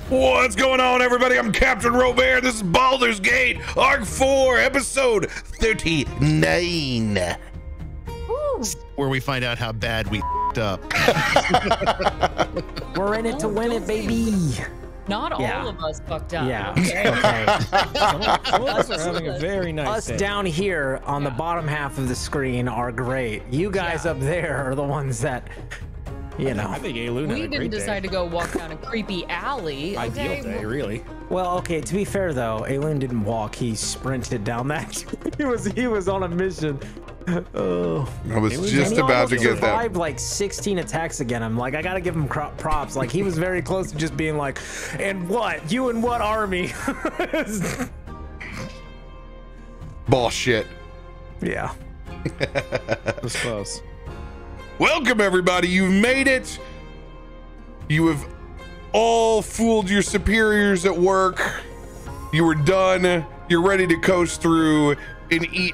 What's going on, everybody? I'm CaptainRoBear. This is Baldur's Gate, Arc 4, episode 39. Woo. Where we find out how bad we up. We're in it to win it, baby. Not all of us fucked up. Yeah. Okay. Some of us are having a very nice day. Us down here on the bottom half of the screen are great. You guys up there are the ones that, you know. I think Aelun had a We great didn't decide day. to go walk down a creepy alley. Ideal day, really. Well, okay, to be fair though, Aelun didn't walk, he sprinted down that. he was on a mission. Oh, I was just about to get that. Survived like 16 attacks again. I'm like, I gotta give him props. Like, he was very close to just being like, and what? You and what army? Bullshit. Yeah. It was close. Welcome, everybody. You've made it. You have all fooled your superiors at work. You were done. You're ready to coast through and eat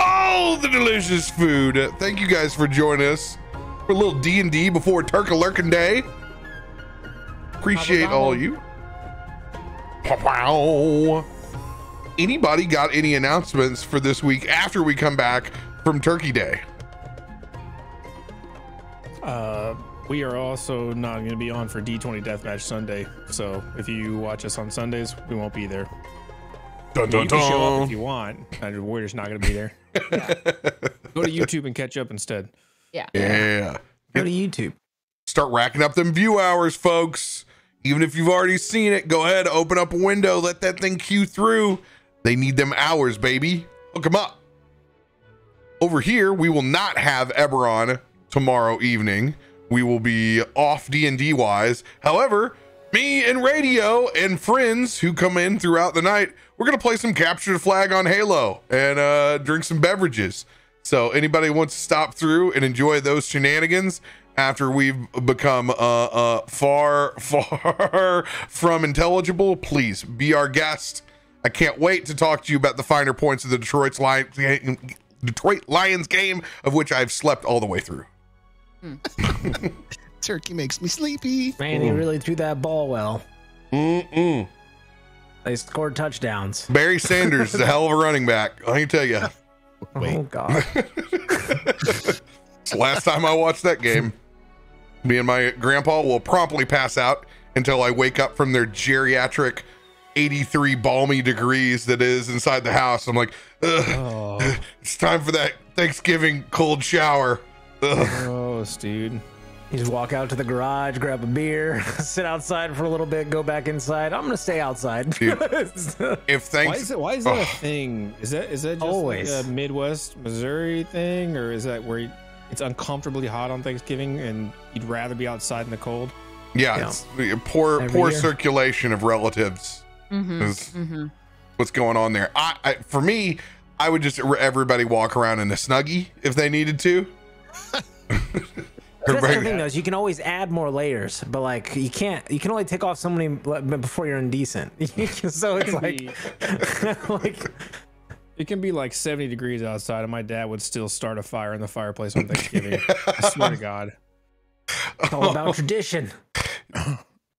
all the delicious food. Thank you guys for joining us for a little D&D before Turkalurkin Day. Appreciate all you. Wow. Anybody got any announcements for this week after we come back from Turkey Day? We are also not going to be on for D20 Deathmatch Sunday, so if you watch us on Sundays, we won't be there. Dun, dun, You can show dun. up if you want. We're just not going to be there. Go to YouTube and catch up instead. Yeah. Yeah. Go to YouTube. Start racking up them view hours, folks. Even if you've already seen it, go ahead, open up a window, let that thing queue through. They need them hours, baby. Hook them up. Over here, we will not have Eberron tomorrow evening. We will be off D&D wise. However, me and Radio and friends who come in throughout the night, we're going to play some Capture the Flag on Halo and drink some beverages. So anybody wants to stop through and enjoy those shenanigans after we've become far from intelligible, please be our guest. I can't wait to talk to you about the finer points of the Detroit Lions game, of which I've slept all the way through. Turkey makes me sleepy. Man, he really threw that ball well. They scored touchdowns. Barry Sanders is a hell of a running back. I can tell you. Oh, God. It's the last time I watched that game. Me and my grandpa will promptly pass out until I wake up from their geriatric 83 balmy degrees that is inside the house. I'm like, ugh, it's time for that Thanksgiving cold shower. Ugh. Gross, dude. You just walk out to the garage, grab a beer, sit outside for a little bit, go back inside. I'm gonna stay outside. Dude, if Why is that a thing? Is that just Always. like a Midwest Missouri thing, or is that where it's uncomfortably hot on Thanksgiving and you'd rather be outside in the cold? yeah, it's poor Every year. circulation of relatives is what's going on there. I for me, I would just everybody walk around in a Snuggie if they needed to. That's the thing, though, is you can always add more layers, but like you can't. You can only take off so many before you're indecent. So it's like, like It can be like 70 degrees outside, and my dad would still start a fire in the fireplace on Thanksgiving. I swear to God. it's all about tradition.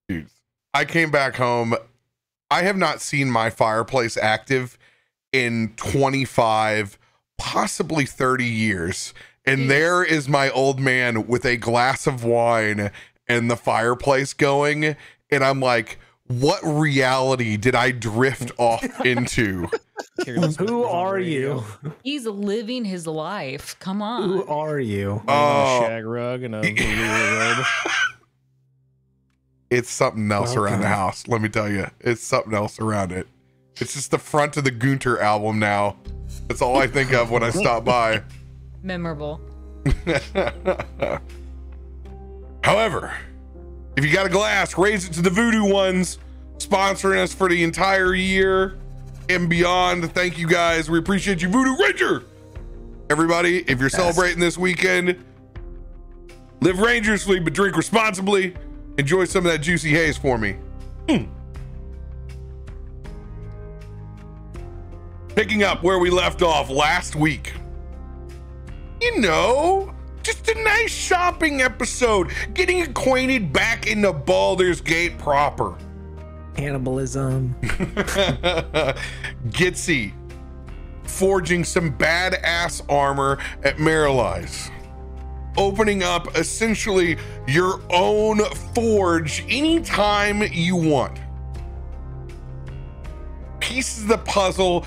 Dude, I came back home. I have not seen my fireplace active in 25, possibly 30 years. And there is my old man with a glass of wine and the fireplace going. And I'm like, what reality did I drift off into? Who are you? He's living his life. Come on. Who are you? On a shag rug and a blue robe. It's something else around the house. Let me tell you, it's something else around it. It's just the front of the Gunter album now. That's all I think of when I stop by. Memorable. However, if you got a glass, raise it to the Voodoo Ones, sponsoring us for the entire year and beyond. Thank you guys. We appreciate you, Voodoo Ranger. Everybody, if you're celebrating this weekend, live rangerously, but drink responsibly. Enjoy some of that juicy haze for me. Picking up where we left off last week. You know, just a nice shopping episode, getting acquainted back into Baldur's Gate proper. Cannibalism. Gitzi forging some badass armor at Marily's, opening up essentially your own forge anytime you want. Pieces of the puzzle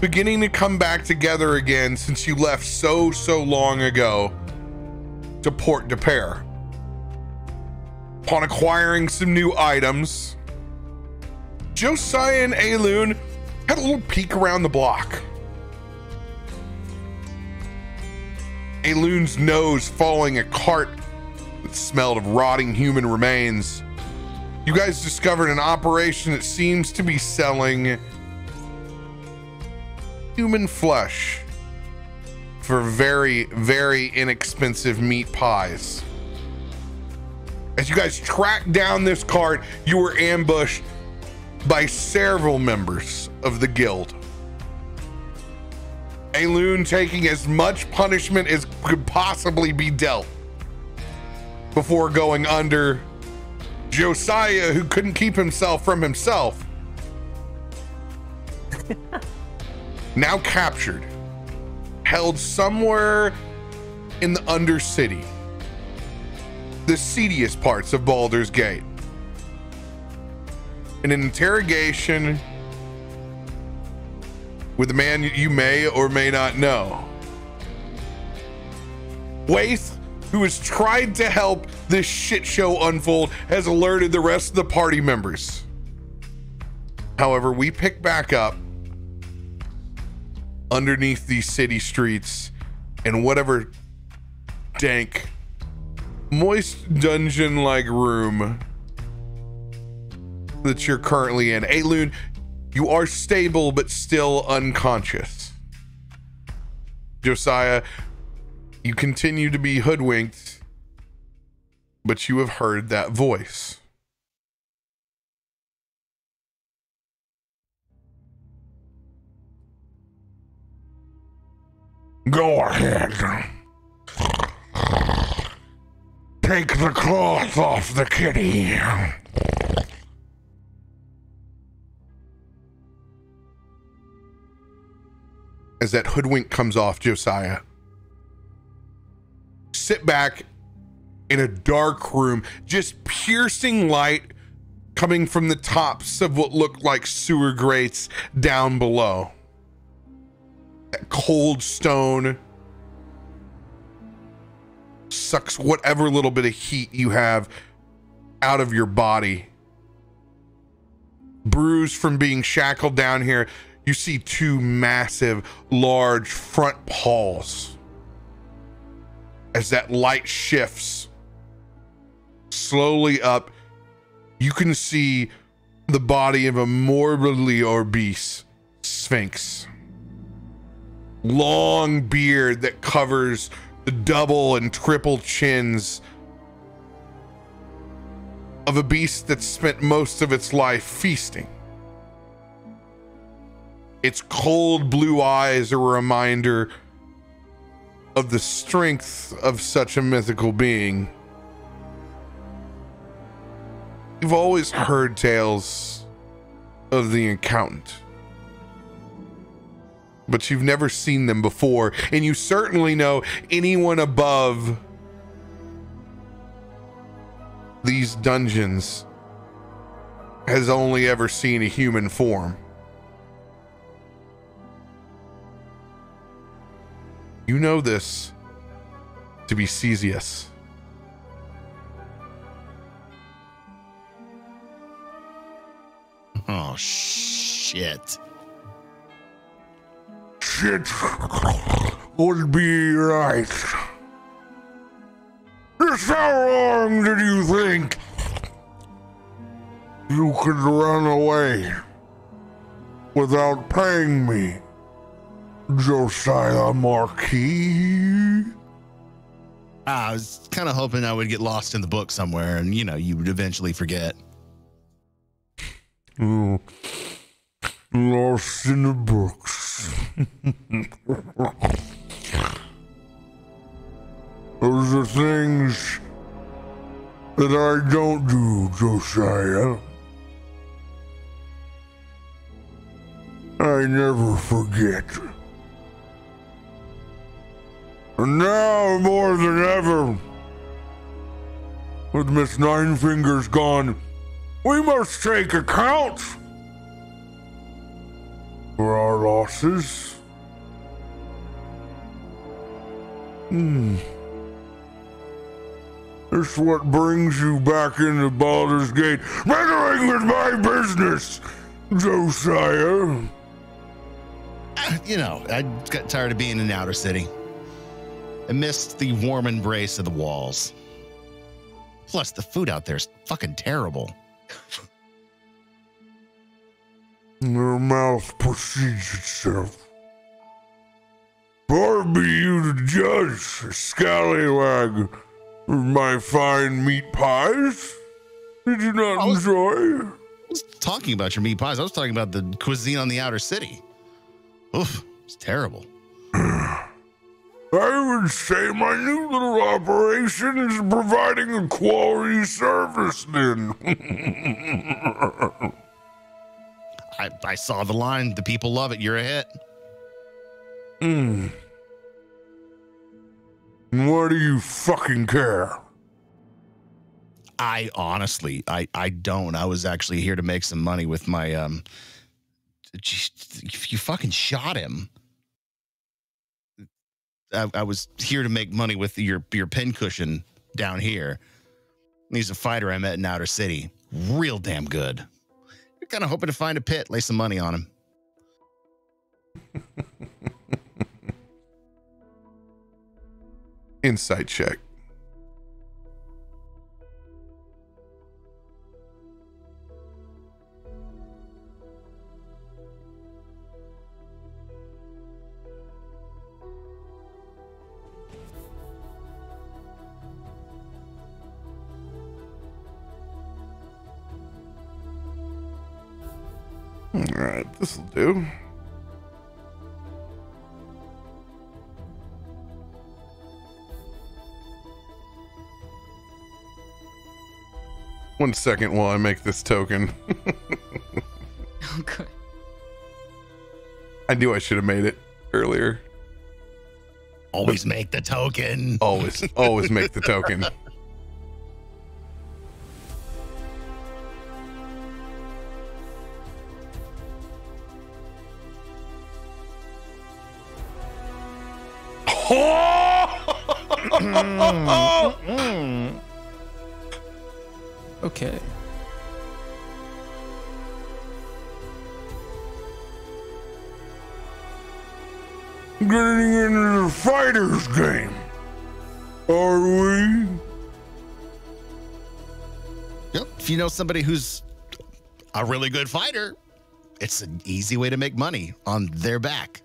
beginning to come back together again since you left so long ago to Port de Pair. Upon acquiring some new items, Josiah and Aelun had a little peek around the block. Aelun's nose following a cart that smelled of rotting human remains. You guys discovered an operation that seems to be selling human flesh for very inexpensive meat pies. As you guys tracked down this cart, you were ambushed by several members of the guild. Aelun taking as much punishment as could possibly be dealt before going under. Josiah, who couldn't keep himself from himself, now captured, held somewhere in the Undercity, the seediest parts of Baldur's Gate. In an interrogation with a man you may or may not know. Waith, who has tried to help this shit show unfold, has alerted the rest of the party members. However, we pick back up underneath these city streets in whatever dank, moist dungeon-like room that you're currently in. Aelun, you are stable but still unconscious. Josiah, you continue to be hoodwinked, but you have heard that voice. Go ahead. Take the cloth off the kitty. As that hoodwink comes off, Josiah, sit back in a dark room, just piercing light coming from the tops of what look like sewer grates down below. That cold stone sucks whatever little bit of heat you have out of your body. Bruised from being shackled down here, you see two massive, large front paws. As that light shifts slowly up, you can see the body of a morbidly obese sphinx. Long beard that covers the double and triple chins of a beast that spent most of its life feasting. Its cold blue eyes are a reminder of the strength of such a mythical being. You've always heard tales of the accountant, but you've never seen them before, and you certainly know anyone above these dungeons has only ever seen a human form. You know this to be Cesius. Oh, shit. Shit would be right. Just how long did you think you could run away without paying me, Josiah Marquis? I was kind of hoping I would get lost in the book somewhere and, you know, you would eventually forget. Oh, lost in the books. Those are things that I don't do, Josiah. I never forget. And now more than ever, with Miss Nine Fingers gone, we must take account for our losses. This what brings you back into Baldur's Gate, meddling with my business, Josiah. You know, I got tired of being in the outer city. I missed the warm embrace of the walls. Plus, the food out there is fucking terrible. Your mouth precedes itself. Far be you to judge, scallywag, with my fine meat pies. Did you not enjoy? I was talking about your meat pies. I was talking about the cuisine on the outer city. Oof, it's terrible. I would say my new little operation is providing a quality service then. I saw the line. The people love it. You're a hit. What do you fucking care? I honestly, I don't. I was actually here to make some money with my, you fucking shot him. I was here to make money with your pincushion down here. He's a fighter I met in Outer City. Real damn good. You're kind of hoping to find a pit, lay some money on him. Insight check. All right, this'll do. One second while I make this token. Okay. I knew I should have made it earlier. Always make the token. Always make the token. Okay. Getting into the fighter's game. Are we? Yep. If you know somebody who's a really good fighter, it's an easy way to make money on their back.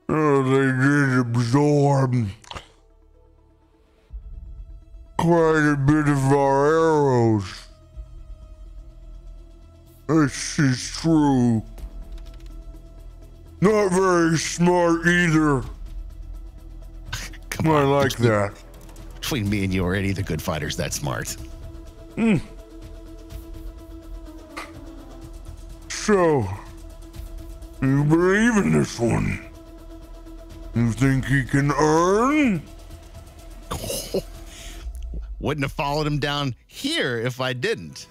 Oh, they did absorb quite a bit of our arrows. This is true. Not very smart either. Come I on, like that. Between me and you, already the good fighters that smart. So, you believe in this one? You think he can earn? Wouldn't have followed him down here if I didn't.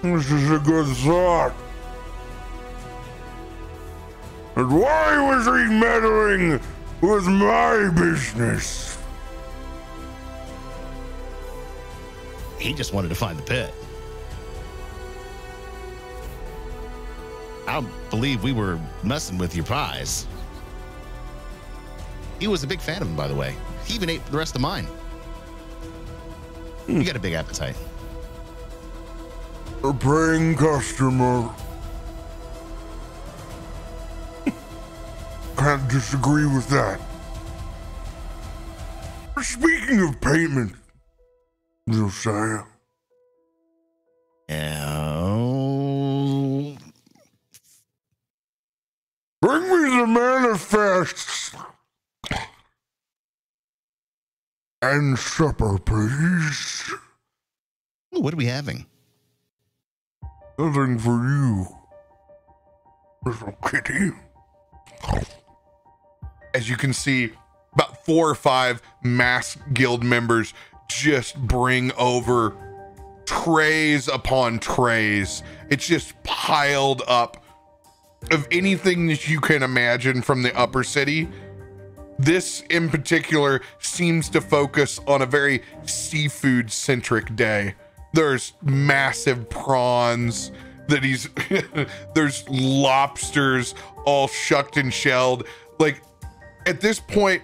This is a good thought. But why was he meddling with my business? He just wanted to find the pit. I believe we were messing with your pies. He was a big fan of them, by the way. He even ate the rest of mine. You got a big appetite. A paying customer. Can't disagree with that. Speaking of payment, Josiah. Oh. Bring me the manifests And supper, please. Ooh, what are we having? Nothing for you, little kitty. As you can see, about 4 or 5 masked guild members just bring over trays upon trays. It's just piled up of anything that you can imagine from the upper city. This in particular seems to focus on a very seafood centric day. There's massive prawns that there's lobsters all shucked and shelled. Like at this point,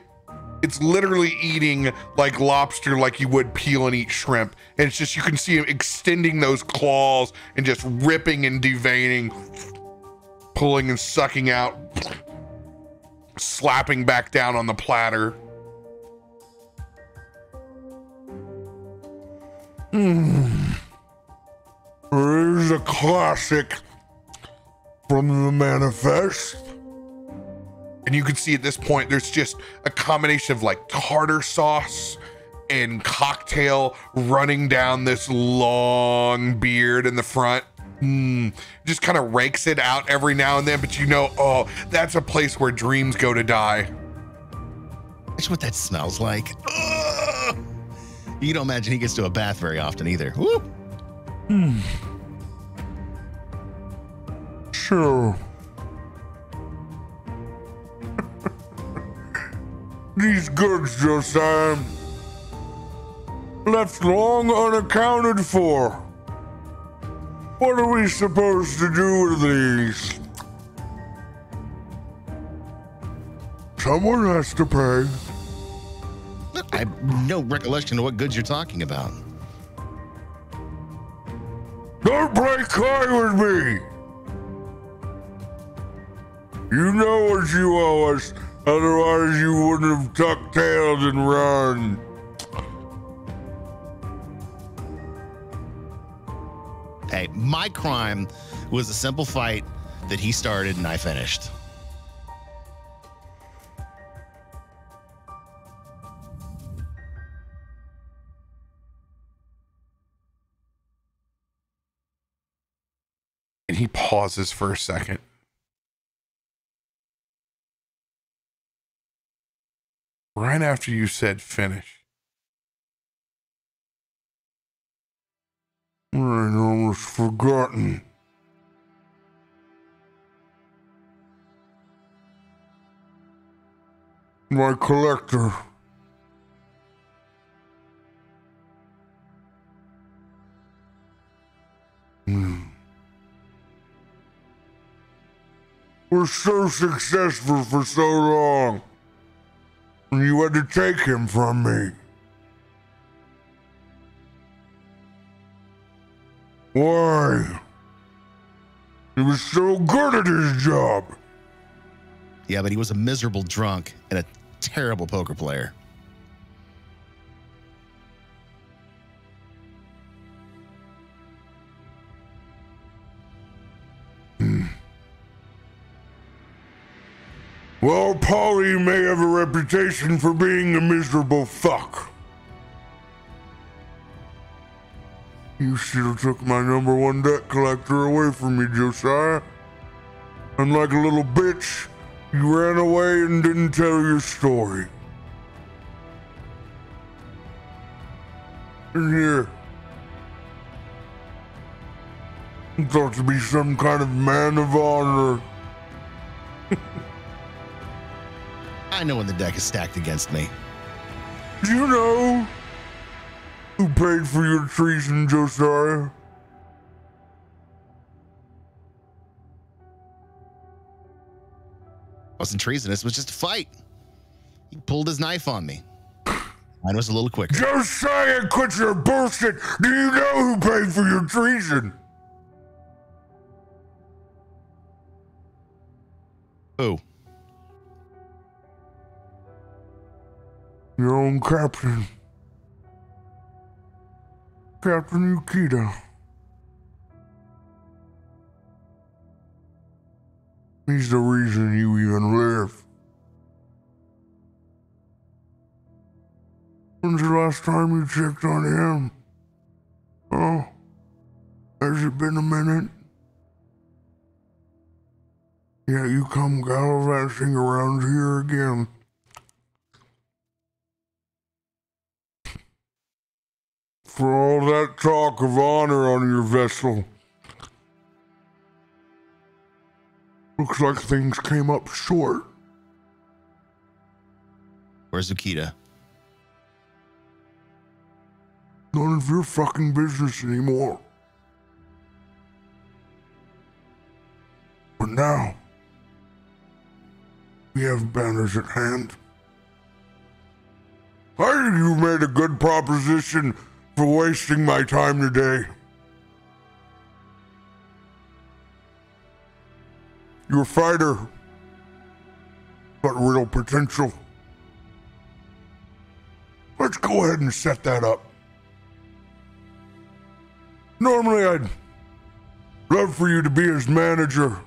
it's literally eating like lobster like you would peel and eat shrimp. And it's just, you can see him extending those claws and just ripping and deveining, pulling and sucking out, slapping back down on the platter. There's a classic from the manifest. And you can see at this point, there's just a combination of like tartar sauce and cocktail running down this long beard in the front. Just kind of rakes it out every now and then, but you know, oh, that's a place where dreams go to die. That's what that smells like. Ugh. You don't imagine he gets to a bath very often either. Woo. So, these goods, Josiah, left long unaccounted for. What are we supposed to do with these? Someone has to pay. I have no recollection of what goods you're talking about. Don't play coy with me. You know what you owe us, otherwise you wouldn't have tucked tails and run. Hey, my crime was a simple fight that he started and I finished. And he pauses for a second. Right after you said finish. I'd almost forgotten. My collector. We're so successful for so long, and you had to take him from me. Why? He was so good at his job. Yeah, but he was a miserable drunk and a terrible poker player. Well, Polly may have a reputation for being a miserable fuck. You still took my #1 debt collector away from me, Josiah. And like a little bitch, you ran away and didn't tell your story. And here, you thought to be some kind of man of honor. I know when the deck is stacked against me. Do you know who paid for your treason, Josiah? Wasn't treasonous, it was just a fight. He pulled his knife on me. Mine was a little quicker. Josiah, quit your bullshit! Do you know who paid for your treason? Who? Your own captain. Captain Yukita. He's the reason you even live. When's the last time you checked on him? Oh, has it been a minute? Yeah, you come gallivanting around here again. For all that talk of honor on your vessel. Looks like things came up short. Where's Ukita? None of your fucking business anymore. But now, we have banners at hand. I think you made a good proposition for wasting my time today. You're a fighter, but real potential. Let's go ahead and set that up. Normally, I'd love for you to be his manager,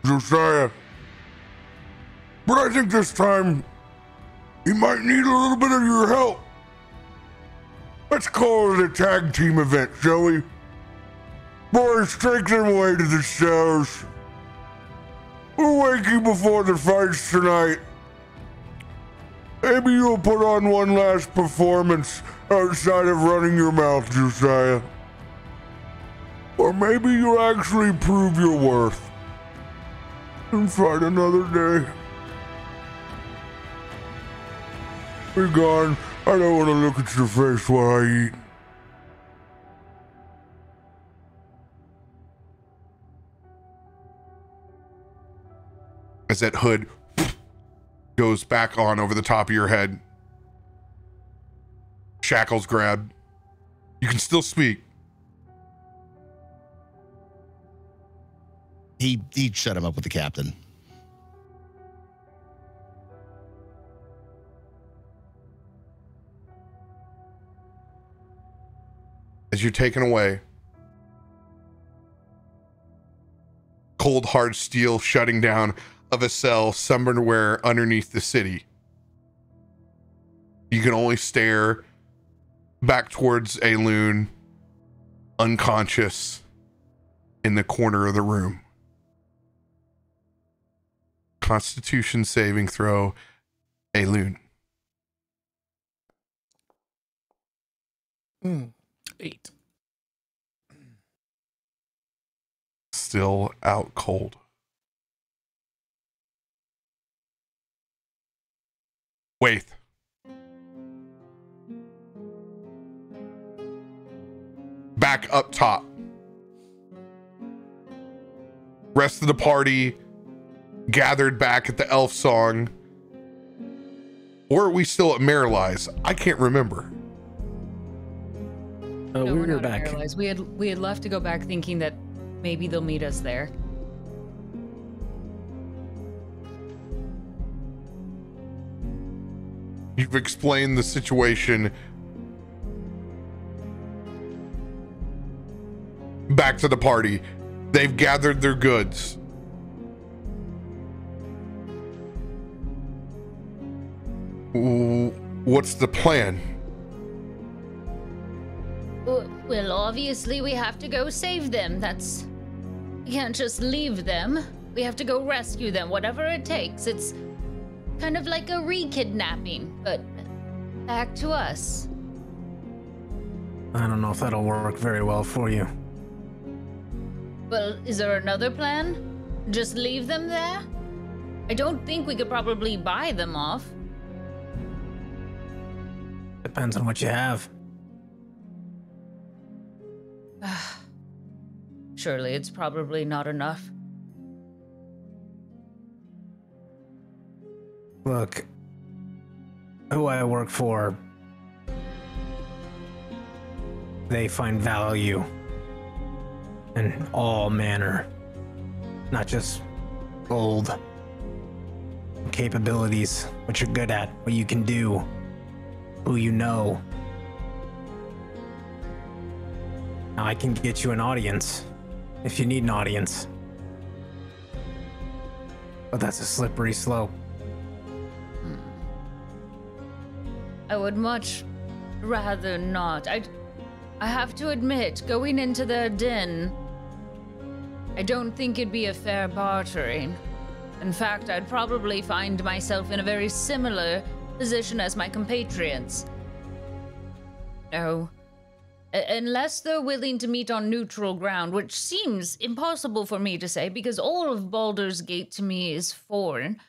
Josiah. But I think this time, he might need a little bit of your help. Let's call it a tag team event, shall we? Boys, take them away to the cells. We'll wake you before the fights tonight. Maybe you'll put on one last performance outside of running your mouth, Josiah. Or maybe you'll actually prove your worth and fight another day. Be gone. I don't want to look at your face while I eat. As that hood goes back on over the top of your head, shackles grab. You can still speak. He shut him up with the captain. As you're taken away, cold hard steel shutting down of a cell somewhere underneath the city. You can only stare back towards Aelun, unconscious, in the corner of the room. Constitution saving throw, Aelun. 8. Still out cold. Waith. Back up top. Rest of the party gathered back at the elf song. Or are we still at Marily's? I can't remember. No, we we're were not back. paralyzed. We had left to go back thinking that maybe they'll meet us there. You've explained the situation back to the party. They've gathered their goods. What's the plan? Well, obviously we have to go save them. We can't just leave them. We have to go rescue them, whatever it takes. It's kind of like a re-kidnapping, but back to us. I don't know if that'll work very well for you. Well, is there another plan? Just leave them there? I don't think we could probably buy them off. Depends on what you have. Surely it's probably not enough. Look, who I work for, they find value in all manner, not just gold, capabilities, what you're good at, what you can do, who you know. Now I can get you an audience if you need an audience, but that's a slippery slope. I would much rather not. I have to admit, going into their den, I don't think it'd be a fair bartering. In fact, I'd probably find myself in a very similar position as my compatriots. No. Unless they're willing to meet on neutral ground, which seems impossible for me to say because all of Baldur's Gate to me is foreign.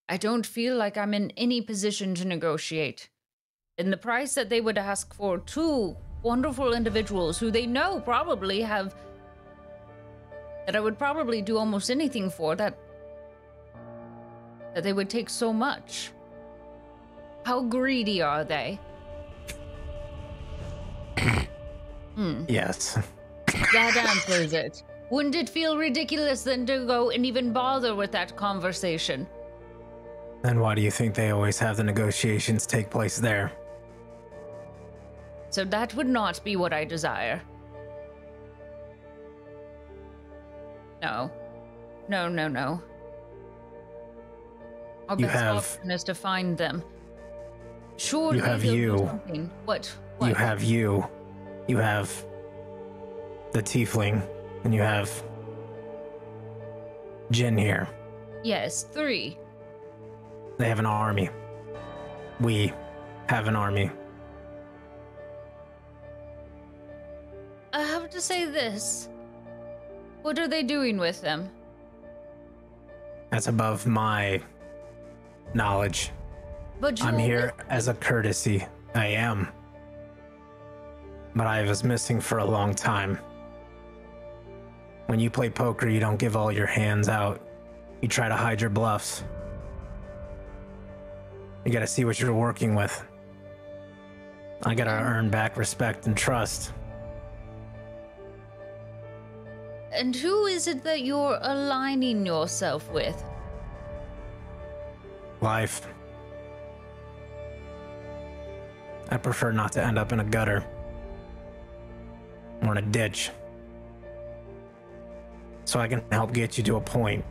I don't feel like I'm in any position to negotiate. And the price that they would ask for two wonderful individuals who they know probably have... that I would probably do almost anything for, that they would take so much. How greedy are they? Yes. That answers it. Wouldn't it feel ridiculous then to go and even bother with that conversation? Then why do you think they always have the negotiations take place there? So that would not be what I desire. No. No, no, no. Our best option is to find them. Surely you have they'll do you. something. What? You have you. You have the tiefling, and you have Jin here. Yes, 3. They have an army. We have an army. I have to say this. What are they doing with them? That's above my knowledge. But I'm here as a courtesy. I am. But I was missing for a long time. When you play poker, you don't give all your hands out. You try to hide your bluffs. You gotta see what you're working with. I gotta earn back respect and trust. And who is it that you're aligning yourself with? Life. I prefer not to end up in a gutter. Or in a ditch. So I can help get you to a point.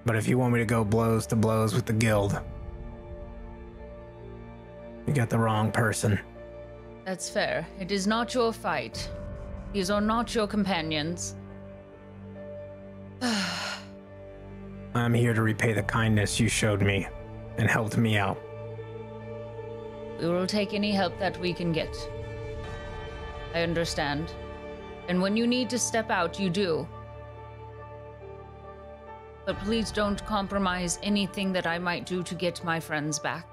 But if you want me to go blows to blows with the guild, you got the wrong person. That's fair. It is not your fight. These are not your companions. I'm here to repay the kindness you showed me and helped me out. We will take any help that we can get. I understand. And when you need to step out, you do. But please don't compromise anything that I might do to get my friends back.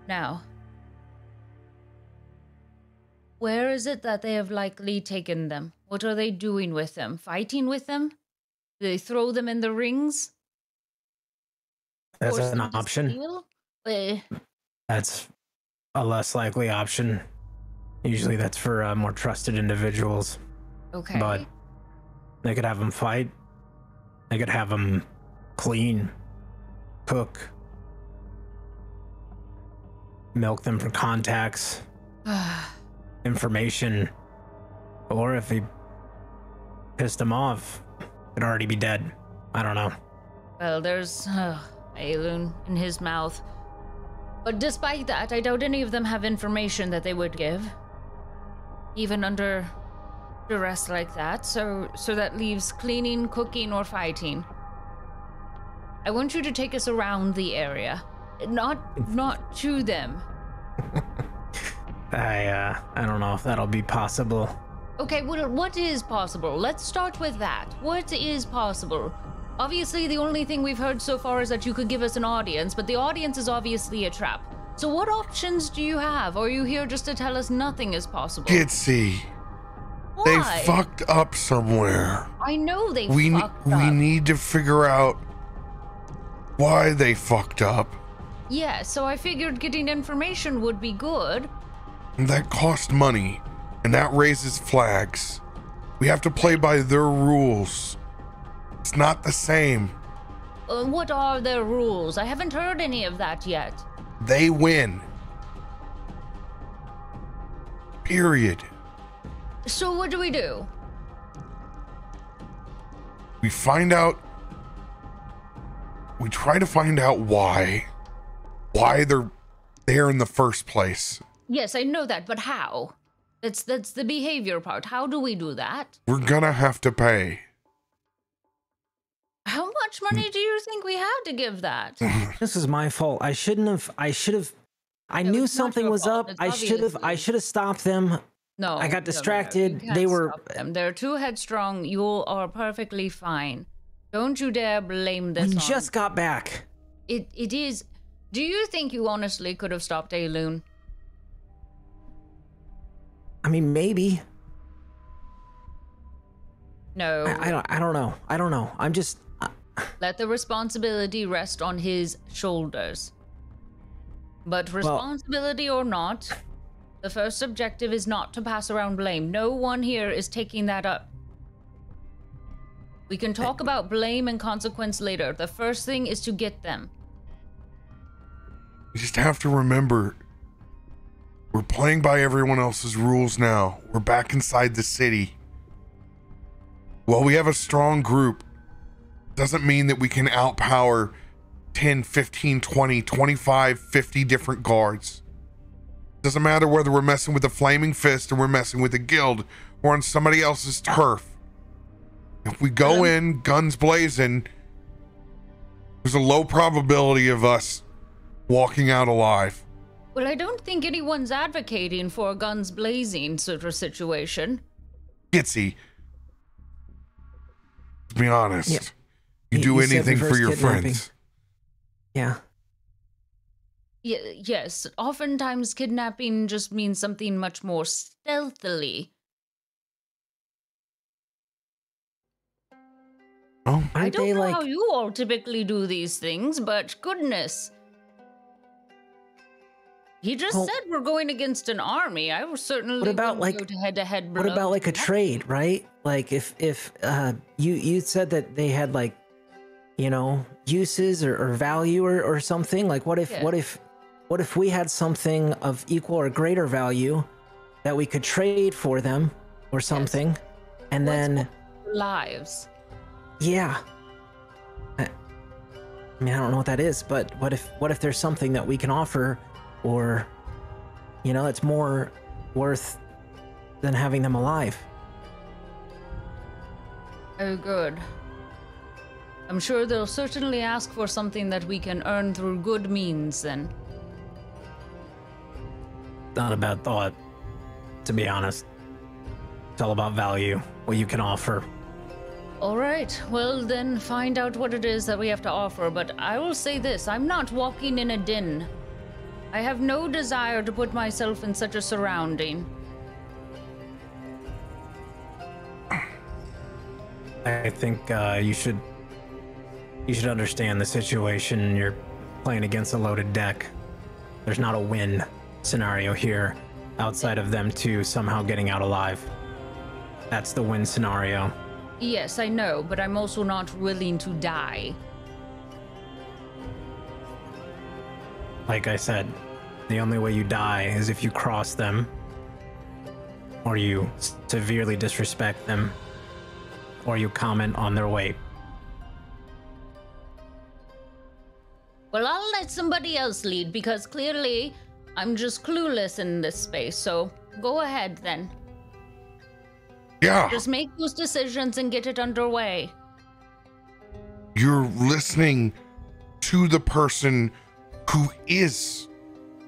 Now, where is it that they have likely taken them? What are they doing with them? Fighting with them? Do they throw them in the rings? That's Force an them to option. steal? That's a less likely option. Usually that's for more trusted individuals. Okay. But they could have them fight. They could have them clean, cook, milk them for contacts, information, or if he pissed them off, could already be dead. I don't know. Well, there's Aelun in his mouth. But despite that, I doubt any of them have information that they would give. Even under duress like that, so that leaves cleaning, cooking, or fighting. I want you to take us around the area. Not to them. I don't know if that'll be possible. Okay, well, what is possible? Let's start with that. What is possible? Obviously, the only thing we've heard so far is that you could give us an audience, but the audience is obviously a trap. So what options do you have? Or are you here just to tell us nothing is possible? Gitzi, Why? they fucked up somewhere. I know they We fucked up. need to figure out why they fucked up. Yeah, so I figured getting information would be good. And that cost money, and that raises flags. We have to play by their rules. It's not the same. What are their rules? I haven't heard any of that yet. They win. Period. So what do we do? We find out. We try to find out why they're there in the first place. Yes, I know that, but how? That's the behavior part. How do we do that? We're gonna have to pay. How much money do you think we have to give that? This is my fault. I should have. I knew it's not something your was fault. up. It's I should obviously- have stopped them. No, I got distracted. You can't They were. stop them. They're too headstrong. You are perfectly fine. Don't you dare blame this We on... just got back. It is... Do you think you honestly could have stopped Aelun? I mean, maybe. No. I don't know. I don't know. I'm just. Let the responsibility rest on his shoulders. But responsibility or not, the first objective is not to pass around blame. No one here is taking that up. We can talk about blame and consequence later. The first thing is to get them. You just have to remember, we're playing by everyone else's rules now. We're back inside the city. While we have a strong group, doesn't mean that we can outpower 10, 15, 20, 25, 50 different guards. Doesn't matter whether we're messing with the Flaming Fist or we're messing with a guild or on somebody else's turf. If we go in guns blazing, there's a low probability of us walking out alive. Well, I don't think anyone's advocating for a guns blazing sort of situation. Gitzi, to be honest, Yeah. you do You said anything for reverse your kidnapping. friends. Yeah. Yes, oftentimes kidnapping just means something much more stealthily. Oh, I don't know like how you all typically do these things, but goodness. He just Well, said we're going against an army. I was certainly what about, willing to like- go to head-to-head. what about like a trade, right? Like if you said that they had like, you know, uses or value or something. Like what if what if we had something of equal or greater value that we could trade for them or something, and then lives? yeah. I mean, I don't know what that is, but what if there's something that we can offer, or, you know, it's more worth than having them alive? Oh, good. I'm sure they'll certainly ask for something that we can earn through good means, then. Not a bad thought, to be honest. It's all about value, what you can offer. All right, well then find out what it is that we have to offer, but I will say this, I'm not walking in a den. I have no desire to put myself in such a surrounding. I think you should understand the situation. You're playing against a loaded deck. There's not a win scenario here outside of them two somehow getting out alive. That's the win scenario. Yes, I know, but I'm also not willing to die. Like I said, the only way you die is if you cross them, or you severely disrespect them, or you comment on their weight. Well, I'll let somebody else lead, because clearly I'm just clueless in this space, so go ahead then. yeah. Just make those decisions and get it underway. You're listening to the person who is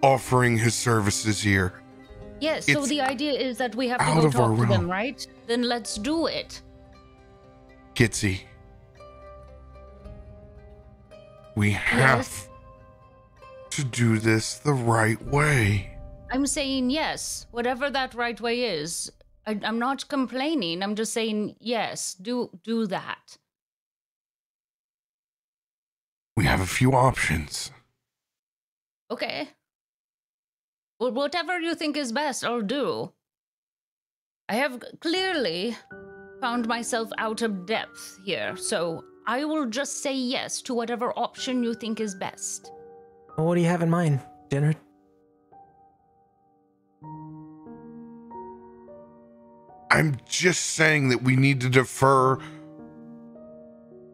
offering his services here. Yes, so It's the idea is that we have to out go of our talk to them, realm. right? Then let's do it. Gitzi, we have Yes? to do this the right way. I'm saying yes, whatever that right way is. I'm not complaining. I'm just saying yes, do that. We have a few options. Okay. Well, whatever you think is best, I'll do. I have clearly found myself out of depth here, so I will just say yes to whatever option you think is best. Well, what do you have in mind, Jinrid? I'm just saying that we need to defer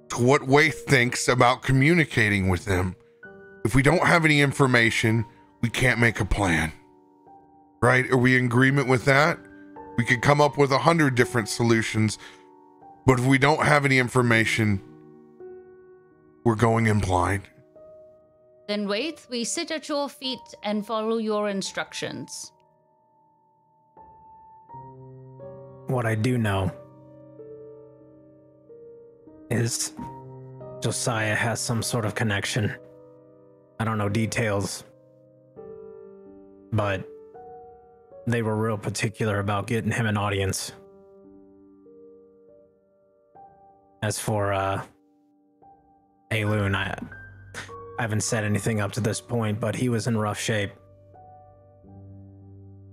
to what Waith thinks about communicating with them. If we don't have any information, we can't make a plan. Right? Are we in agreement with that? We could come up with 100 different solutions, but if we don't have any information, we're going in blind. Then wait, we sit at your feet and follow your instructions. What I do know is Josiah has some sort of connection. I don't know details, but they were real particular about getting him an audience. As for Aelun, I haven't said anything up to this point, but he was in rough shape.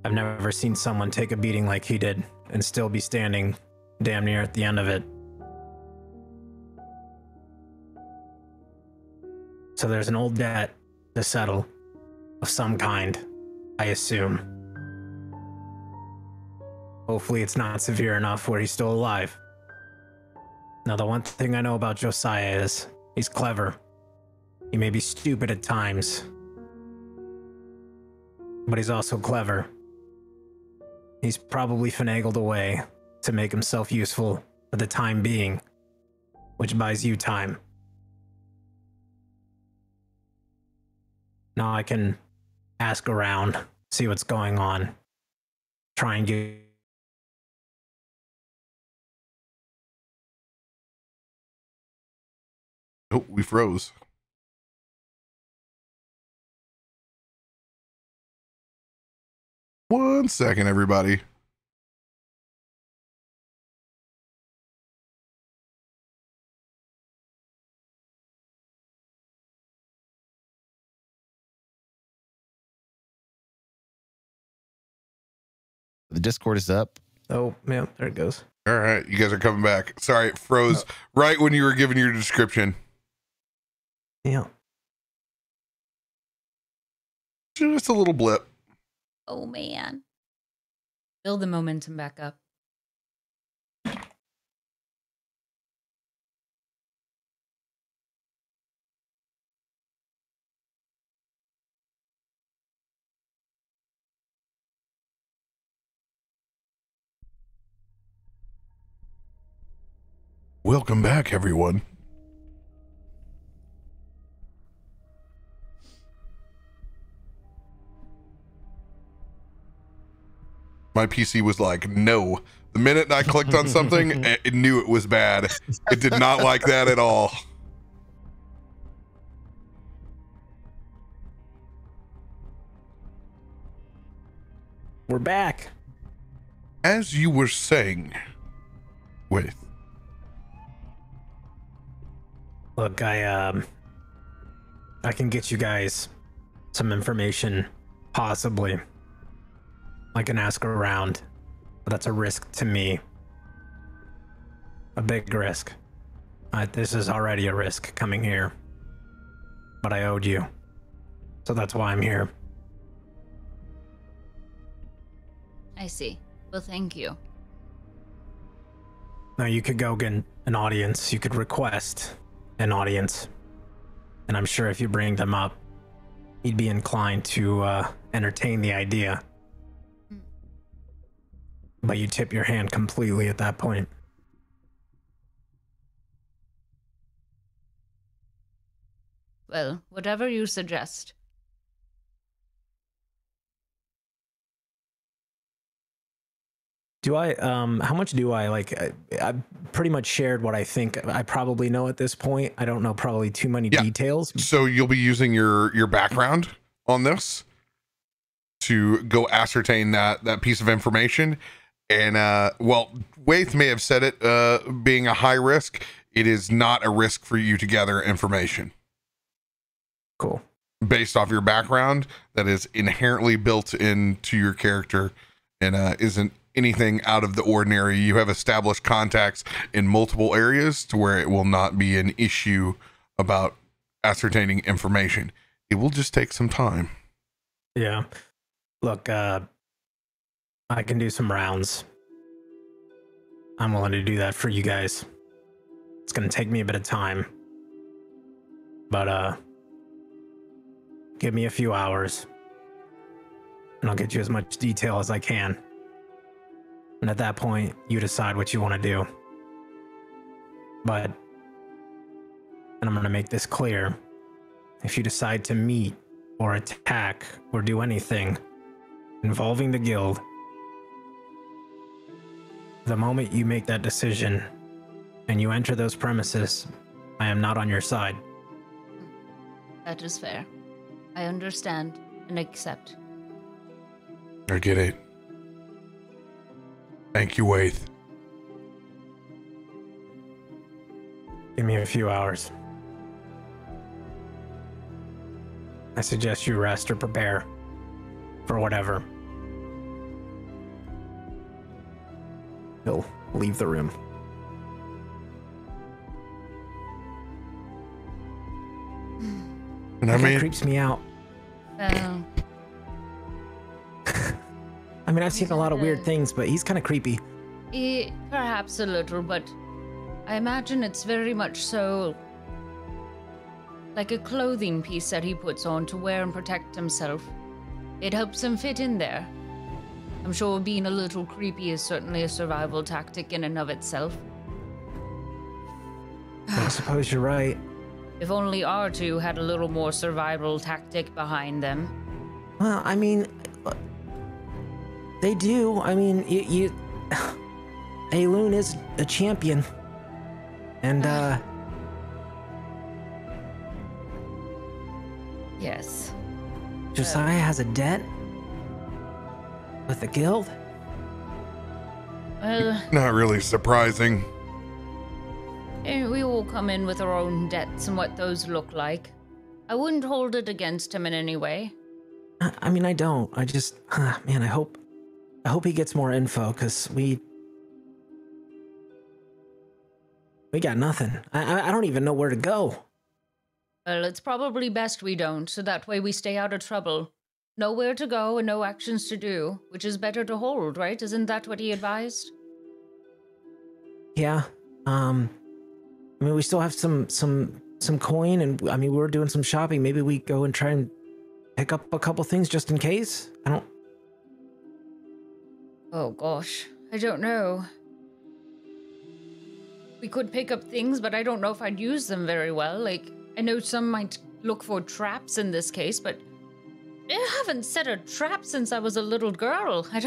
I've never seen someone take a beating like he did and still be standing damn near at the end of it. So there's an old debt to settle of some kind, I assume. Hopefully it's not severe enough where he's still alive. Now, the one thing I know about Josiah is he's clever. He may be stupid at times, but he's also clever. He's probably finagled a way to make himself useful for the time being, which buys you time. Now I can ask around, see what's going on, try and get... Oh, we froze. One second, everybody. The Discord is up. Oh, yeah, there it goes. All right, you guys are coming back. Sorry, it froze right when you were giving your description. Yeah. Just a little blip. Oh, man. Build the momentum back up. Welcome back, everyone. My PC was like, no. The minute I clicked on something, it knew it was bad. It did not like that at all. We're back. As you were saying, Waith. Look, I can get you guys some information, possibly. I can ask around, but that's a risk to me. A big risk. This is already a risk coming here. But I owed you. So that's why I'm here. I see. Well, thank you. Now you could go get an audience. You could request an audience. And I'm sure if you bring them up, he'd be inclined to entertain the idea. But you tip your hand completely at that point. Well, whatever you suggest. Do I, how much do I, I've pretty much shared what I think I probably know at this point. I don't know probably too many details. So you'll be using your background on this to go ascertain that piece of information. And, well, Waith may have said it, being a high risk, it is not a risk for you to gather information. Cool. Based off your background, that is inherently built into your character and isn't anything out of the ordinary. You have established contacts in multiple areas to where it will not be an issue about ascertaining information. It will just take some time. Yeah. Look, I can do some rounds. I'm willing to do that for you guys. It's gonna take me a bit of time. But, give me a few hours. And I'll get you as much detail as I can. And at that point, you decide what you want to do. But, and I'm gonna make this clear, if you decide to meet or attack or do anything involving the guild, the moment you make that decision and you enter those premises, I am not on your side. That is fair. I understand and accept. I get it. Thank you, Waith. Give me a few hours. I suggest you rest or prepare for whatever. He'll leave the room. And That I guy mean, creeps me out. I mean, I've seen a lot of weird things, but he's kind of creepy. Perhaps a little, but I imagine it's very much so like a clothing piece that he puts on to wear and protect himself. It helps him fit in there. I'm sure being a little creepy is certainly a survival tactic in and of itself. I suppose you're right. If only R2 had a little more survival tactic behind them. Well, I mean, they do. I mean, Aelun is a champion. And, Yes. Josiah has a debt with the guild? Well, not really surprising. we all come in with our own debts and what those look like. I wouldn't hold it against him in any way. I mean, I don't. I just, man, I hope he gets more info, because we got nothing. I don't even know where to go. Well, it's probably best we don't, so that way we stay out of trouble. Know where to go and no actions to do, which is better to hold, right? Isn't that what he advised? Yeah. I mean, we still have some coin, and I mean, we're doing some shopping. Maybe we go and try and pick up a couple things just in case. I don't. Oh gosh, I don't know. We could pick up things, but I don't know if I'd use them very well. Like, I know some might look for traps in this case, but I haven't set a trap since I was a little girl. I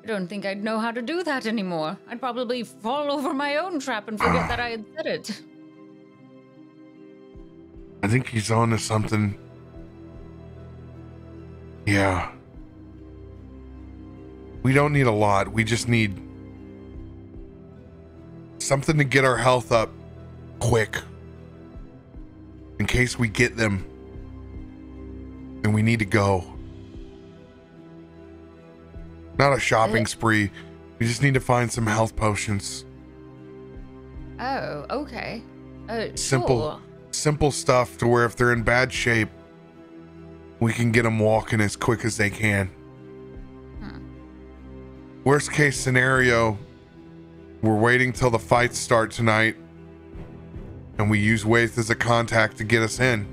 don't think I'd know how to do that anymore. I'd probably fall over my own trap and forget that I had set it. I think he's on to something. Yeah. We don't need a lot. We just need something to get our health up quick. In case we get them and we need to go. Not a shopping spree. We just need to find some health potions. Oh, okay. Simple. Sure. Simple stuff to where if they're in bad shape, we can get them walking as quick as they can. Worst case scenario, we're waiting till the fights start tonight and we use Waith as a contact to get us in.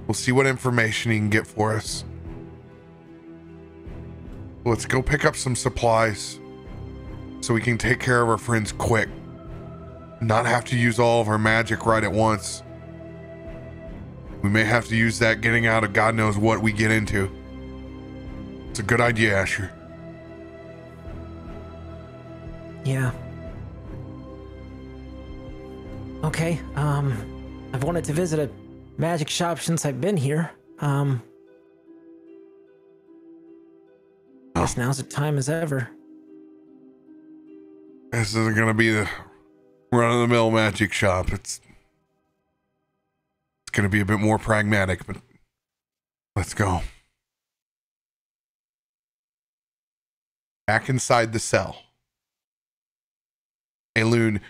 We'll see what information he can get for us. Let's go pick up some supplies so we can take care of our friends quick. Not have to use all of our magic right at once. We may have to use that getting out of God knows what we get into. It's a good idea, Asher. Yeah. Okay, I've wanted to visit a magic shop since I've been here. Guess now's the time as ever. This isn't gonna be the run-of-the-mill magic shop. It's gonna be a bit more pragmatic, but let's go. Back inside the cell. Aelun,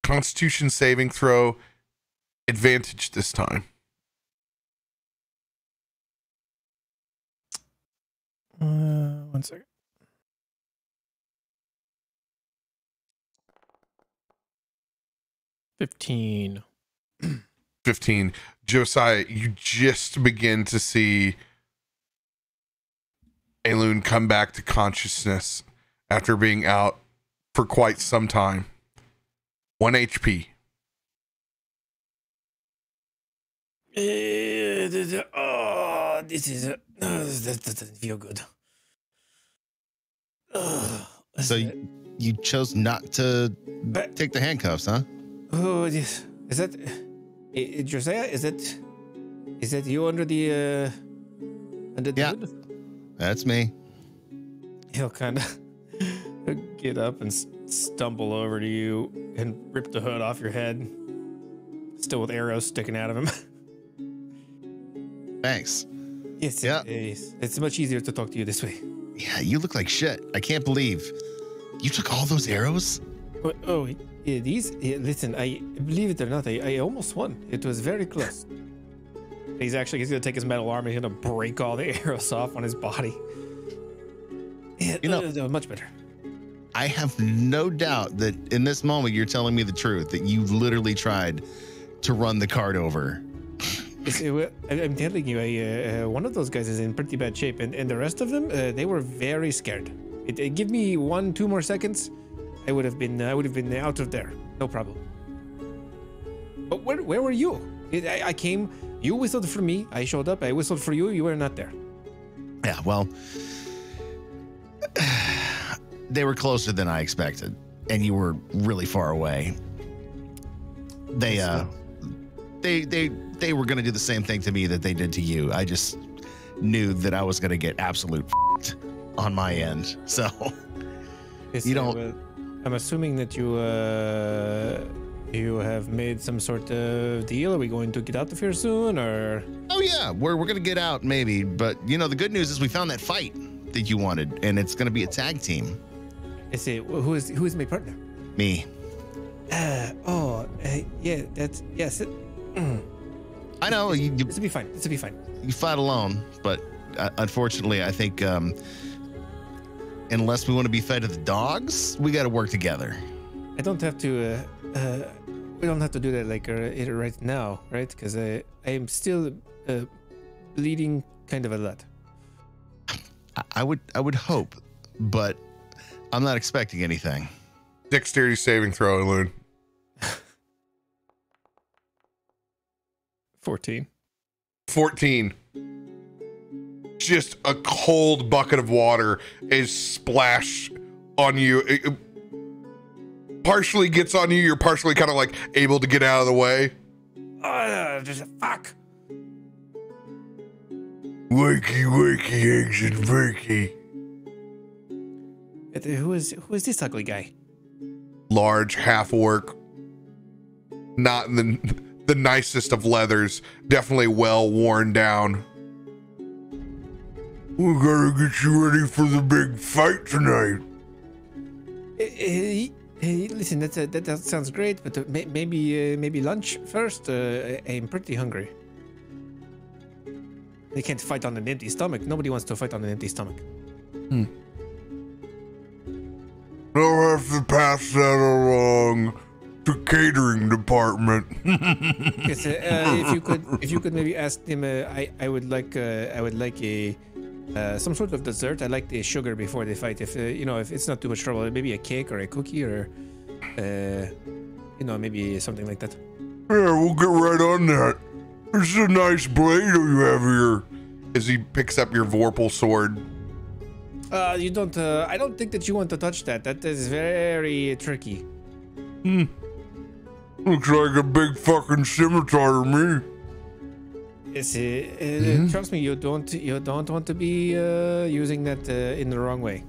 Constitution saving throw, advantage this time. One second. 15. 15. Josiah, you just begin to see Aelun come back to consciousness after being out for quite some time. 1 HP. That doesn't feel good. So you chose not to take the handcuffs, huh? Oh, is that Josiah? Is that you under the hood? That's me. He'll kind of get up and stumble over to you and rip the hood off your head, still with arrows sticking out of him. Thanks. Yes, yeah. It's much easier to talk to you this way. Yeah, you look like shit. I can't believe you took all those arrows. Oh, yeah, these. Yeah, listen, I believe it or not, I almost won. It was very close. He's gonna take his metal arm and he's gonna break all the arrows off on his body. Yeah, much better. I have no doubt that in this moment you're telling me the truth, that you literally tried to run the cart over. I'm telling you, one of those guys is in pretty bad shape, and the rest of them, they were very scared. Give me 1-2 more seconds, I would have been out of there, no problem. But where were you? I came, you whistled for me, I showed up, I whistled for you, you were not there. Yeah, well, they were closer than I expected, and you were really far away. They were going to do the same thing to me that they did to you. I just knew that I was going to get absolute on my end. So you don't. I'm assuming that you have made some sort of deal. Are we going to get out of here soon, or? Oh yeah, we're going to get out maybe. But the good news is we found that fight that you wanted, and it's going to be a tag team. I see. Who is my partner? Me. Yeah. That's yes. I know. This will be fine. You fight alone, but unfortunately, I think unless we want to be fed to the dogs, we got to work together. I don't have to. We don't have to do that like right now, right? Because I am still bleeding kind of a lot. I would hope, but I'm not expecting anything. Dexterity saving throw, Aelun. 14. Just a cold bucket of water is splashed on you. It partially gets on you. You're partially kind of like able to get out of the way. Just fuck. Wakey, eggs and bakey. Who is this ugly guy? Large, half orc. Not in the nicest of leathers, definitely well worn down. We gotta get you ready for the big fight tonight. Hey, listen, that sounds great, but maybe lunch first. I'm pretty hungry. They can't fight on an empty stomach. Nobody wants to fight on an empty stomach. I'll have to pass that along to catering department. Yes, if you could maybe ask them. I would like a some sort of dessert. I like the sugar before they fight. If if it's not too much trouble, maybe a cake or a cookie or maybe something like that. Yeah, we'll get right on that. This is a nice blade you have here. As he picks up your Vorpal sword. You don't. I don't think that you want to touch that. That is very tricky. Looks like a big fucking scimitar to me. Yes, trust me, you don't want to be using that in the wrong way.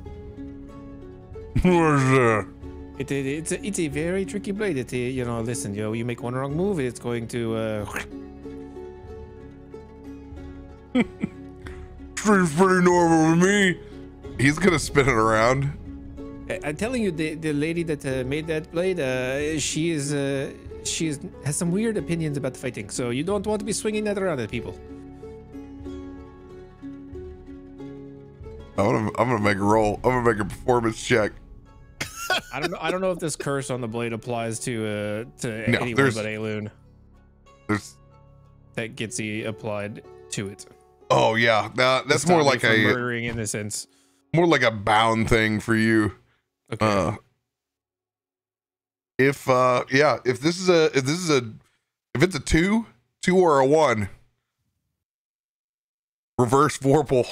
What is that? It's a very tricky blade. Listen, you make one wrong move, it's going to. Seems pretty normal to me. He's gonna spin it around. I'm telling you, the lady that made that blade, she has some weird opinions about fighting. So you don't want to be swinging that around at people. I'm gonna make a roll. I'm gonna make a performance check. I don't know if this curse on the blade applies to No, anyone there's- but Aelun. There's, That Gitzi applied to it. oh yeah, that's Stop more me like from a murdering innocents. more like a bound thing for you. Okay. If it's a 2 or a 1, reverse vorpal.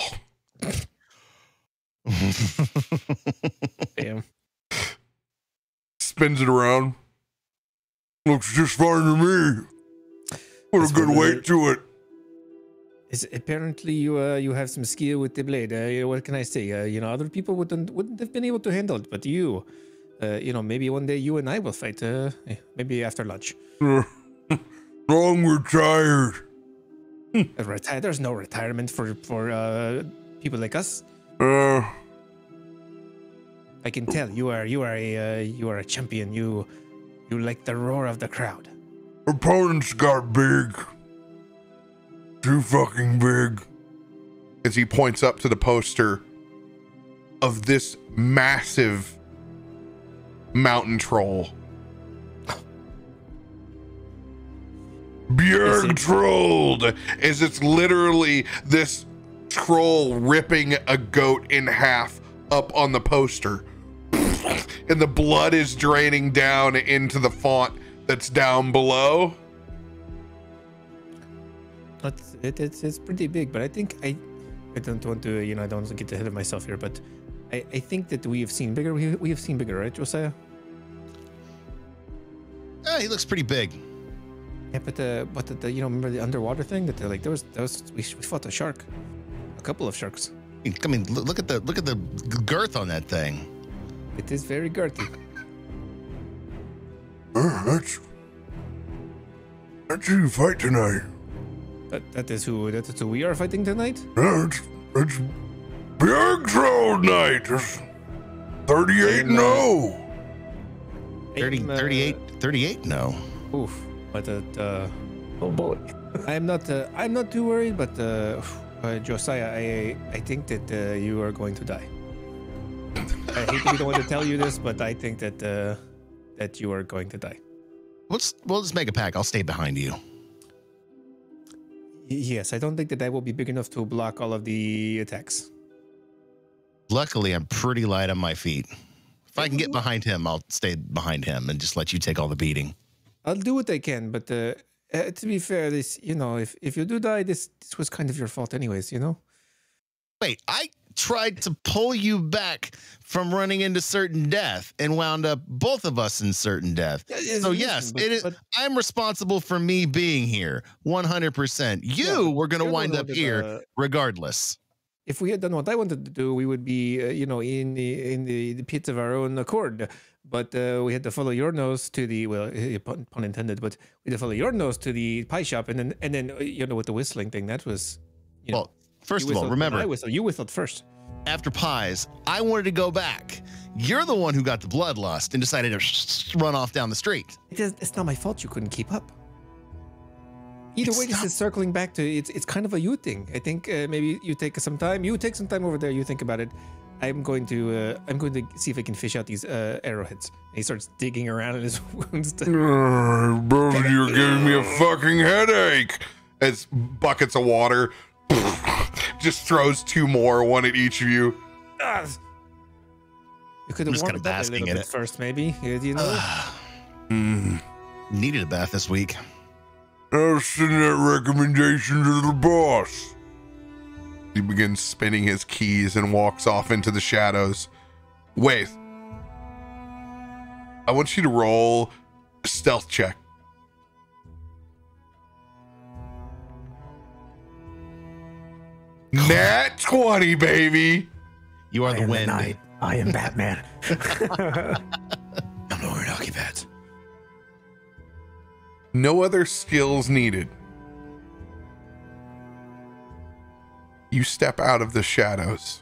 Damn. Spins it around. Looks just fine to me. Put That's a good what weight to it. Is apparently you have some skill with the blade. What can I say? Other people wouldn't have been able to handle it, but you, maybe one day you and I will fight. Maybe after lunch. Long retired. There's no retirement for people like us. I can tell you are a champion. You like the roar of the crowd. Opponents got big. Too fucking big. As he points up to the poster of this massive mountain troll. Björg trolled, as it's literally this troll ripping a goat in half up on the poster. And the blood is draining down into the font that's down below. It's pretty big, but I think I don't want to I don't want to get ahead of myself here, but I think that we have seen bigger. We have seen bigger, right, Josiah? Yeah, he looks pretty big. Yeah, but remember the underwater thing that we fought a shark, a couple of sharks. I mean, look at the girth on that thing. It is very girthy. That's who you fight tonight. That is who we are fighting tonight. It's big troll night. It's 38-0. 38 no. Oof. But Oh boy. I'm not too worried. But Josiah, I think that you are going to die. I hate to be the one to tell you this, but I think that you are going to die. Let's make a pact. I'll stay behind you. Yes, I don't think that I will be big enough to block all of the attacks. Luckily, I'm pretty light on my feet. If I can get behind him, I'll stay behind him and just let you take all the beating. I'll do what I can, but to be fair, this if you do die, this was kind of your fault, anyways. Wait, I tried to pull you back from running into certain death and wound up both of us in certain death. So yes, it is. I'm responsible for me being here, 100%. You were going to wind up here regardless. If we had done what I wanted to do, we would be, in the pits of our own accord. But we had to follow your nose to the pun intended. But we had to follow your nose to the pie shop, and then with the whistling thing, that was. Well, first of all, remember, you whistled first. After pies, I wanted to go back. You're the one who got the bloodlust and decided to run off down the street. It's not my fault you couldn't keep up. Either way, this is circling back to it's kind of a you thing. I think maybe you take some time. You take some time over there. You think about it. I'm going to see if I can fish out these arrowheads. And he starts digging around in his wounds. Bro, you're giving me a fucking headache. As buckets of water just throws 2 more, one at each of you. You could have warmed up a little bit first, maybe. Needed a bath this week. I'll send that recommendation to the boss. He begins spinning his keys and walks off into the shadows. Wait. I want you to roll a stealth check. Nat 20, baby. You are the wind. Night. I am Batman. I'm Lord Occupat. No other skills needed. You step out of the shadows.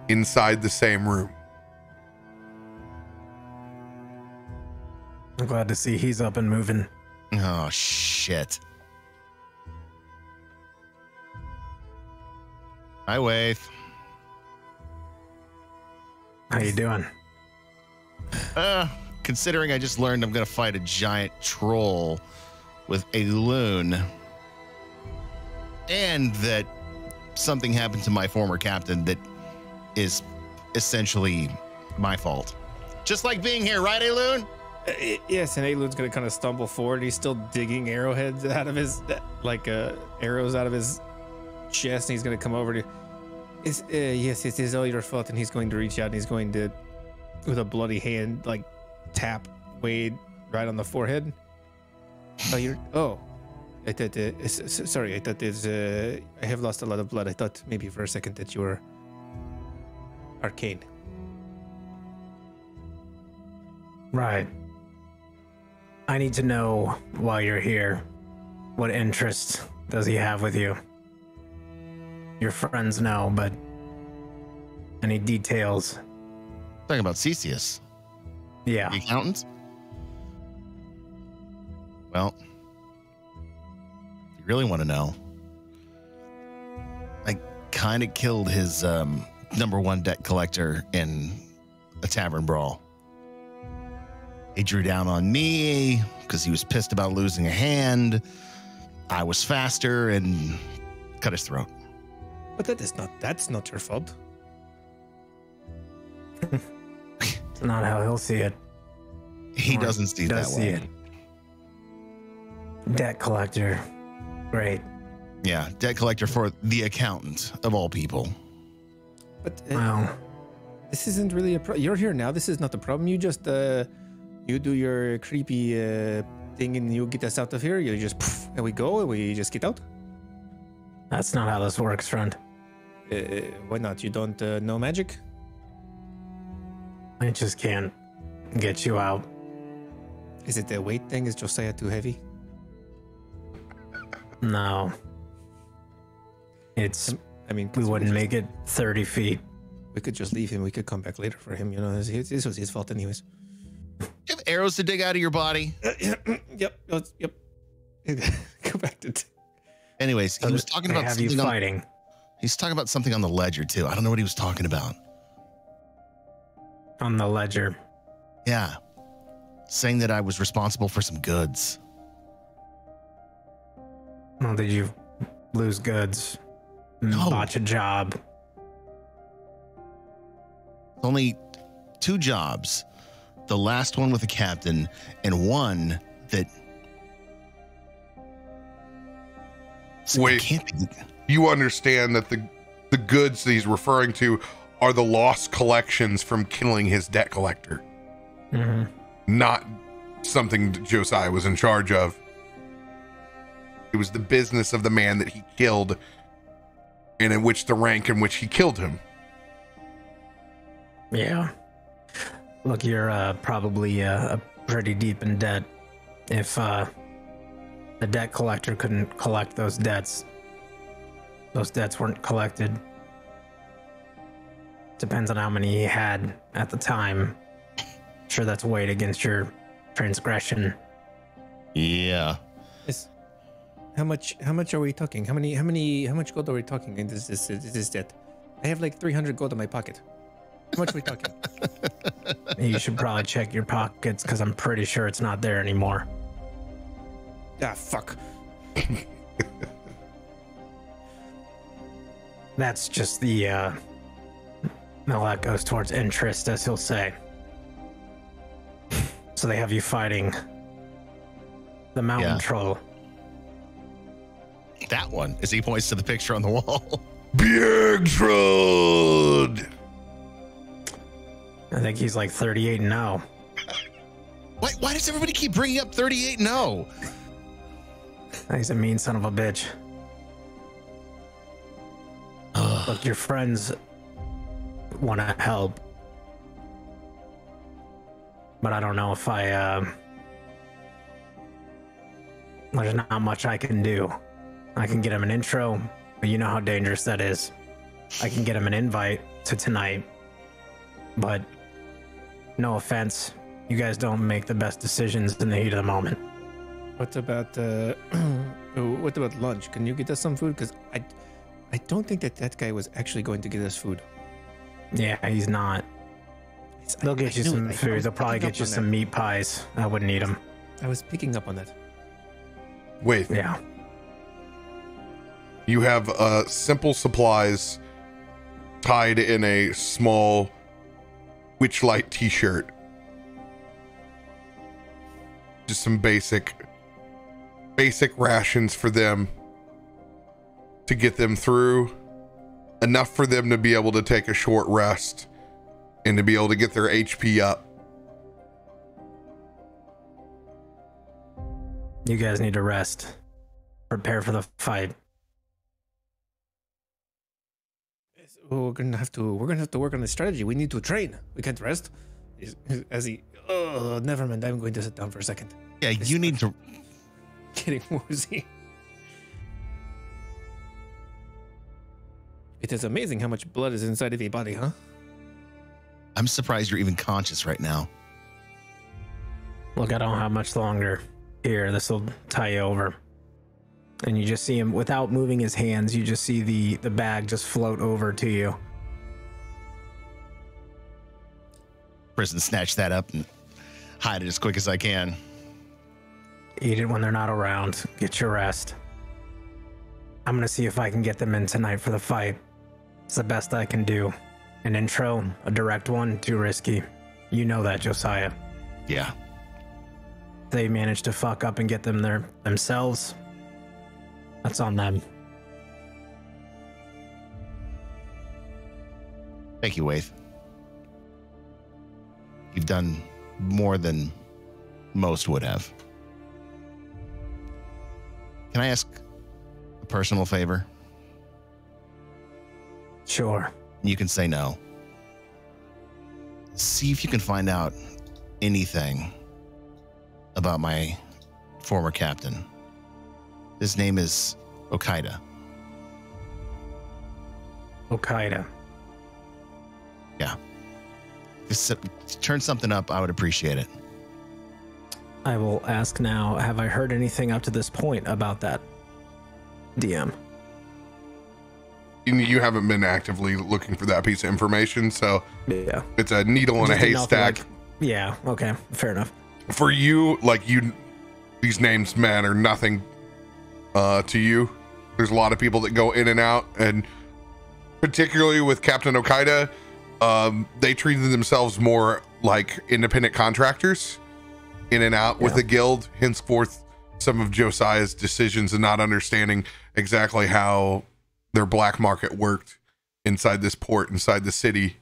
Inside the same room. I'm glad to see he's up and moving. Oh, shit. Hi, Waith. How you doing? Considering I just learned I'm going to fight a giant troll with Aelun, and that something happened to my former captain that is essentially my fault. Just like being here, right, Aelun? Yes, and Aelun's gonna kind of stumble forward. He's still digging arrowheads out of his, arrows out of his chest, and he's gonna come over to. Yes, it is all your fault, and he's going to reach out and he's going to, with a bloody hand, like tap Wade right on the forehead. I thought, sorry, I thought I have lost a lot of blood. I thought maybe for a second that you were Arcane. Right. I need to know while you're here, what interest does he have with you? Your friends know, but any details? Talking about Cesius. Yeah. The accountant? Well, if you really want to know, I kind of killed his #1 debt collector in a tavern brawl. He drew down on me because he was pissed about losing a hand. I was faster and cut his throat. But that's not your fault. It's not how he'll see it. He doesn't see it that way. Debt collector. Great. Yeah, debt collector for the accountant of all people. But Well, this isn't really a problem. You're here now. This is not the problem. You just you do your creepy thing and you get us out of here. You just poof, and we go and we just get out. that's not how this works, friend. Why not? You don't know magic? I just can't get you out. Is it the weight thing? Is Josiah too heavy? No. It's, I mean, we wouldn't make it 30 feet. We could just leave him. We could come back later for him. You know, this was his fault anyways. You have arrows to dig out of your body. Yep. Go back to. Anyways, he was talking about have you something fighting he's talking about something on the ledger too. I don't know what he was talking about. on the ledger. Yeah. Saying that I was responsible for some goods. Well, did you lose goods? No. Botch a job? Only 2 jobs. The last one with the captain, and one that. Wait. Can't be. You understand that the goods that he's referring to are the lost collections from killing his debt collector, Mm-hmm. not something that Josiah was in charge of. It was the business of the man that he killed, and in which the rank in which he killed him. Yeah. Look, you're probably pretty deep in debt. If the debt collector couldn't collect those debts weren't collected. Depends on how many he had at the time. Sure, that's weighed against your transgression. Yeah. How much are we talking? How much gold are we talking in this debt? I have like 300 gold in my pocket. How much are we talking? You should probably check your pockets because I'm pretty sure it's not there anymore. Ah, fuck. That's just the well, that goes towards interest, as he'll say. So they have you fighting the mountain troll. That one, as he points to the picture on the wall. Bjergtrud! I think he's like 38 now. Why does everybody keep bringing up 38 no? He's a mean son of a bitch. Look, your friends want to help, but I don't know if there's not much I can do. I can get him an intro, but you know how dangerous that is. I can get him an invite to tonight, but no offense, you guys don't make the best decisions in the heat of the moment. What about lunch? Can you get us some food? Because I don't think that guy was actually going to get us food. Yeah, he's not. They'll get you some food. They'll probably get you some meat pies. I wouldn't eat them. I was picking up on that. Wait. Yeah. You have simple supplies tied in a small Witchlight t-shirt. Just some basic rations for them to get them through. Enough for them to be able to take a short rest and to be able to get their HP up. You guys need to rest. Prepare for the fight. We're gonna have to work on the strategy. We need to train. We can't rest. As he, oh, never mind. I'm going to sit down for a second. Yeah, you need to. Getting woozy. It is amazing how much blood is inside of a body, huh? I'm surprised you're even conscious right now. Look, I don't have much longer. Here, this will tie you over. And you just see him, without moving his hands, you just see the bag just float over to you. Prison, snatch that up and hide it as quick as I can. Eat it when they're not around. Get your rest. I'm gonna see if I can get them in tonight for the fight. It's the best I can do. An intro, a direct one, too risky. You know that, Josiah. Yeah. They managed to fuck up and get them there themselves. That's on them. Thank you, Waith. You've done more than most would have. Can I ask a personal favor? Sure. You can say no. See if you can find out anything about my former captain. His name is Okaida. Okaida. Yeah. Just turn something up, I would appreciate it. I will ask now, have I heard anything up to this point about that, DM? You haven't been actively looking for that piece of information, so yeah, it's a needle in a haystack. Yeah, okay, fair enough. For you, these names matter nothing to you. There's a lot of people that go in and out, and particularly with Captain Okaida, they treated themselves more like independent contractors, in and out with the guild. Henceforth, some of Josiah's decisions and not understanding exactly how their black market worked inside this port, inside the city,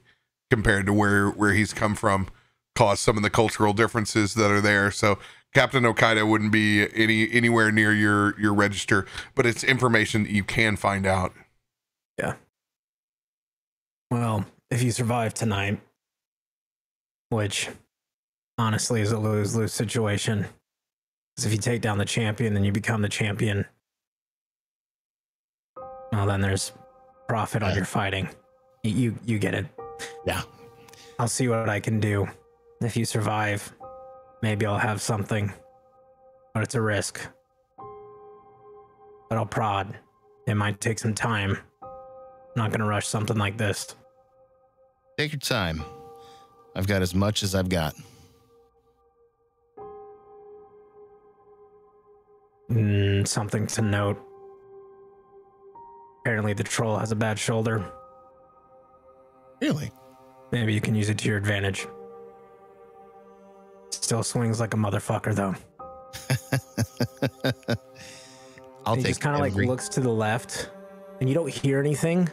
compared to where he's come from, caused some of the cultural differences that are there. So Captain Okaida wouldn't be anywhere near your register, but it's information that you can find out. Yeah. Well, if you survive tonight, which honestly is a lose-lose situation, because if you take down the champion, then you become the champion. Well, then there's profit on your fighting. You get it. Yeah. I'll see what I can do. If you survive, maybe I'll have something, but it's a risk. But I'll prod. It might take some time. I'm not going to rush something like this. Take your time. I've got as much as I've got. Something to note. Apparently the troll has a bad shoulder. Really? Maybe you can use it to your advantage. Still swings like a motherfucker, though. He just kind of like looks to the left, and you don't hear anything.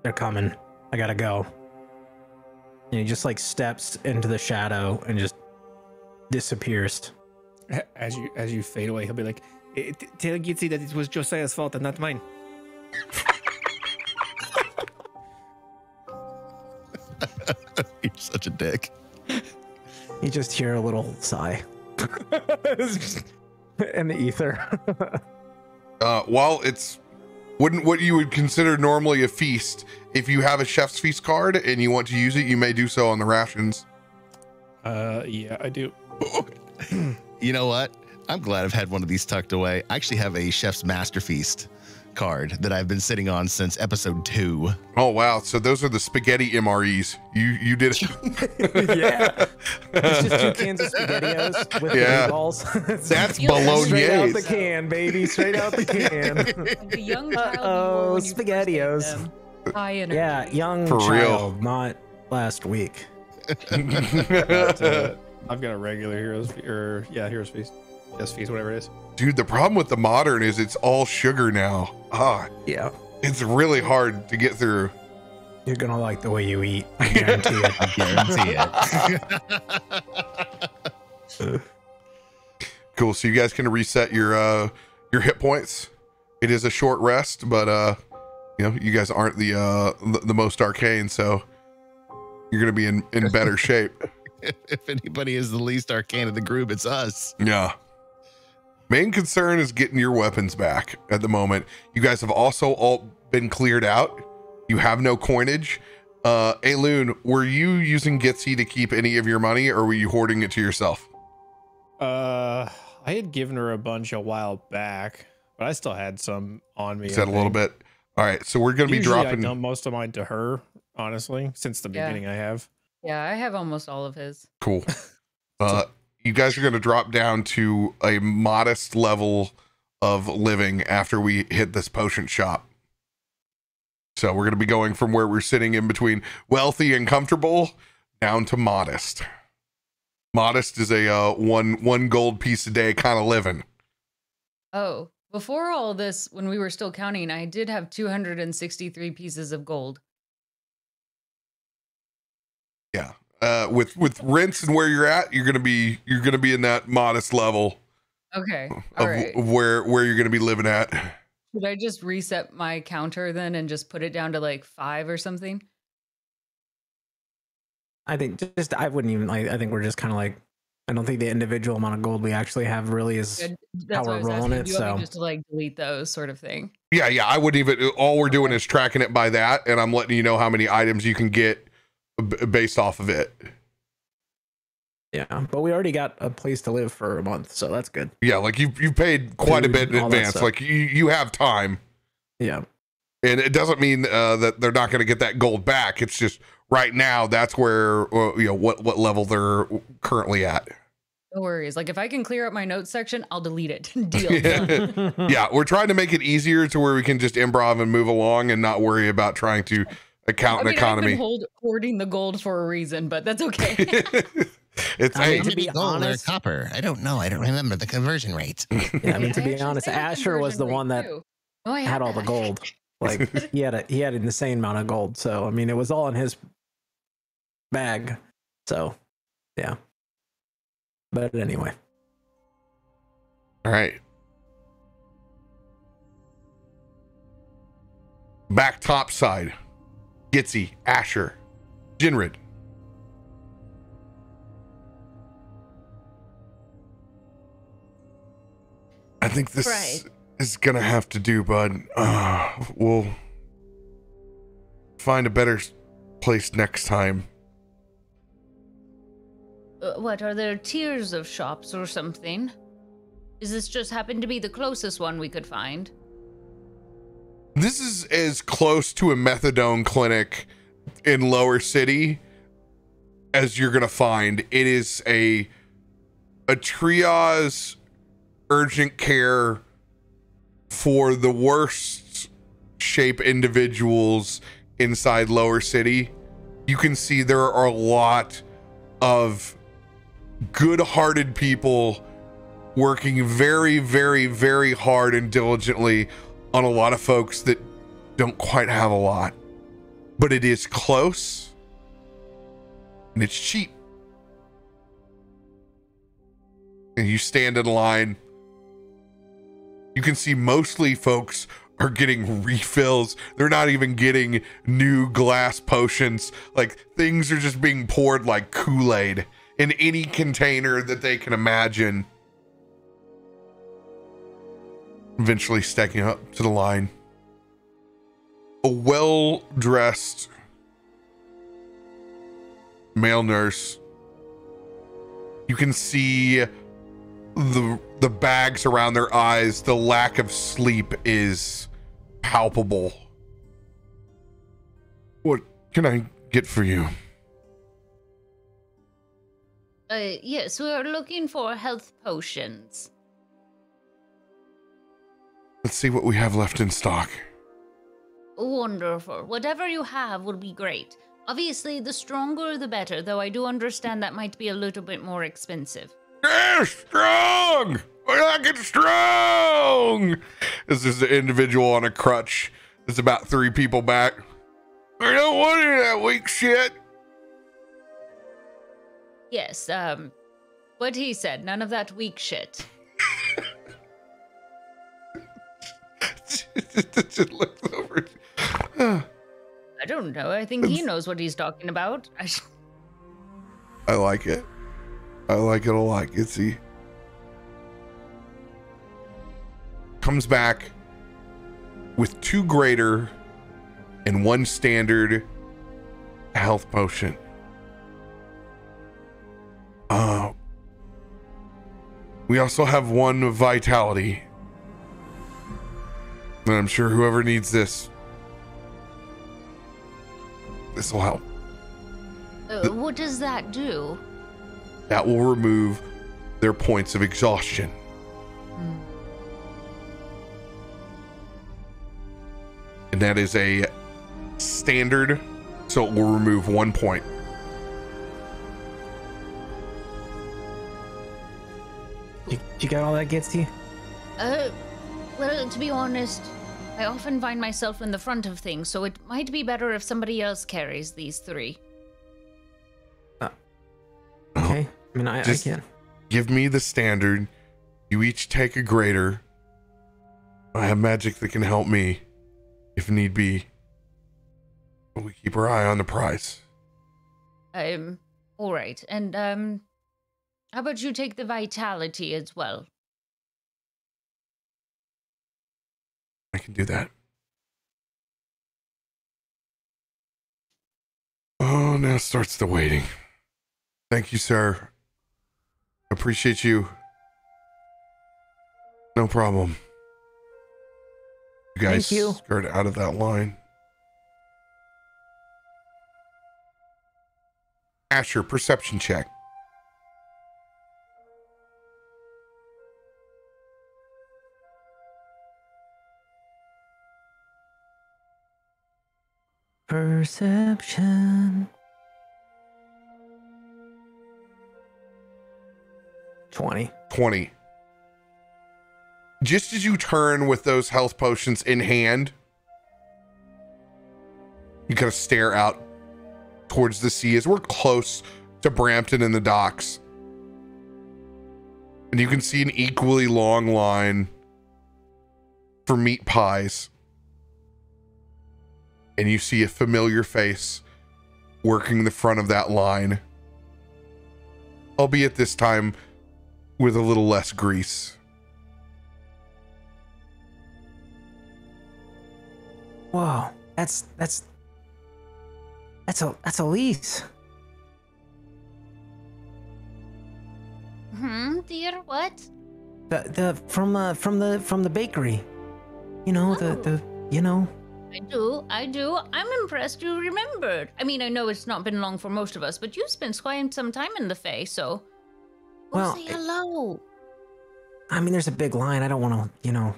They're coming. I gotta go. And he just like steps into the shadow and just disappears. As you fade away, he'll be like, "Tell Gitzi that it was Josiah's fault and not mine." You're such a dick. You just hear a little sigh in the ether. While it's wouldn't what you would consider normally a feast, if you have a chef's feast card and you want to use it, you may do so on the rations. Yeah, I do. You know what? I'm glad I've had one of these tucked away. I actually have a chef's master feast card that I've been sitting on since episode 2. Oh wow! So those are the spaghetti MREs. You did it. Yeah. It's just 2 cans of SpaghettiOs with the meatballs. That's Straight out bolognese. the can, baby. Straight out the can. The young child you were when you first ate SpaghettiOs. them. High energy. Yeah, young For child, real. not last week. I've got a regular Heroes Heroes Feast. Yes, Feast, whatever it is. Dude, the problem with the modern is it's all sugar now. Yeah. It's really hard to get through. You're gonna like the way you eat. I guarantee it. I guarantee it. Cool. So you guys can reset your hit points. It is a short rest, but you guys aren't the most arcane, so you're gonna be in better shape. If anybody is the least arcane of the group, it's us. Yeah. Main concern is getting your weapons back at the moment. You guys have also all been cleared out. You have no coinage. Aelun, were you using Gitzi to keep any of your money, or were you hoarding it to yourself? I had given her a bunch a while back, but I still had some on me. Said a little bit. All right, so we're gonna be dropping. I dump most of mine to her, honestly, since the beginning. I have. Yeah, I have almost all of his. Cool. You guys are going to drop down to a modest level of living after we hit this potion shop. So we're going to be going from where we're sitting in between wealthy and comfortable down to modest. Modest is a one gold piece a day kind of living. Oh, before all this, when we were still counting, I did have 263 pieces of gold. Yeah. With rents and where you're at, you're gonna be in that modest level. Okay. Of, All right. of where you're gonna be living at. Should I just reset my counter then and just put it down to like 5 or something? I think I wouldn't even I think we're just kind of like, I don't think the individual amount of gold we actually have really is That's how what I we're was rolling asking. it. Do you want So me just to like delete those sort of thing? Yeah, I wouldn't even. All we're doing is tracking it by that, and I'm letting you know how many items you can get based off of it. yeah, but we already got a place to live for a month, so that's good. Yeah, like you've paid quite a Food, bit in all that advance. stuff. Like you have time, Yeah. and it doesn't mean that they're not going to get that gold back. It's just right now that's where what level they're currently at. No worries. Like if I can clear up my notes section, I'll delete it. Deal. Done. Yeah, we're trying to make it easier to where we can just improv and move along and not worry about trying to account an economy. I've been hoarding the gold for a reason, but that's okay. It's I mean, hey, to be honest, copper. I don't know. I don't remember the conversion rate. yeah, I mean, to I be actually honest, saved the Asher was the conversion one rate, that too. Oh, I had all the that. gold. Like he had an insane amount of gold. So I mean, it was all in his bag. So yeah. But anyway, all right. Back top side. Gitzi, Asher, Jinrid. I think this Right. is gonna have to do, bud. We'll find a better place next time. What, are there tiers of shops or something? Is this just happen to be the closest one we could find? This is as close to a methadone clinic in Lower City as you're gonna find. It is a triage urgent care for the worst shape individuals inside Lower City. You can see there are a lot of good-hearted people working very, very, very hard and diligently on a lot of folks that don't quite have a lot, but it is close and it's cheap. And you stand in line. You can see mostly folks are getting refills. They're not even getting new glass potions. Like things are just being poured like Kool-Aid in any container that they can imagine. Eventually stacking up to the line. A well-dressed male nurse. You can see the bags around their eyes. The lack of sleep is palpable. What can I get for you? Yes, we're looking for health potions. Let's see what we have left in stock. Wonderful. Whatever you have will be great. Obviously, the stronger the better, though I do understand that might be a little bit more expensive. Yeah, strong! I like it strong! This is the individual on a crutch. It's about 3 people back. I don't want any of that weak shit. Yes, what he said, none of that weak shit. Just looks over. I don't know. I think he knows what he's talking about. I like it. I like it a lot, Gitzi. Comes back with 2 greater and 1 standard health potion. We also have 1 vitality. And I'm sure whoever needs this will help. What does that do? That will remove their points of exhaustion. And that is a standard, so it will remove 1 point. You got all that, Gitzi? Well, to be honest, I often find myself in the front of things, so it might be better if somebody else carries these 3. Okay. I mean, I can. Give me the standard. You each take a greater. I have magic that can help me, if need be. But we keep our eye on the price. All right. And, how about you take the vitality as well? I can do that. Oh, now starts the waiting. Thank you, sir. Appreciate you. No problem. You guys skirt out of that line. Asher, perception check. Perception. 20. Just as you turn with those health potions in hand, you kind of stare out towards the sea as we're close to Brampton and the docks. And you can see an equally long line for meat pies. And you see a familiar face working the front of that line, albeit this time with a little less grease. Whoa, that's Elise. Dear, what? The from the bakery. You know, the you know. I do. I'm impressed you remembered. I mean, I know it's not been long for most of us, but you spent quite some time in the Fae, so go say hello. I mean, there's a big line. I don't want to, you know.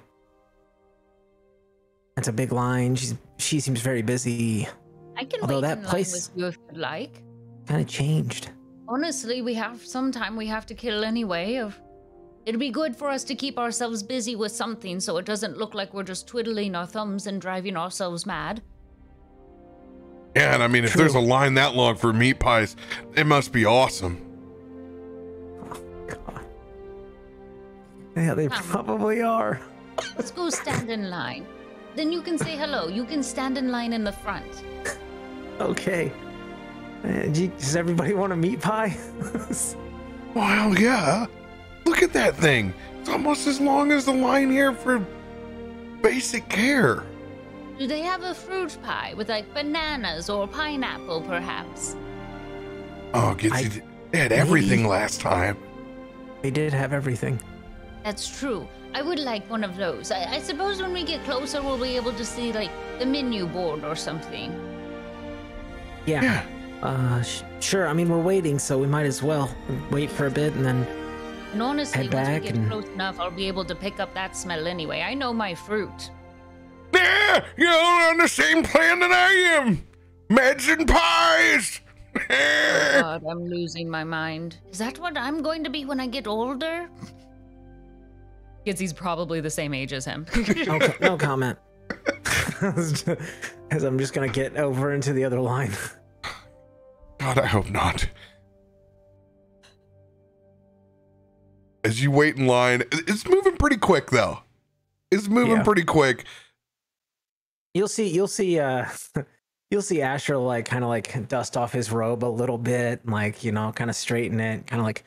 That's a big line. She seems very busy. I can Although wait that in place line with you if you'd like. Kind of changed. Honestly, we have some time we have to kill anyway. It'd be good for us to keep ourselves busy with something so it doesn't look like we're just twiddling our thumbs and driving ourselves mad. Yeah, and I mean, if there's a line that long for meat pies, it must be awesome. Oh, God. Yeah, they probably are. Let's go stand in line. Then you can say hello. You can stand in line in the front. Okay. Does everybody want a meat pie? Well, yeah. Look at that thing. It's almost as long as the line here for basic care. Do they have a fruit pie with like bananas or pineapple, perhaps? Oh, Gitzi, they had everything last time. They did have everything. That's true. I would like one of those. I suppose when we get closer, we'll be able to see, like, the menu board or something. Yeah. Sure. I mean, we're waiting, so we might as well wait for a bit and then And honestly, head once we back get and... close enough, I'll be able to pick up that smell anyway. I know my fruit. Yeah, you're on the same plan that I am. Meds and pies. Oh God, I'm losing my mind. Is that what I'm going to be when I get older? Gitzi's probably the same age as him. No comment. As I'm just gonna get over into the other line. God, I hope not. As you wait in line, it's moving pretty quick though. It's moving pretty quick. You'll see Asher like kind of like dust off his robe a little bit, like, you know, kind of straighten it, kind of like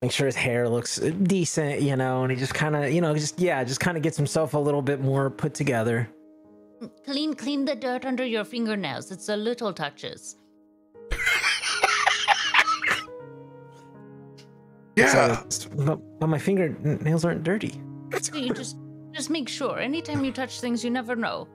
make sure his hair looks decent, you know, and he just kind of, you know, just kind of gets himself a little bit more put together. Clean the dirt under your fingernails. It's the little touches. Yeah. But my fingernails aren't dirty. So you just make sure. Anytime you touch things, you never know.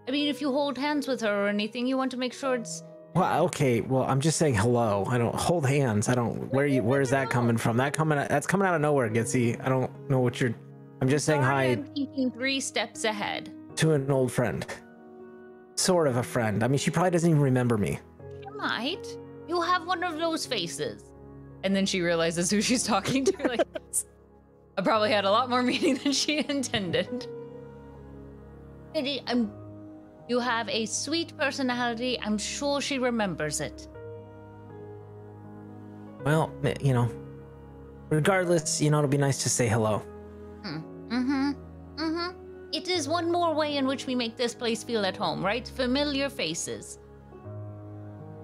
I mean, if you hold hands with her or anything, you want to make sure it's... Well, okay. Well, I'm just saying hello. I don't hold hands. I don't. Where's that coming from? That's coming out of nowhere, Gitzi. I don't know what you're. I'm just saying hi. I'm thinking 3 steps ahead. To an old friend. Sort of a friend. I mean, she probably doesn't even remember me. She might. You have one of those faces. And then she realizes who she's talking to. Like, I probably had a lot more meaning than she intended. You have a sweet personality. I'm sure she remembers it. Well, you know, regardless, you know, it'll be nice to say hello. It is one more way in which we make this place feel at home, right? Familiar faces.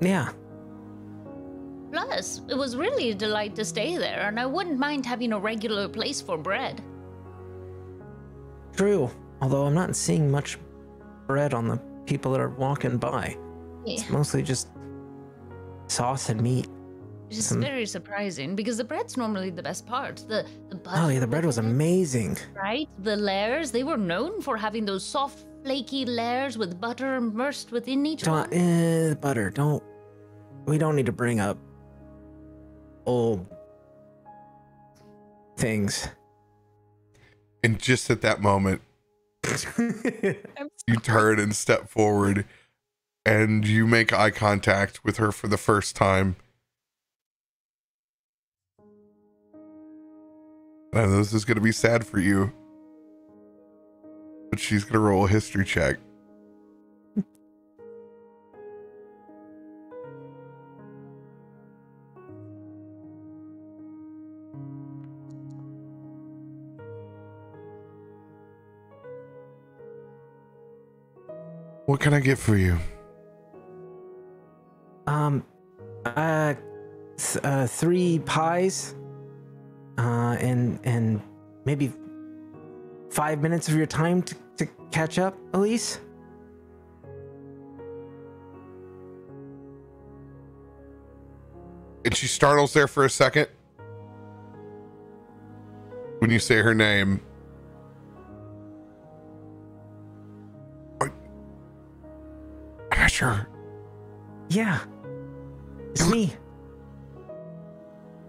Yeah. Plus, it was really a delight to stay there, and I wouldn't mind having a regular place for bread. True. Although I'm not seeing much bread on the people that are walking by. Yeah. It's mostly just sauce and meat. Which is very surprising, because the bread's normally the best part. The butter. Oh yeah, the bread was amazing. Right? The layers, they were known for having those soft, flaky layers with butter immersed within each one. Butter, we don't need to bring up old things. And just at that moment, you turn and step forward, and you make eye contact with her for the first time. I know this is going to be sad for you, but she's going to roll a history check. What can I get for you? 3 pies, and maybe 5 minutes of your time to catch up, Elise. And she startles there for a second when you say her name. Asher. Yeah, it's me.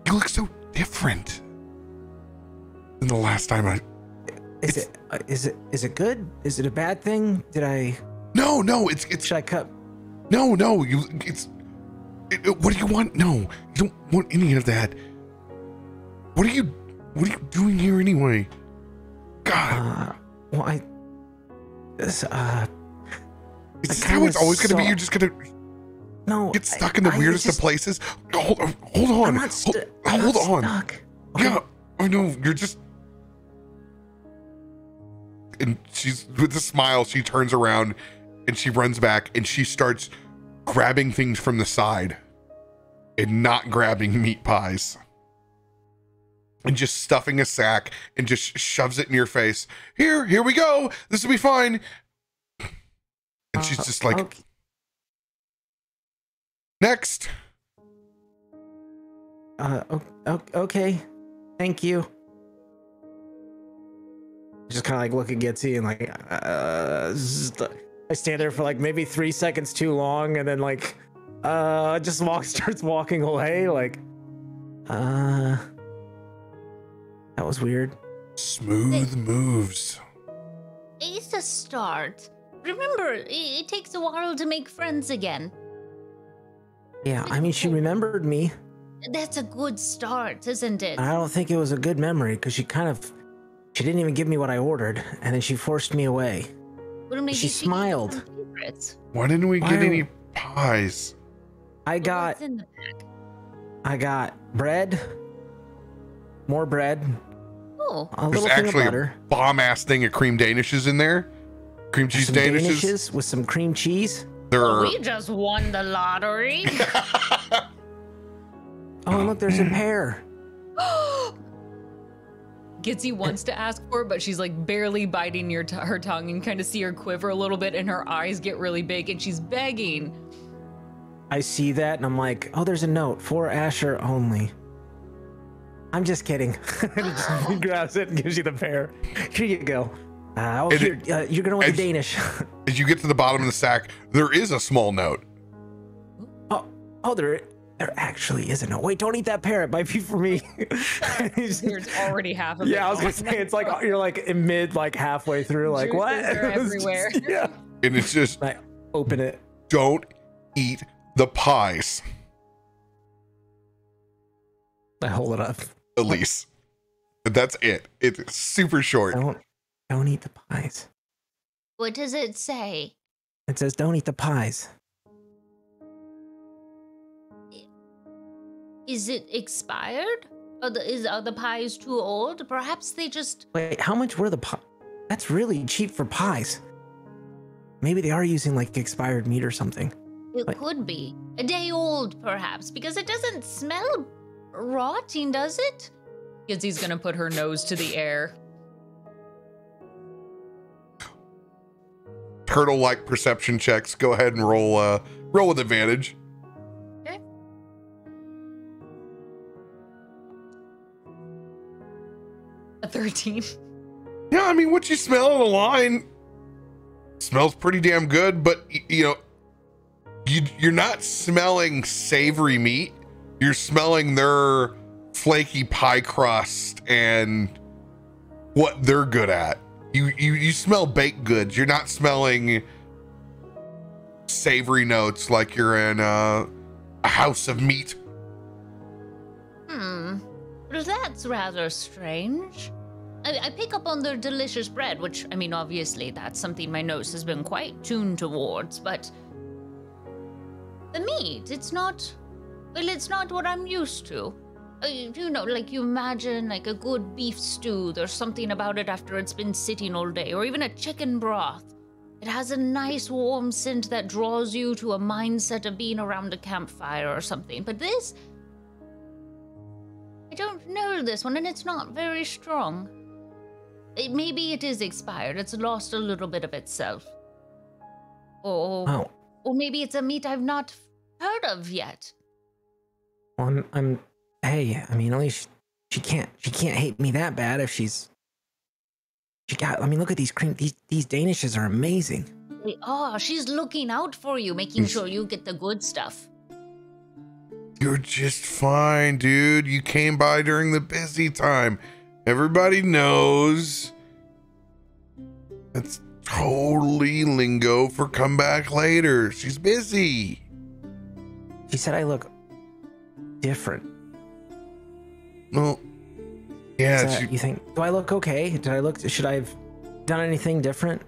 You look so different than the last time I... Is it good? Is it a bad thing? Did I... No, it's... Should I cut? No, what do you want? No, you don't want any of that. What are you doing here anyway? God. Well, is this how it's always gonna be? You're just gonna get stuck in the weirdest of places? Hold on. I'm not Hold on. Stuck. Okay. Yeah, I know. You're just... And she's, with a smile, she turns around and she runs back and she starts grabbing things from the side and not grabbing meat pies and just stuffing a sack and just shoves it in your face. Here we go. This will be fine. And she's just like, okay. Next. Okay. Thank you. just kind of like look at Gitzi and like, I stand there for like maybe 3 seconds too long, and then like, just starts walking away. Like, that was weird. Smooth moves. It's a start. Remember, it takes a while to make friends again. Yeah, I mean, she remembered me. That's a good start, isn't it? I don't think it was a good memory because she didn't even give me what I ordered, and then she forced me away. Well, maybe she smiled. Why didn't we get any pies? I got bread, more bread. Oh, a There's little thing of actually butter. a bomb-ass thing of cream danishes in there. Cream cheese some danishes with some cream cheese. We just won the lottery. Oh, look, there's a pear. Gitzi wants to ask for it, but she's like barely biting her tongue, and kind of see her quiver a little bit, and her eyes get really big, and she's begging. I see that, and I'm like, oh, there's a note for Asher only. I'm just kidding. He grabs it and gives you the pear. Here you go. You're gonna want the Danish. As you get to the bottom of the sack, there is a small note. Oh, there actually is a note. Wait, don't eat that pear. It might be for me. There's already half of it. Yeah, I was gonna say it's like you're like in mid, like halfway through, like Juices what? are everywhere. Yeah. And it's just I open it. Don't eat the pies. I hold it up. Elise. That's it. It's super short. Don't eat the pies. What does it say? It says don't eat the pies. Is it expired? Are the pies too old? Perhaps they just... Wait, how much were the pies? That's really cheap for pies. Maybe they are using like expired meat or something. It could be. A day old, perhaps, because it doesn't smell rotting, does it? Gitzi's gonna put her nose to the air. Turtle-like perception checks. Go ahead and roll with advantage. Okay. A 13. Yeah, I mean, what you smell on the line smells pretty damn good, but you're not smelling savory meat. You're smelling their flaky pie crust and what they're good at. You smell baked goods. You're not smelling savory notes like you're in a house of meat. Well, that's rather strange. I pick up on their delicious bread, which, I mean, obviously that's something my nose has been quite tuned towards, but the meat, it's not what I'm used to. Like you imagine like a good beef stew, there's something about it after it's been sitting all day, or even a chicken broth. It has a nice warm scent that draws you to a mindset of being around a campfire or something. But this, I don't know this one, and it's not very strong. Maybe it is expired, it's lost a little bit of itself. Or maybe it's a meat I've not heard of yet. Well, hey, I mean, at least she can't hate me that bad if I mean, look at these these Danishes are amazing. They are. She's looking out for you, making sure you get the good stuff. You're just fine, dude. You came by during the busy time. Everybody knows. That's totally lingo for come back later. She's busy. She said I look different. Well, yeah. You think? Do I look okay? Should I have done anything different?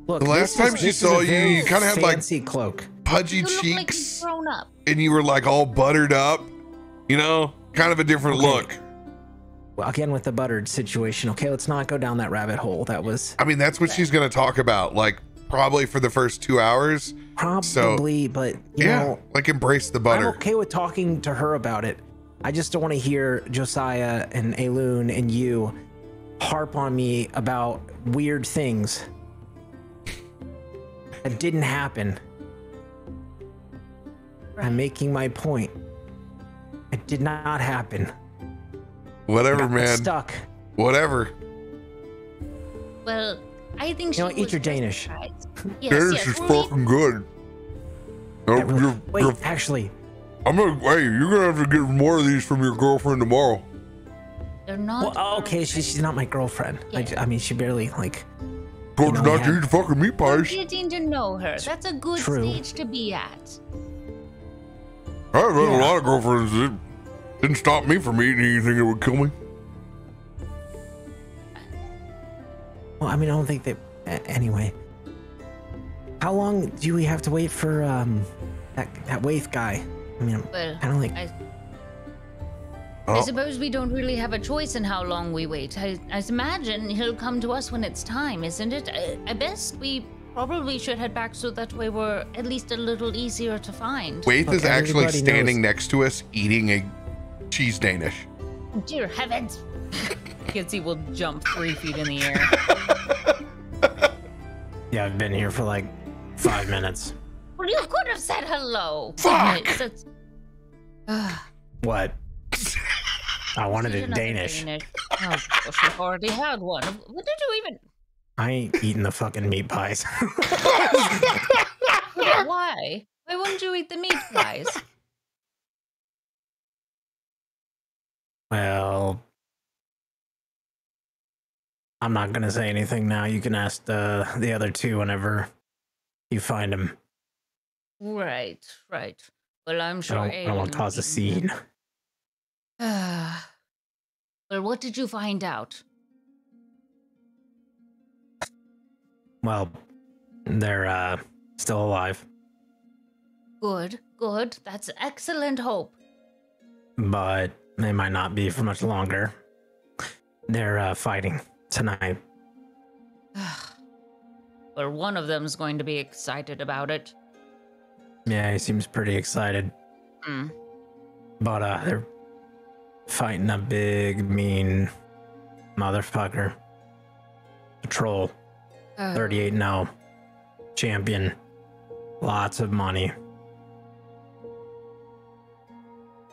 Look, the last time she saw you, you kind of had like fancy cloak, pudgy You look like cheeks, you've grown up. and you were like all buttered up. Kind of a different look. Well, again with the buttered situation. Okay, let's not go down that rabbit hole. That was. I mean, that's what she's going to talk about, like probably for the first 2 hours. Probably, but you know, like embrace the butter. I'm okay with talking to her about it. I just don't want to hear Josiah and Aelun and you harp on me about weird things that didn't happen. I'm making my point. It did not happen. Whatever, man. Stuck. Whatever. Well, I think she You know, eat was your Danish. surprised. Yes, Danish is fucking good. No, Yeah, really- you're- Wait, you're- actually, I'm gonna. Hey, you're gonna have to get more of these from your girlfriend tomorrow. They're not. well, okay, she's not my girlfriend. Yeah. I mean, she barely like. Told you know, not to eat the fucking meat You're pies. getting to know her. That's a good True. stage to be at. I've had a Yeah. lot of girlfriends. It didn't stop me from eating anything that would kill me. Well, I mean, I don't think that. Anyway, how long do we have to wait for that Waith guy? I mean, Well, kind of like. I Oh. suppose we don't really have a choice in how long we wait. I imagine he'll come to us when it's time, isn't it? I best we probably should head back so that way we're at least a little easier to find. Waith Look, is actually everybody standing knows. next to us eating a cheese Danish. Dear heavens. Gitzi will jump 3 feet in the air. Yeah, I've been here for like 5 minutes. Well, you could have said hello. Fuck! It's- What? I wanted it another Danish. Oh, gosh, I've already had one. What did you even... I ain't eating the fucking meat pies. Why? Why wouldn't you eat the meat pies? Well, I'm not gonna say anything now. You can ask the other two whenever you find them. Right. Well, I'm sure I don't want to cause a scene. Well, what did you find out? Well, they're still alive, Good. That's excellent hope. but they might not be for much longer. They're fighting tonight. Well, one of them's going to be excited about it. Yeah, he seems pretty excited. Hmm. But they're fighting a big, mean motherfucker. A troll. 38-0. Champion. Lots of money.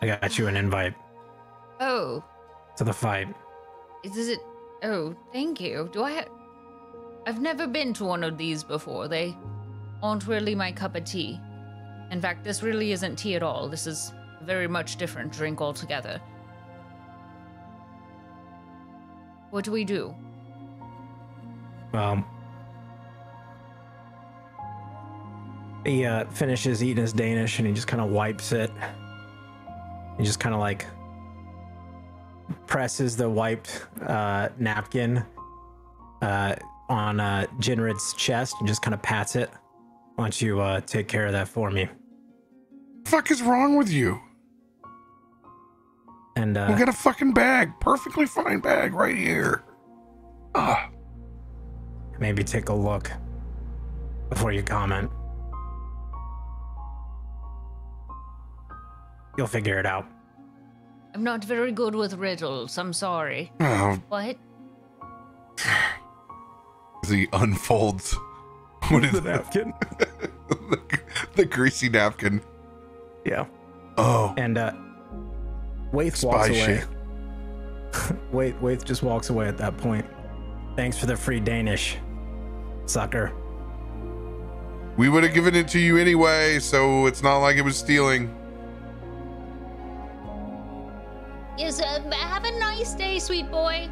I got you an invite Oh, to the fight. is it? Oh, thank you. I've never been to one of these before. They aren't really my cup of tea. In fact, this really isn't tea at all. This is a very much different drink altogether. What do we do? Well, he finishes eating his Danish and he just kind of wipes it. He just kind of like presses the wiped napkin on Jinrid's chest and just kind of pats it. Why don't you take care of that for me? The fuck is wrong with you? And We got a fucking bag, perfectly fine bag right here. Ah, maybe take a look before you comment. You'll figure it out. I'm not very good with riddles. I'm sorry. oh, What? he unfolds. What is The that? napkin. the greasy napkin. Yeah. Oh, And Waith walks spy away. shit. Waith just walks away at that point. Thanks for the free Danish, sucker. We would have given it to you anyway, so it's not like it was stealing. Yes, have a nice day, sweet boy.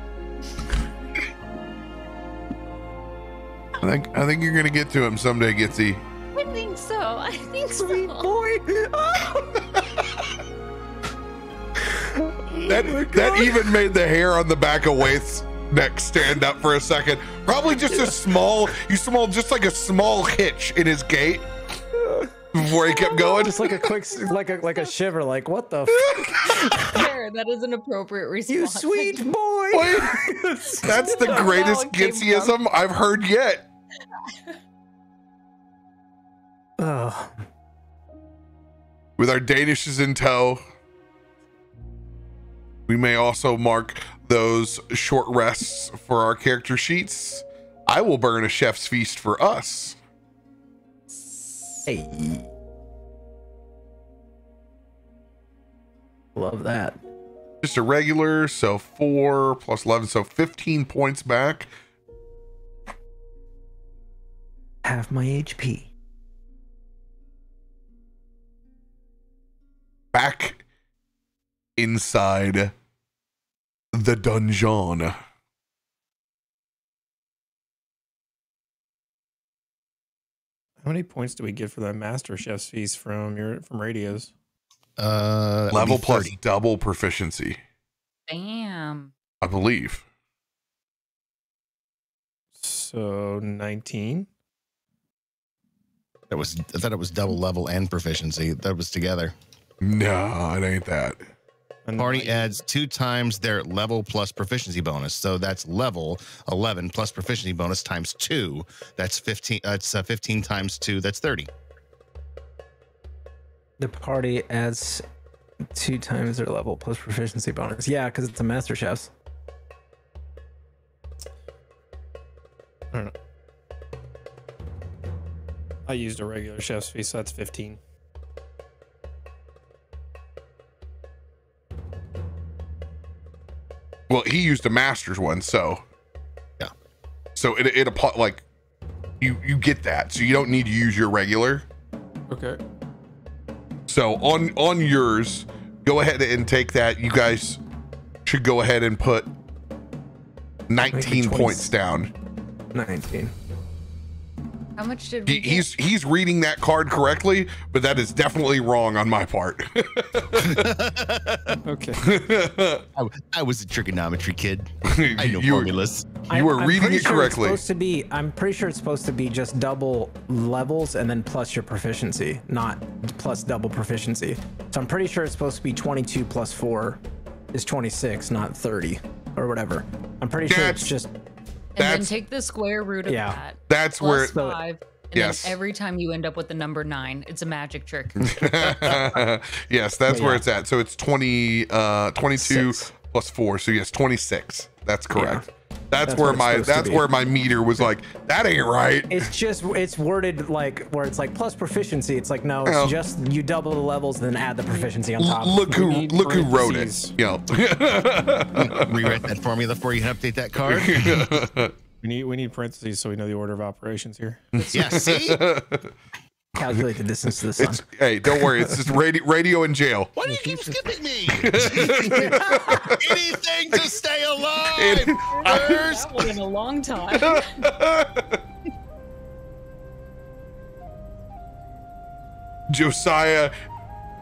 I think you're gonna get to him someday, Gitzi. I think so. Sweet boy. That even made the hair on the back of Waith's neck stand up for a second. Probably just a small, just like a small hitch in his gait before he kept going. Just like a quick, like a shiver. Like what the? Fair, that is an appropriate response. You sweet boy. Wait, that's the greatest it came Gitziism I've heard yet. Oh, With our Danishes in tow, we may also mark those short rests for our character sheets. I will burn a chef's feast for us. hey. Love that. Just a regular, so 4 plus 11, so 15 points back. half my HP. Back inside the dungeon. How many points do we get for that Master Chef's feast from radios? Level plus double proficiency. Damn. I believe. So 19. I thought it was double level and proficiency. That was together. No, it ain't that. Party adds 2 times their level plus proficiency bonus. So that's level 11 plus proficiency bonus times 2. That's 15. That's 15 times 2. That's 30. The party adds 2 times their level plus proficiency bonus. Yeah, because it's a Master Chef's. I don't know. I used a regular chef's feast, so that's 15. Well, he used a master's one, so yeah. So it like you get that, so you don't need to use your regular. Okay. So on yours, go ahead and take that. You guys should go ahead and put 19 points down. 19. How much did we He's reading that card correctly, but that is definitely wrong on my part. Okay. I was a trigonometry kid. I know formulas. You were reading it correctly. I'm pretty sure it's supposed to be just double levels and then plus your proficiency, not plus double proficiency. So I'm pretty sure it's supposed to be 22 plus 4 is 26, not 30 or whatever. I'm pretty sure it's just... And then take the square root of that. That's plus where 5. And then every time you end up with the number 9, it's a magic trick. Yes, that's where it's at. So it's 22 plus 4. So yes, 26. That's correct. Yeah. That's where my meter was like, that ain't right. It's worded like where it's like plus proficiency. It's like, no, it's just you double the levels and then add the proficiency on top. Look who wrote it. You know. Rewrite that formula before you can update that card. We need parentheses so we know the order of operations here. Yeah, see? Calculate the distance to the sun. Hey, don't worry. It's just radio in jail. Why do you keep skipping me? Anything to stay alive. That one in a long time. Josiah,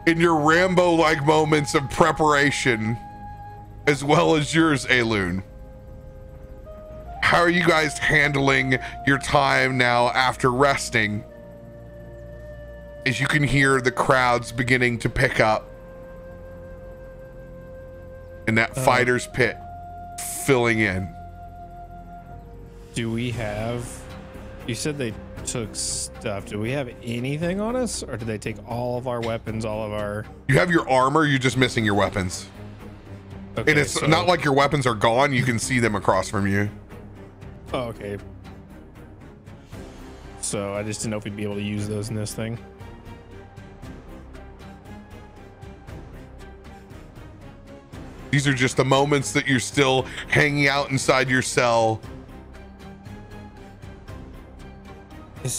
in your Rambo-like moments of preparation, as well as yours, Aelun, how are you guys handling your time now after resting? As you can hear the crowds beginning to pick up and that fighter's pit filling in. Do we have... You said they took stuff. Do we have anything on us? Or did they take all of our weapons, all of our... You have your armor, you're just missing your weapons. Okay, and it's not like your weapons are gone. You can see them across from you. Oh, okay. So I just didn't know if we'd be able to use those in this thing. These are just the moments that you're still hanging out inside your cell. Do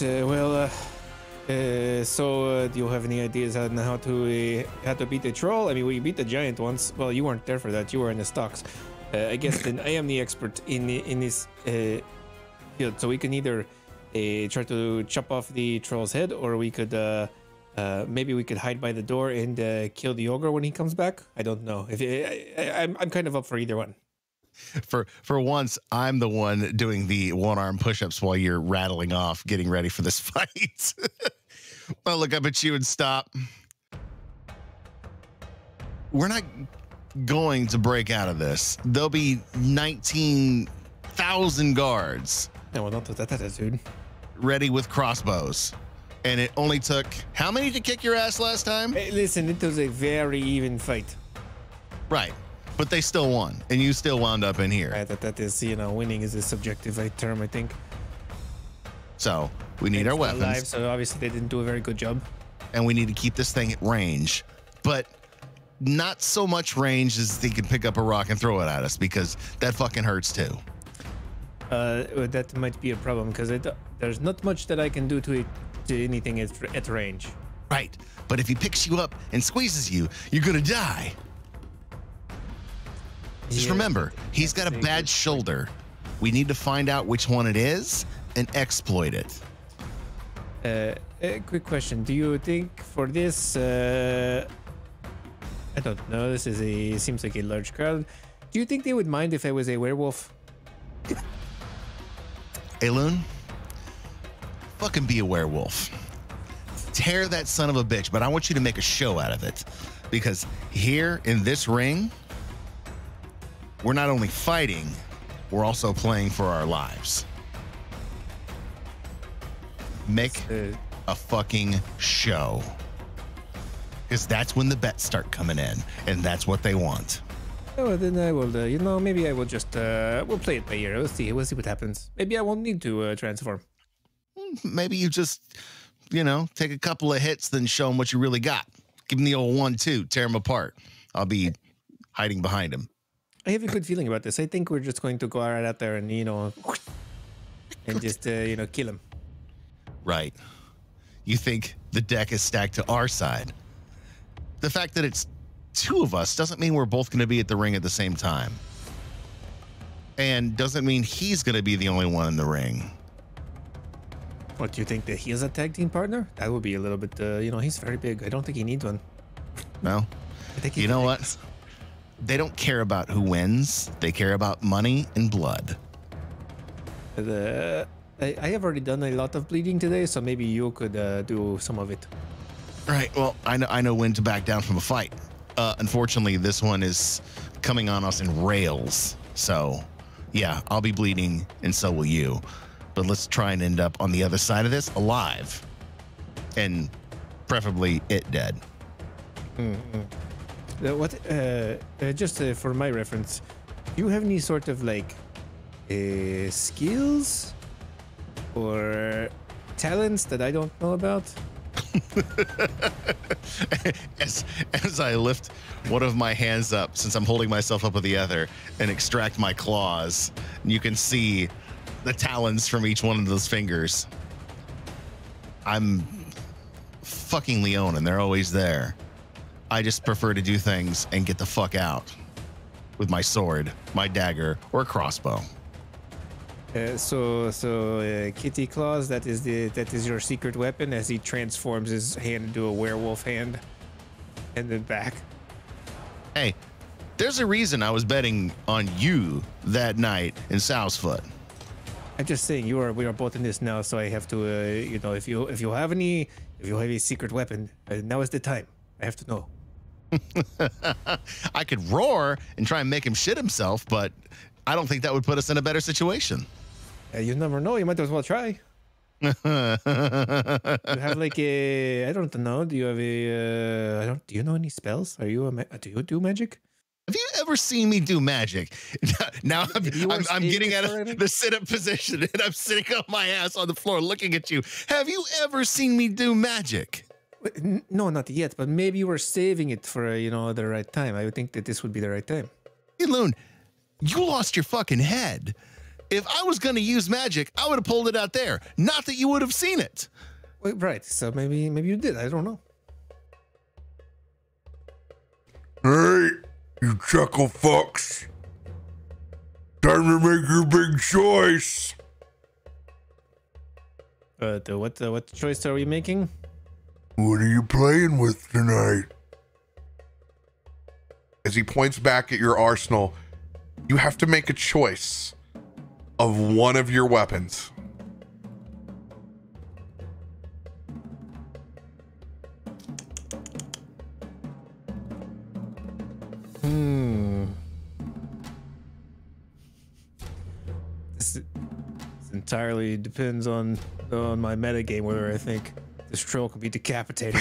you have any ideas on how to beat the troll? I mean, we beat the giant once. Well, you weren't there for that. You were in the stocks. I guess then I am the expert in this field. So we can either try to chop off the troll's head, or we could maybe we could hide by the door and kill the ogre when he comes back. I don't know. I'm kind of up for either one. For once, I'm the one doing the one-arm push-ups while you're rattling off, getting ready for this fight. I'll look up at you and stop. We're not going to break out of this. There'll be 19,000 guards. No, well, don't do that attitude. Ready with crossbows. And it only took how many to kick your ass last time? Hey, listen, it was a very even fight. Right. But they still won, and you still wound up in here. Right, that is, winning is a subjective term, I think. So we need our weapons. Alive, so obviously they didn't do a very good job. And we need to keep this thing at range, but not so much range as they can pick up a rock and throw it at us, because that fucking hurts too. That might be a problem because there's not much that I can do to anything at range. Right, but if he picks you up and squeezes you, you're gonna die. Just remember, he's got a bad shoulder. We need to find out which one it is and exploit it. A quick question: do you think for this? I don't know. This is seems like a large crowd. Do you think they would mind if I was a werewolf? Aelun, fucking be a werewolf. Tear that son of a bitch, but I want you to make a show out of it. Because here in this ring, we're not only fighting, we're also playing for our lives. Make a fucking show. Because that's when the bets start coming in, and that's what they want. Oh, then I will, maybe I will just, we'll play it by ear. We'll see what happens. Maybe I won't need to transform. Maybe you just, take a couple of hits, then show them what you really got. Give them the old 1-2, tear them apart. I'll be hiding behind him. I have a good feeling about this. I think we're just going to go right out there and, and just, kill him. Right. You think the deck is stacked to our side. The fact that it's two of us doesn't mean we're both going to be at the ring at the same time. And doesn't mean he's going to be the only one in the ring. What, do you think that he is a tag team partner? That would be a little bit, he's very big. I don't think he needs one. No. I think you know what? They don't care about who wins. They care about money and blood. I have already done a lot of bleeding today, so maybe you could do some of it. Right. Well, I know when to back down from a fight. Unfortunately, this one is coming on us in rails. So, yeah, I'll be bleeding, and so will you. But let's try and end up on the other side of this alive. And preferably it dead. Just for my reference, do you have any sort of skills or talents that I don't know about? as I lift one of my hands up, since I'm holding myself up with the other, and extract my claws, you can see the talons from each one of those fingers. I'm fucking Leon, and they're always there. I just prefer to do things and get the fuck out with my sword, my dagger, or a crossbow. So kitty claws, that is your secret weapon, as he transforms his hand into a werewolf hand and then back. Hey, there's a reason I was betting on you that night in Southfoot. I'm just saying we are both in this now, so I have to if you have a secret weapon, now is the time. I have to know. I could roar and try and make him shit himself, but I don't think that would put us in a better situation. You never know. You might as well try. You have I don't know. Do you have do you know any spells? Do you do magic? Have you ever seen me do magic? Now I'm getting out of the sit-up position and I'm sitting on my ass on the floor looking at you. Have you ever seen me do magic? No, not yet, but maybe you were saving it for, the right time. I would think that this would be the right time. Aelun, you lost your fucking head. If I was going to use magic, I would have pulled it out there. Not that you would have seen it. Wait, right, so maybe you did. I don't know. Hey, you chuckle fucks. Time to make your big choice. What choice are we making? What are you playing with tonight? As he points back at your arsenal, you have to make a choice of one of your weapons. This entirely depends on my metagame, whether I think this troll can be decapitated.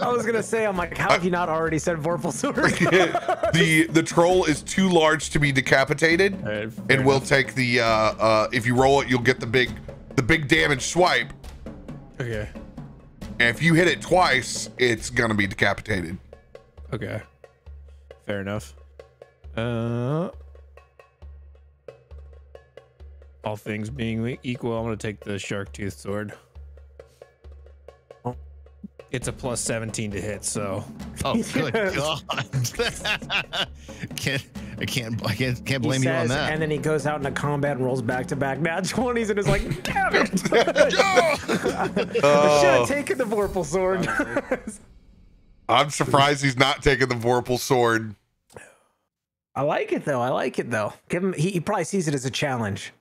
I was gonna say, I'm like, how have you not already said Vorpal Sword? The troll is too large to be decapitated, and we'll take the if you roll it, you'll get the big damage swipe. Okay. And if you hit it twice, it's gonna be decapitated. Okay. Fair enough. All things being equal, I'm gonna take the shark tooth sword. It's a plus 17 to hit, so. Oh, good God! I can't blame you on that. And then he goes out into combat and rolls back to back nat 20s and is like, damn it! I should have taken the Vorpal sword. I'm surprised he's not taking the Vorpal sword. I like it though. Give him. He probably sees it as a challenge.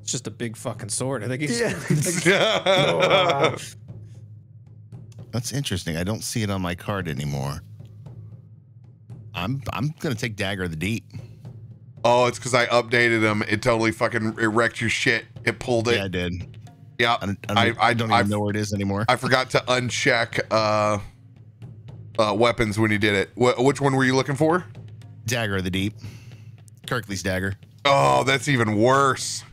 It's just a big fucking sword. I think he's. That's interesting. I don't see it on my card anymore. I'm gonna take Dagger of the Deep. Oh, it's because I updated him. It totally fucking wrecked your shit. It pulled it. Yeah, I did. Yeah, I don't even know where it is anymore. I forgot to uncheck weapons when he did it. Which one were you looking for? Dagger of the Deep. Kirkley's dagger. Oh, that's even worse.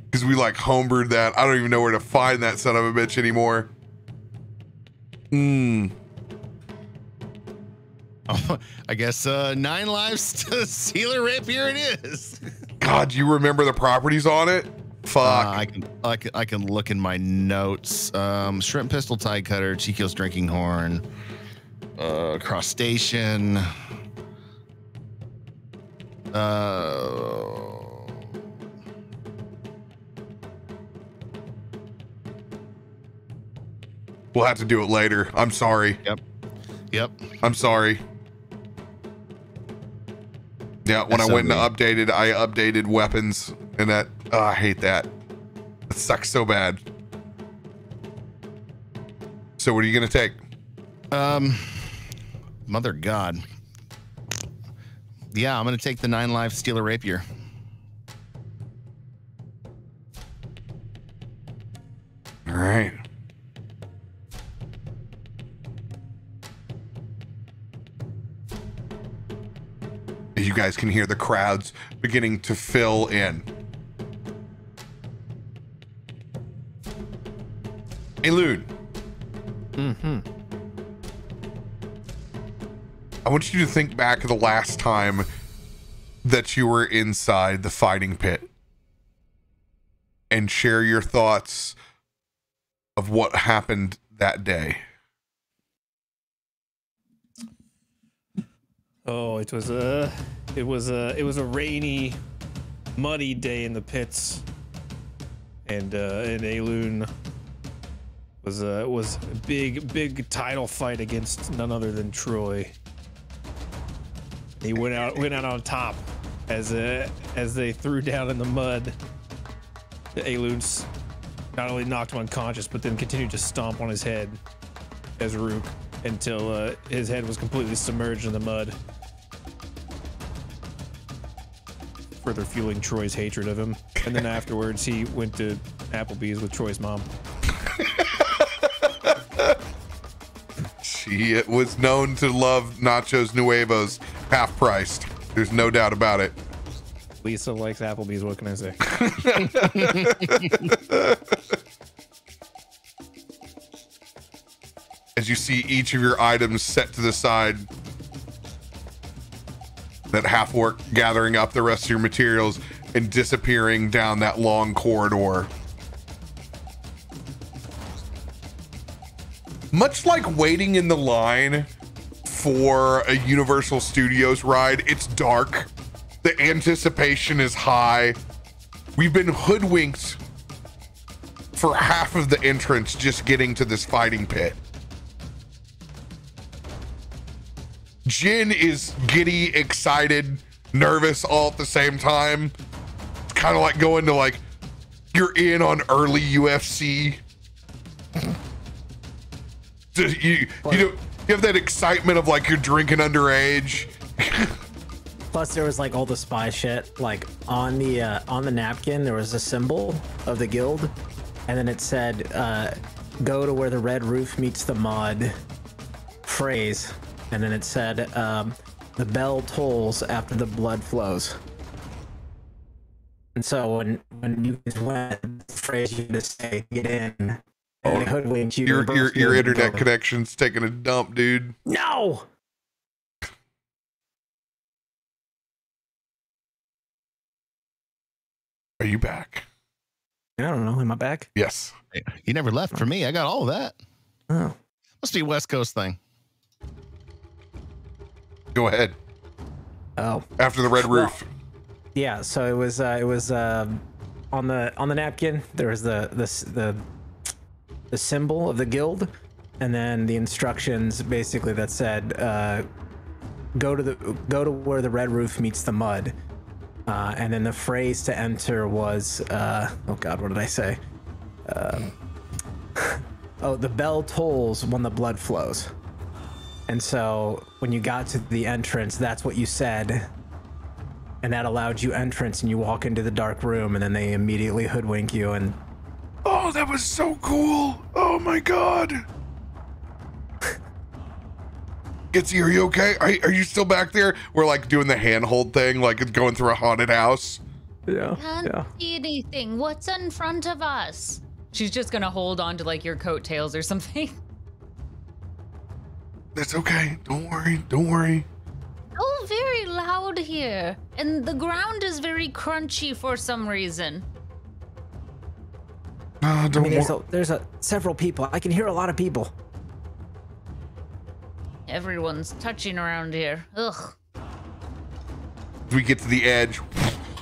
Because we like homebrewed that. I don't even know where to find that son of a bitch anymore. Oh, I guess 9 lives to Sealer Rapier it is. God, do you remember the properties on it? Fuck. I can look in my notes. Shrimp pistol, tide cutter, Chico's drinking horn, crustacean. We'll have to do it later. I'm sorry. Yep. I'm sorry. Yeah, when I went and updated, I updated weapons, and that I hate that. It sucks so bad. So what are you gonna take? Mother God. Yeah, I'm gonna take the 9 life Stealer Rapier. All right. You guys can hear the crowds beginning to fill in. Aelun. I want you to think back of the last time that you were inside the fighting pit and share your thoughts of what happened that day. Oh, it was a rainy, muddy day in the pits, and Aelun was a big title fight against none other than Troy. He went out on top as they threw down in the mud. Aelun not only knocked him unconscious, but then continued to stomp on his head as Rook until his head was completely submerged in the mud, further fueling Troy's hatred of him. And then afterwards, he went to Applebee's with Troy's mom. She was known to love nachos nuevos, half priced. There's no doubt about it. Lisa likes Applebee's. What can I say? As you see each of your items set to the side, that half orc gathering up the rest of your materials and disappearing down that long corridor. Much like waiting in the line for a Universal Studios ride, it's dark. The anticipation is high. We've been hoodwinked for half of the entrance just getting to this fighting pit. Jin is giddy, excited, nervous all at the same time. It's kind of like going to like, you're in on early UFC. You have that excitement of like you're drinking underage. Plus, there was like all the spy shit. Like on the napkin, there was a symbol of the guild, and then it said, "Go to where the red roof meets the mud." Phrase, and then it said, "The bell tolls after the blood flows." And so when you guys went, the phrase you had to say, "Get in." And they hoodwinked you. Your internet connection's taking a dump, dude. No. Are you back? I don't know. Am I back? Yes. You never left for me. I got all of that. Oh. Must be a West Coast thing. Go ahead. Oh. After the red roof. Yeah, so it was on the napkin there was the symbol of the guild, and then the instructions basically that said go to where the red roof meets the mud, and then the phrase to enter was oh god, what did I say? Oh, the bell tolls when the blood flows. And so when you got to the entrance, that's what you said. And that allowed you entrance, and you walk into the dark room, and then they immediately hoodwink you. And oh, that was so cool. Oh my god. Gitzi, are you okay? Are you still back there? We're like doing the handhold thing, like it's going through a haunted house. yeah. Can't see anything. What's in front of us? She's just gonna hold on to like your coattails or something. That's okay. Don't worry. Don't worry. Oh, very loud here. And the ground is very crunchy for some reason. Don't I mean, worry. there's several people. I can hear a lot of people. Everyone's touching around here. Ugh. As we get to the edge,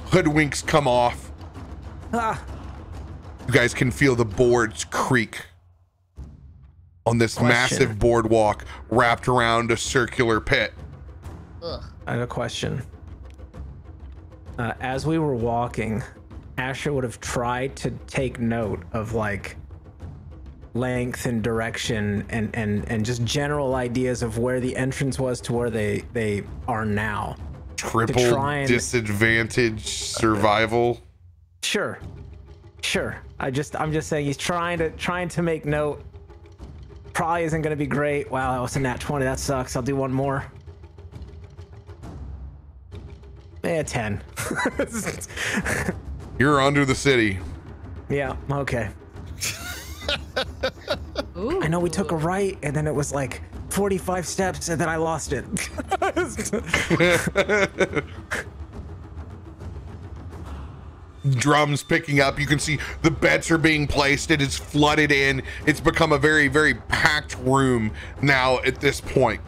hoodwinks come off. Ah. You guys can feel the boards creak on this massive boardwalk wrapped around a circular pit. Ugh. I have a question. As we were walking, Asher would have tried to take note of like length and direction and just general ideas of where the entrance was to where they are now. Triple disadvantage survival. Sure. I'm just saying he's trying to make note. Probably isn't gonna be great. Wow, that was a nat 20. That sucks. I'll do one more. 10. You're under the city. Yeah, okay. Ooh. I know we took a right, and then it was like 45 steps, and then I lost it. Drums picking up. You can see the bets are being placed. It is flooded in. It's become a very, very packed room now at this point.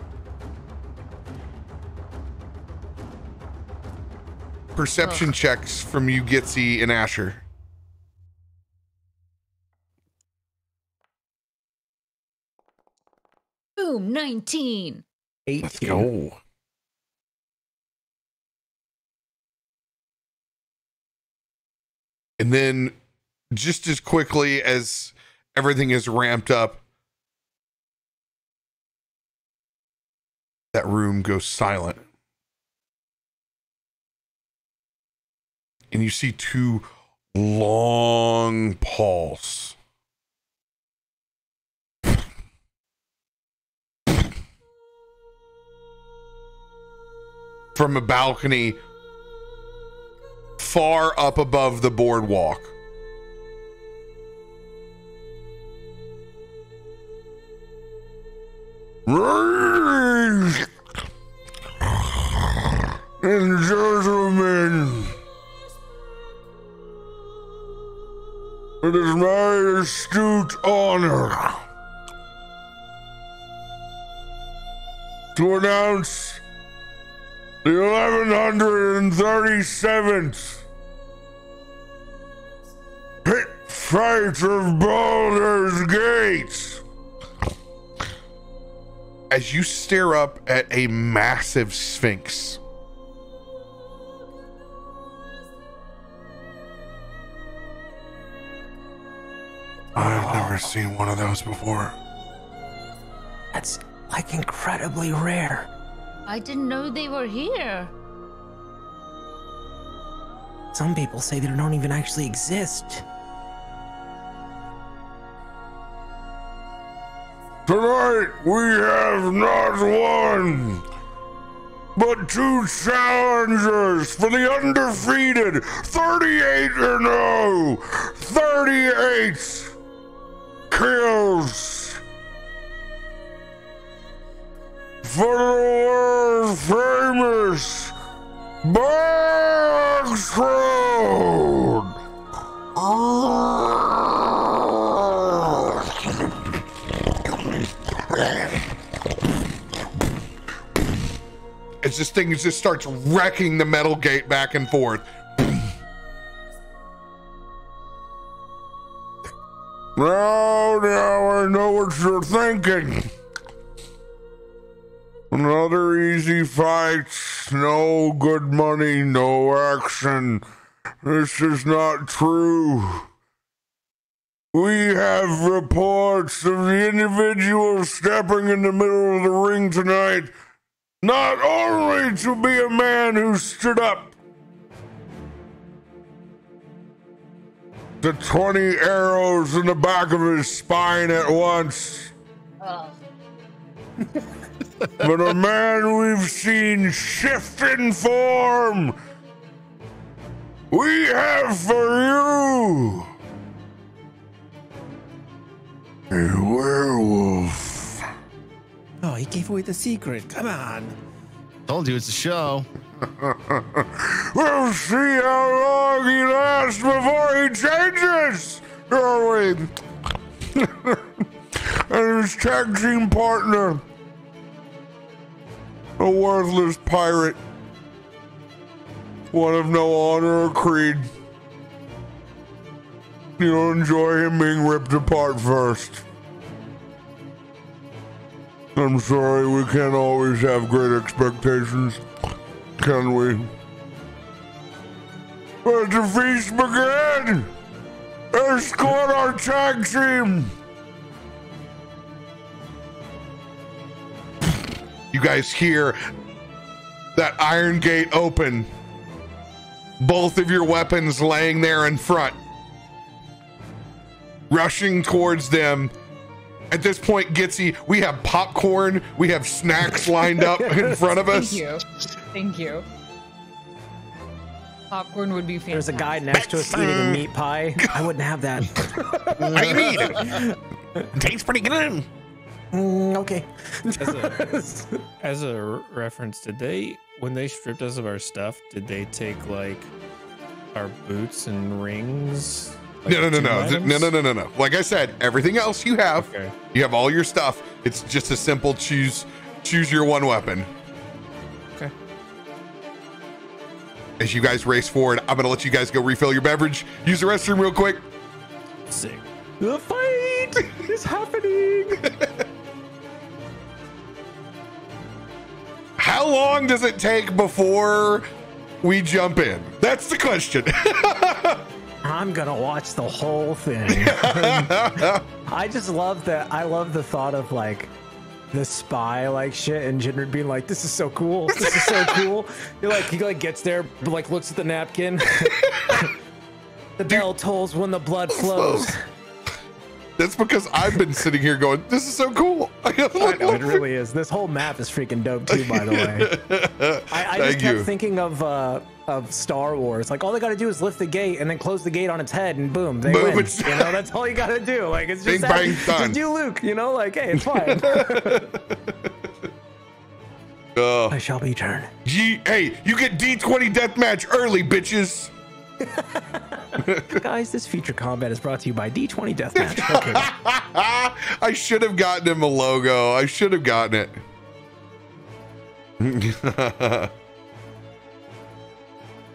Perception checks from you, Gitzi and Asher. Boom, 19. 18. Let's go. And then just as quickly as everything is ramped up, that room goes silent. And you see two long pulls. From a balcony far up above the boardwalk. Ladies and gentlemen, it is my astute honor to announce the 1137th pit fight of Baldur's Gate. As you stare up at a massive sphinx, I've never seen one of those before. That's like incredibly rare. I didn't know they were here. Some people say they don't even actually exist. Tonight we have not one, but two challengers for the undefeated 38-0, 38 kills for the world famous Barracudon. as this thing just starts wrecking the metal gate back and forth. Now I know what you're thinking. Another easy fight, no good money, no action. This is not true. We have reports of the individual stepping in the middle of the ring tonight, not only to be a man who stood up to 20 arrows in the back of his spine at once, but a man we've seen shift in form. We have for you a werewolf. Oh, he gave away the secret. Come on. Told you it's a show. We'll see how long he lasts before he changes, shall we? And his tag team partner, a worthless pirate, one of no honor or creed. You'll enjoy him being ripped apart first. I'm sorry, we can't always have great expectations, can we? Let the feast begin! Escort our tag team! You guys hear that iron gate open. Both of your weapons laying there in front. Rushing towards them. At this point, Gitzi, we have popcorn, we have snacks lined up in front of us. Thank you. Thank you. Popcorn would be fantastic. There's a guy next to us eating a meat pie. I wouldn't have that. How you mean? Tastes pretty good. Okay. As a reference, did they, when they stripped us of our stuff, did they take like our boots and rings? Like No. Like I said, everything else you have. Okay. You have all your stuff. It's just a simple choose your one weapon. Okay. As you guys race forward, I'm gonna let you guys go refill your beverage. Use the restroom real quick. Sick. The fight is happening. How long does it take before we jump in? That's the question. I'm gonna watch the whole thing. I just love that. I love the thought of like the spy like shit and Jinrid being like, "This is so cool. This is so cool." He like gets there, but like looks at the napkin. The bell tolls when the blood flows. That's because I've been sitting here going, "This is so cool." I know, it really is. This whole map is freaking dope too, by the way. I just kept thinking of Star Wars. Like all they got to do is lift the gate and then close the gate on its head, and boom, they win. You know, that's all you got to do. Like it's just just do Luke. You know, like hey, it's fine. I shall be turned. Hey, you get D20 deathmatch early, bitches. Guys, this feature combat is brought to you by D20 Deathmatch. Okay. I should have gotten him a logo. I should have gotten it.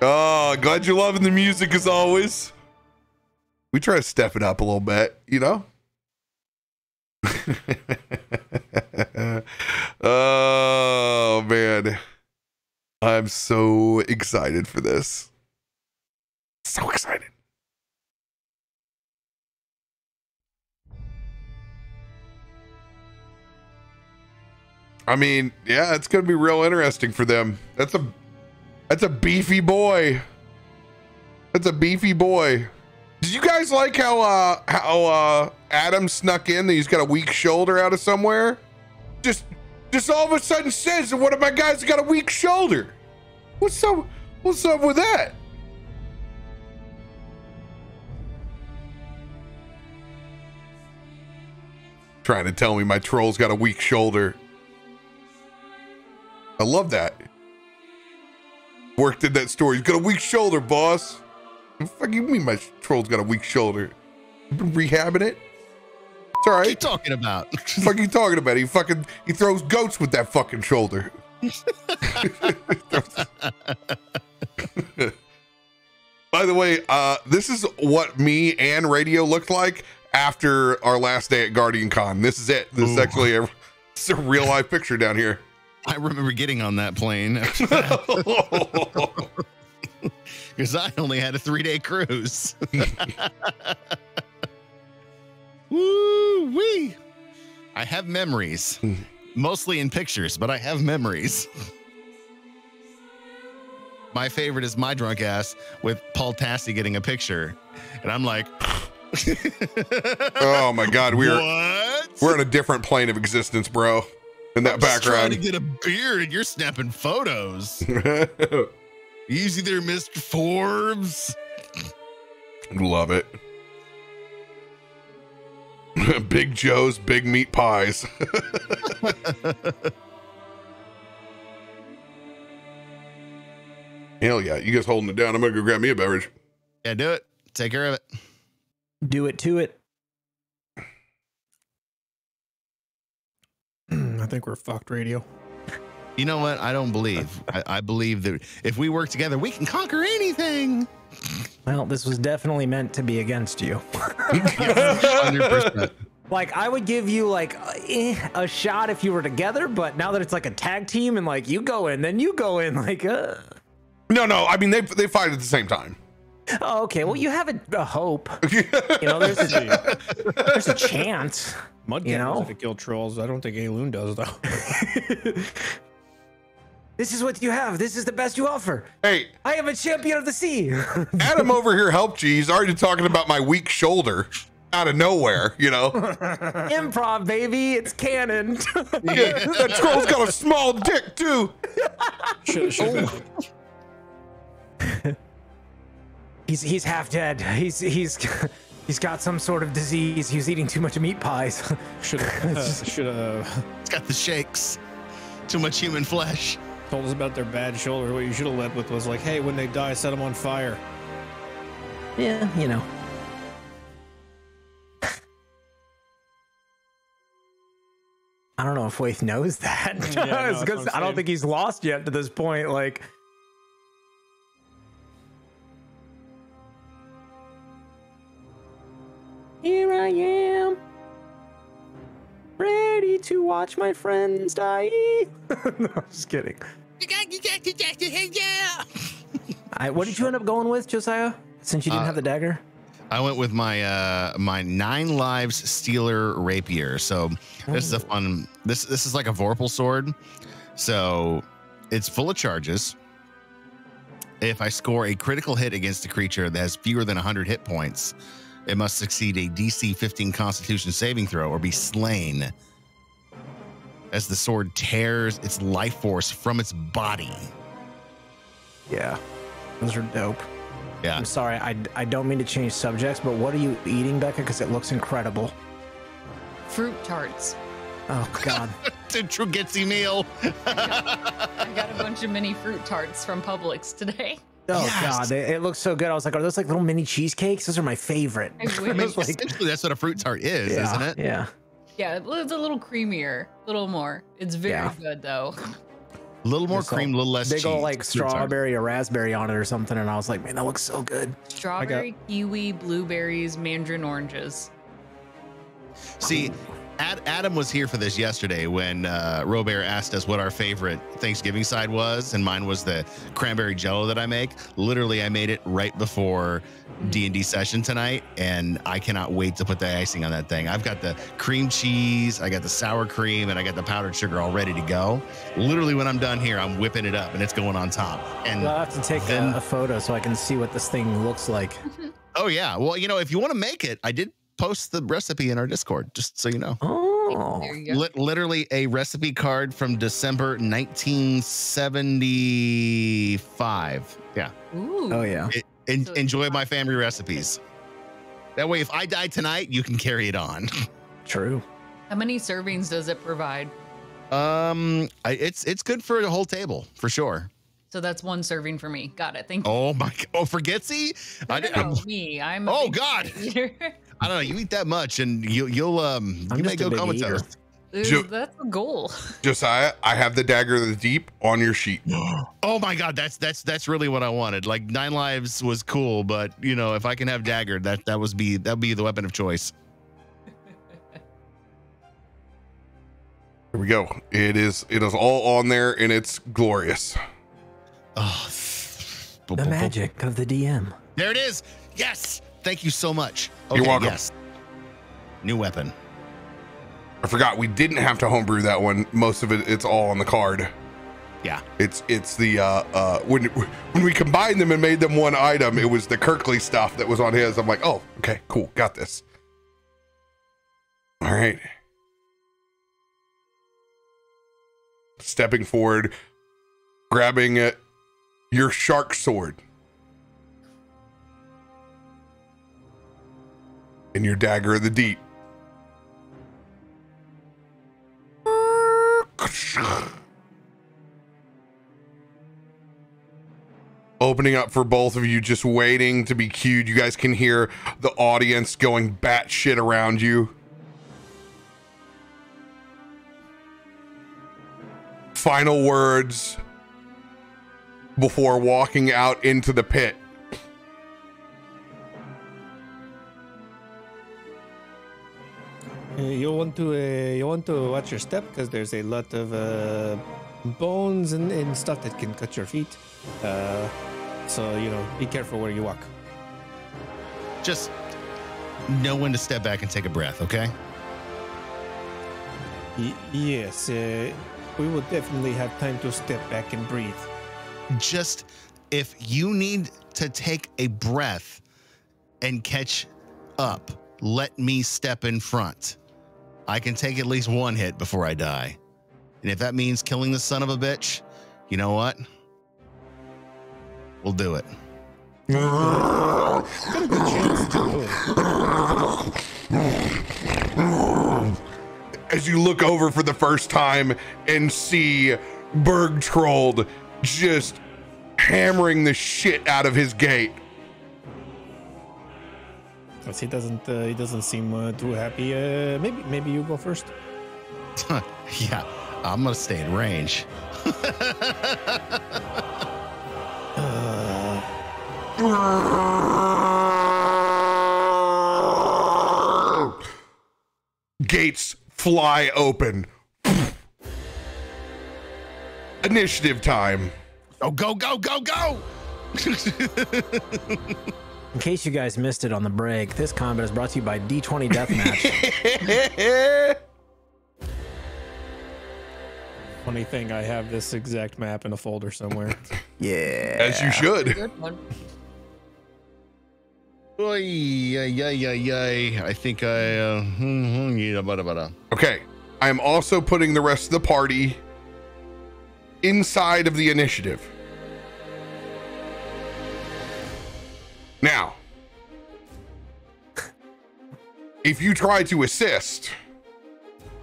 Oh, glad you're loving the music as always. We try to step it up a little bit, you know? Oh, man. I'm so excited for this. So excited. I mean, yeah, it's gonna be real interesting for them. That's a beefy boy. That's a beefy boy. Did you guys like how Adam snuck in that he's got a weak shoulder out of somewhere? Just all of a sudden says that one of my guys got a weak shoulder. What's up with that? Trying to tell me my troll's got a weak shoulder. I love that. Worked in that store. He's got a weak shoulder, boss. What the fuck you mean my troll's got a weak shoulder? You been rehabbing it? It's all right. What are you talking about? What the fuck are you talking about? He throws goats with that fucking shoulder. By the way, this is what me and Radio looked like after our last day at Guardian Con. This is it. This is actually it's a real life picture down here. I remember getting on that plane because I only had a 3-day cruise. Woo-wee. I have memories, mostly in pictures, but I have memories. My favorite is my drunk ass with Paul Tassi getting a picture. And I'm like, oh my God, we're in a different plane of existence, bro. In that background, trying to get a beer and you're snapping photos. Easy there, Mr. Forbes. Love it. Big Joe's big meat pies. Hell yeah, you guys holding it down. I'm gonna go grab me a beverage. Yeah, do it. Take care of it. Do it to it. I think we're fucked, Radio. You know what? I don't believe. I believe that if we work together, we can conquer anything. Well, this was definitely meant to be against you. 100%. Like, I would give you like a shot if you were together, but now that it's like a tag team and like you go in, then you go in, like No, I mean they fight at the same time. Oh, okay. Well, you have a hope. You know, there's a chance. Mudcat knows how to kill trolls. I don't think Aelun does, though. This is what you have. This is the best you offer. Hey, I am a champion of the sea. Adam over here helped you. He's already talking about my weak shoulder out of nowhere, you know. Improv, baby. It's canon. Yeah, that troll's got a small dick, too. He's half dead. He's got some sort of disease. He was eating too much meat pies. It's got the shakes. Too much human flesh. Told us about their bad shoulder. What you should have led with was like, hey, when they die, set them on fire. Yeah, you know. I don't know if Waith knows that. Yeah, no, I don't think he's lost yet to this point. Like, here I am, ready to watch my friends die. No, I'm just kidding. What did you end up going with, Josiah? Since you didn't have the dagger? I went with my my 9 lives Stealer Rapier. So this is a fun. This is like a Vorpal sword. So it's full of charges. If I score a critical hit against a creature that has fewer than 100 hit points, it must succeed a DC 15 Constitution saving throw or be slain as the sword tears its life force from its body. Yeah, those are dope. Yeah. I'm sorry, I don't mean to change subjects, but what are you eating, Becca? Because it looks incredible. Fruit tarts. Oh, God. It's a true Gitzi meal. I got a bunch of mini fruit tarts from Publix today. Oh, Yes. God, it looks so good. I was like, are those like little mini cheesecakes? Those are my favorite. I wish. I mean, essentially, that's what a fruit tart is, Yeah, isn't it? Yeah. Yeah, it's a little creamier, a little more. It's very good though. A little more cream, a little less Big cheese. old like Fruit tart. strawberry or raspberry on it or something, and I was like, man, that looks so good. Strawberry, kiwi, blueberries, mandarin oranges. See, Adam was here for this yesterday when RoBear asked us what our favorite Thanksgiving side was, and mine was the cranberry jello that I make. Literally, I made it right before D&D session tonight, and I cannot wait to put the icing on that thing. I've got the cream cheese, I got the sour cream, and I got the powdered sugar all ready to go. Literally, when I'm done here, I'm whipping it up, and it's going on top. And I'll have to take a photo so I can see what this thing looks like. oh yeah, well, you know, if you want to make it, I did post the recipe in our Discord, just so you know. Oh, There you go. Literally a recipe card from December 1975. Yeah. Ooh. oh yeah. Enjoy my family recipes. That way, if I die tonight, you can carry it on. True. How many servings does it provide? It's good for the whole table for sure. So that's 1 serving for me. Got it. Thank you. Oh my! Oh, for Gitzi? No, me. I'm. A Oh, big God. eater. I don't know. You eat that much, and you may just go a big comatose. eater. That's a goal. Josiah, I have the Dagger of the Deep on your sheet. Oh my God, that's really what I wanted. Like 9 lives was cool, but you know, if I can have Dagger, that'd be the weapon of choice. Here we go. It is all on there, and it's glorious. Oh, The magic of the DM. there it is. Yes, thank you so much. You're welcome. Yes. New weapon. I forgot we didn't have to homebrew that one. Most of it's all on the card. Yeah. It's the when we combined them and made them one item, it was the Kirkley stuff that was on his. I'm like, oh, okay, cool, got this. All right. Stepping forward, grabbing your shark sword and your Dagger of the Deep. Opening up for both of you, just waiting to be cued. You guys can hear the audience going batshit around you. Final words before walking out into the pit. You want to watch your step because there's a lot of bones and stuff that can cut your feet. So you know, be careful where you walk. Just know when to step back and take a breath, okay? Yes, we will definitely have time to step back and breathe. Just if you need to take a breath and catch up, let me step in front. I can take at least one hit before I die. And if that means killing the son of a bitch, you know what? We'll do it. Got a good chance to. As you look over for the first time and see Bergtrold just hammering the shit out of his gate. He doesn't seem too happy. Maybe you go first. Yeah, I'm gonna stay in range. Gates fly open. Initiative time. Oh, go, go, go, go! In case you guys missed it on the break, this combat is brought to you by D20 Deathmatch. Funny thing, I have this exact map in a folder somewhere. Yeah. As you should. Good one. Oy, I think I Okay. I am also putting the rest of the party inside of the initiative. Now, if you try to assist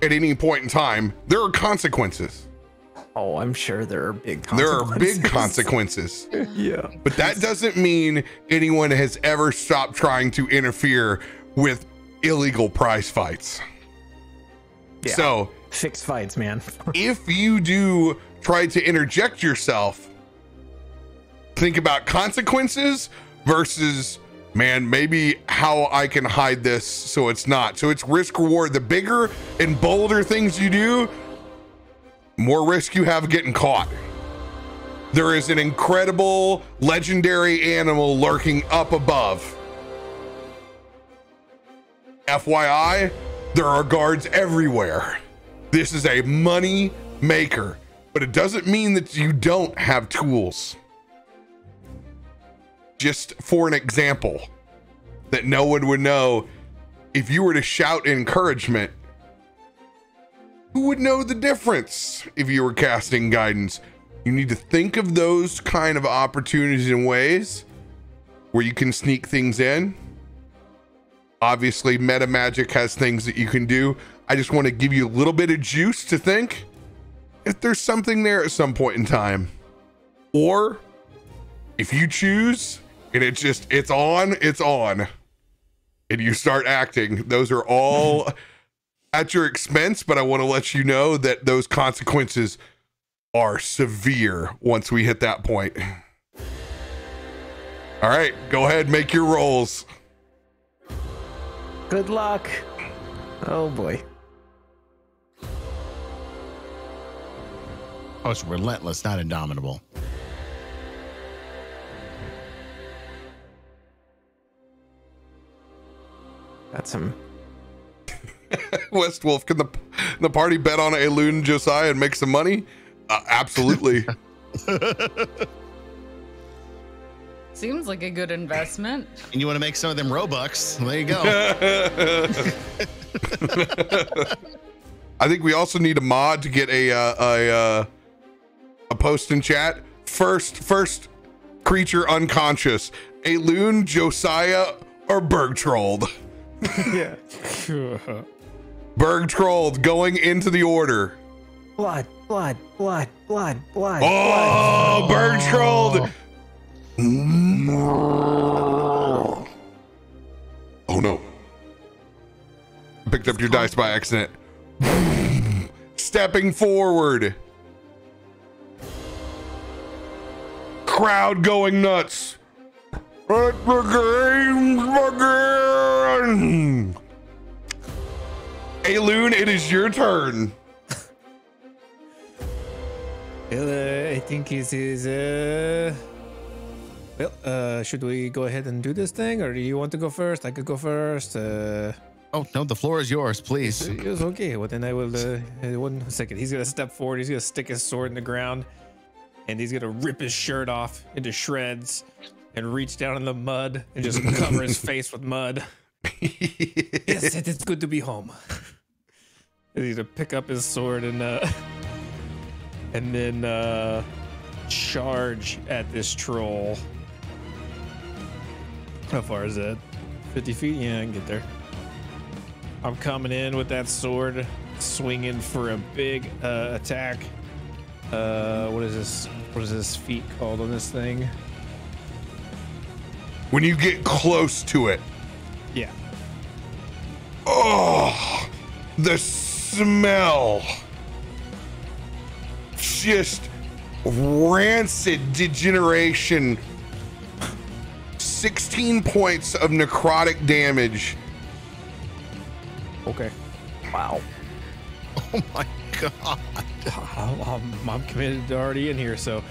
at any point in time, there are consequences. Oh, I'm sure there are big There consequences. are big consequences. Yeah. But that doesn't mean anyone has ever stopped trying to interfere with illegal prize fights. Yeah. So, Fixed fights, man. if you do try to interject yourself, think about consequences versus, man, maybe how I can hide this so it's not. So it's risk reward. The bigger and bolder things you do, more risk you have getting caught. There is an incredible legendary animal lurking up above. FYI, there are guards everywhere. This is a money maker, but it doesn't mean that you don't have tools. Just for an example that no one would know, if you were to shout encouragement, who would know the difference if you were casting guidance? You need to think of those kind of opportunities and ways where you can sneak things in. Obviously, meta magic has things that you can do. I just want to give you a little bit of juice to think if there's something there at some point in time. Or if you choose and it's on, and you start acting. Those are all at your expense, but I want to let you know that those consequences are severe once we hit that point. All right, go ahead, make your rolls. Good luck. Oh boy. Oh, it's relentless, not indomitable. That's some. West Wolf, can the party bet on Aelun and Josiah and make some money? Absolutely. Seems like a good investment. And you want to make some of them Robux? There you go. I think we also need a mod to get a post in chat. First creature unconscious: Aelun, Josiah, or Bergtrold. Yeah. Bergtrold going into the order. Blood. Oh, Bergtrold. Oh no. Picked up your dice by accident. Stepping forward. Crowd going nuts. Let the game begin. Aelun, it is your turn. Well, I think it is. Well, should we go ahead and do this thing, or do you want to go first? I could go first. Oh no, the floor is yours, please. It's okay. Well, then I will. 1 second. He's gonna step forward. He's gonna stick his sword in the ground, and he's gonna rip his shirt off into shreds, and reach down in the mud and just cover his face with mud. Yes, it is good to be home. And he's gonna pick up his sword and then charge at this troll. How far is that? 50 feet? Yeah, I can get there. I'm coming in with that sword, swinging for a big attack. What is this? What is this feat called on this thing? When you get close to it. Yeah. Oh, the smell. Just rancid degeneration. 16 points of necrotic damage. Okay. Wow. Oh my god. I'm committed to already in here, so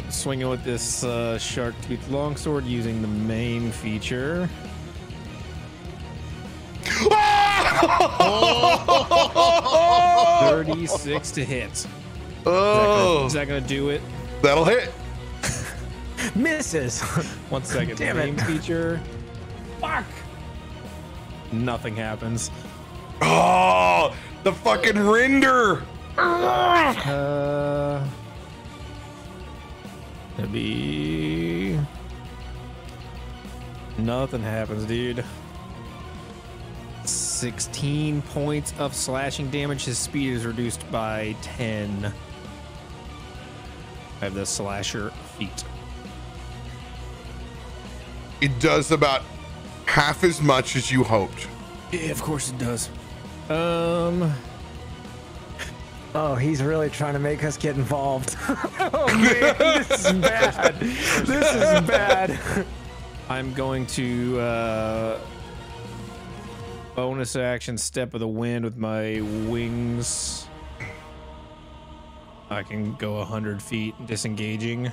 swinging with this shark tooth longsword using the main feature. 36 to hit. Oh, Is that gonna do it? that'll hit. Misses. 1 second. Damn Main it. feature. Fuck. Nothing happens. Oh, the fucking render. It'd be nothing happens, dude. 16 points of slashing damage. His speed is reduced by 10. I have the slasher feat. It does about half as much as you hoped. Yeah, of course it does. Oh, he's really trying to make us get involved. Oh man, this is bad. This is bad. I'm going to bonus action step of the wind with my wings. I can go 100 feet disengaging.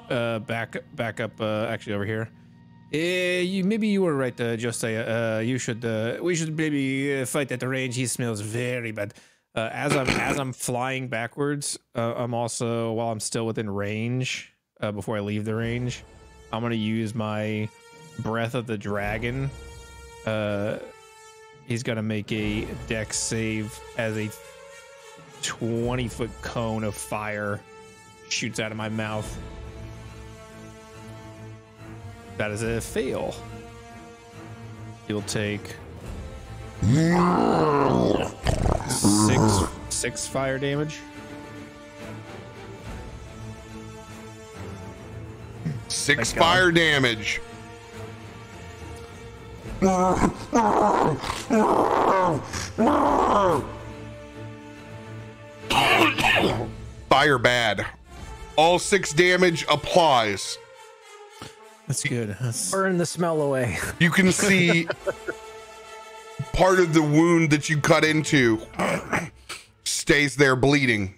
Back up. Actually, over here. Maybe you were right, Josiah. We should maybe fight at the range. He smells very bad. As I'm flying backwards, I'm also, while I'm still within range, before I leave the range, I'm gonna use my Breath of the Dragon. He's gonna make a dex save as a 20-foot cone of fire shoots out of my mouth. That is a fail. He'll take six fire damage. 6 fire damage. Fire bad. All 6 damage applies. That's good. That's... Burn the smell away. You can see part of the wound that you cut into stays there bleeding.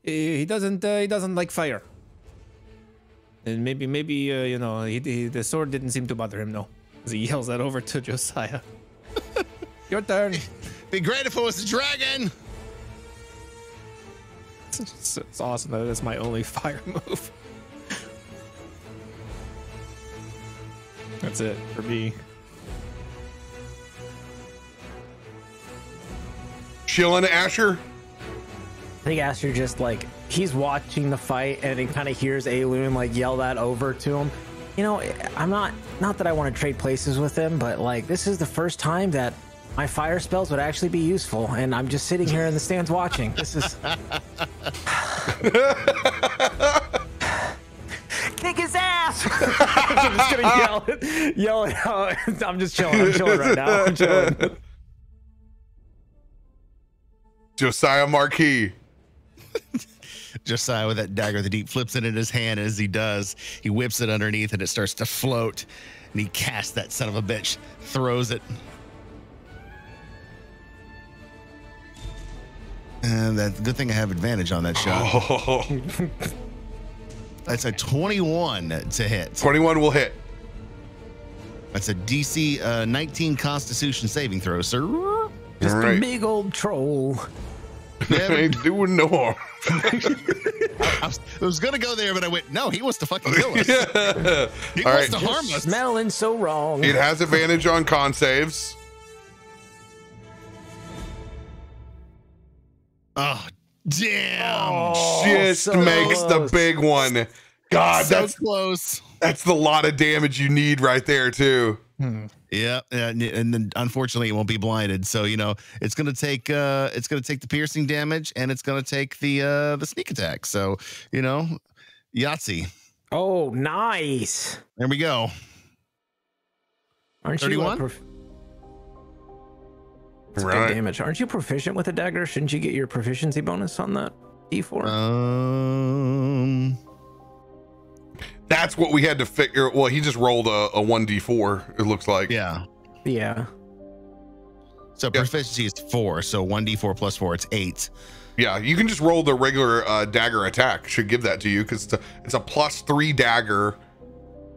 He doesn't like fire. And maybe you know, the sword didn't seem to bother him, no. As he yells that over to Josiah. Your turn. Be great if it was a dragon. It's awesome that it's my only fire move. That's it for me. Chillin', Asher? I think Asher just like, he's watching the fight and he kind of hears Aelun like yell that over to him. You know, I'm not that I want to trade places with him, but like this is the first time that my fire spells would actually be useful, and I'm just sitting here in the stands watching. This is kick his ass. I'm just gonna yell it out. I'm just chilling. I'm chilling right now. I'm chilling. Josiah Marquis. Josiah with that dagger, the deep flips it in his hand. As he does, he whips it underneath and it starts to float. And he casts that son of a bitch, throws it. And that's a good thing I have advantage on that shot. Oh. That's a 21 to hit. 21 will hit. That's a DC 19 Constitution saving throw, sir. Just Right. a big old troll. Ain't doing no harm. I was gonna go there, but I went, no, he wants to fucking kill us. He All wants right. to harm us. Smelling so wrong. It has advantage on con saves. Oh, damn. Just so makes the close. big one. God, So that's close. the lot of damage you need right there too. Yeah, and then unfortunately it won't be blinded. So you know it's gonna take the piercing damage and it's gonna take the sneak attack. So you know, Yahtzee. Oh, nice. There we go. Aren't 31? you? That's Right. good damage. Aren't you proficient with a dagger? Shouldn't you get your proficiency bonus on that D4? That's what we had to figure. Well, he just rolled a 1d4. It looks like. Yeah. Yeah. So proficiency is 4. So 1d4 plus 4, it's 8. Yeah, you can just roll the regular dagger attack. Should give that to you because it's a +3 dagger,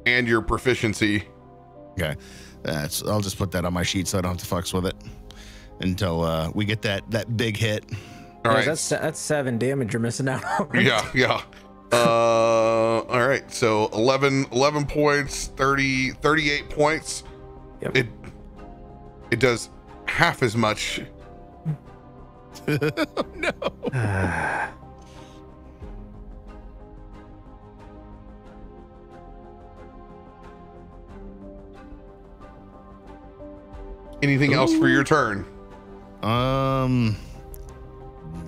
and your proficiency. Okay, I'll just put that on my sheet so I don't have to fucks with it until we get that big hit. All right. That's 7 damage you're missing out on. Yeah. All right. So 11 points, 38 points. Yep. It does half as much. No. Anything else for your turn?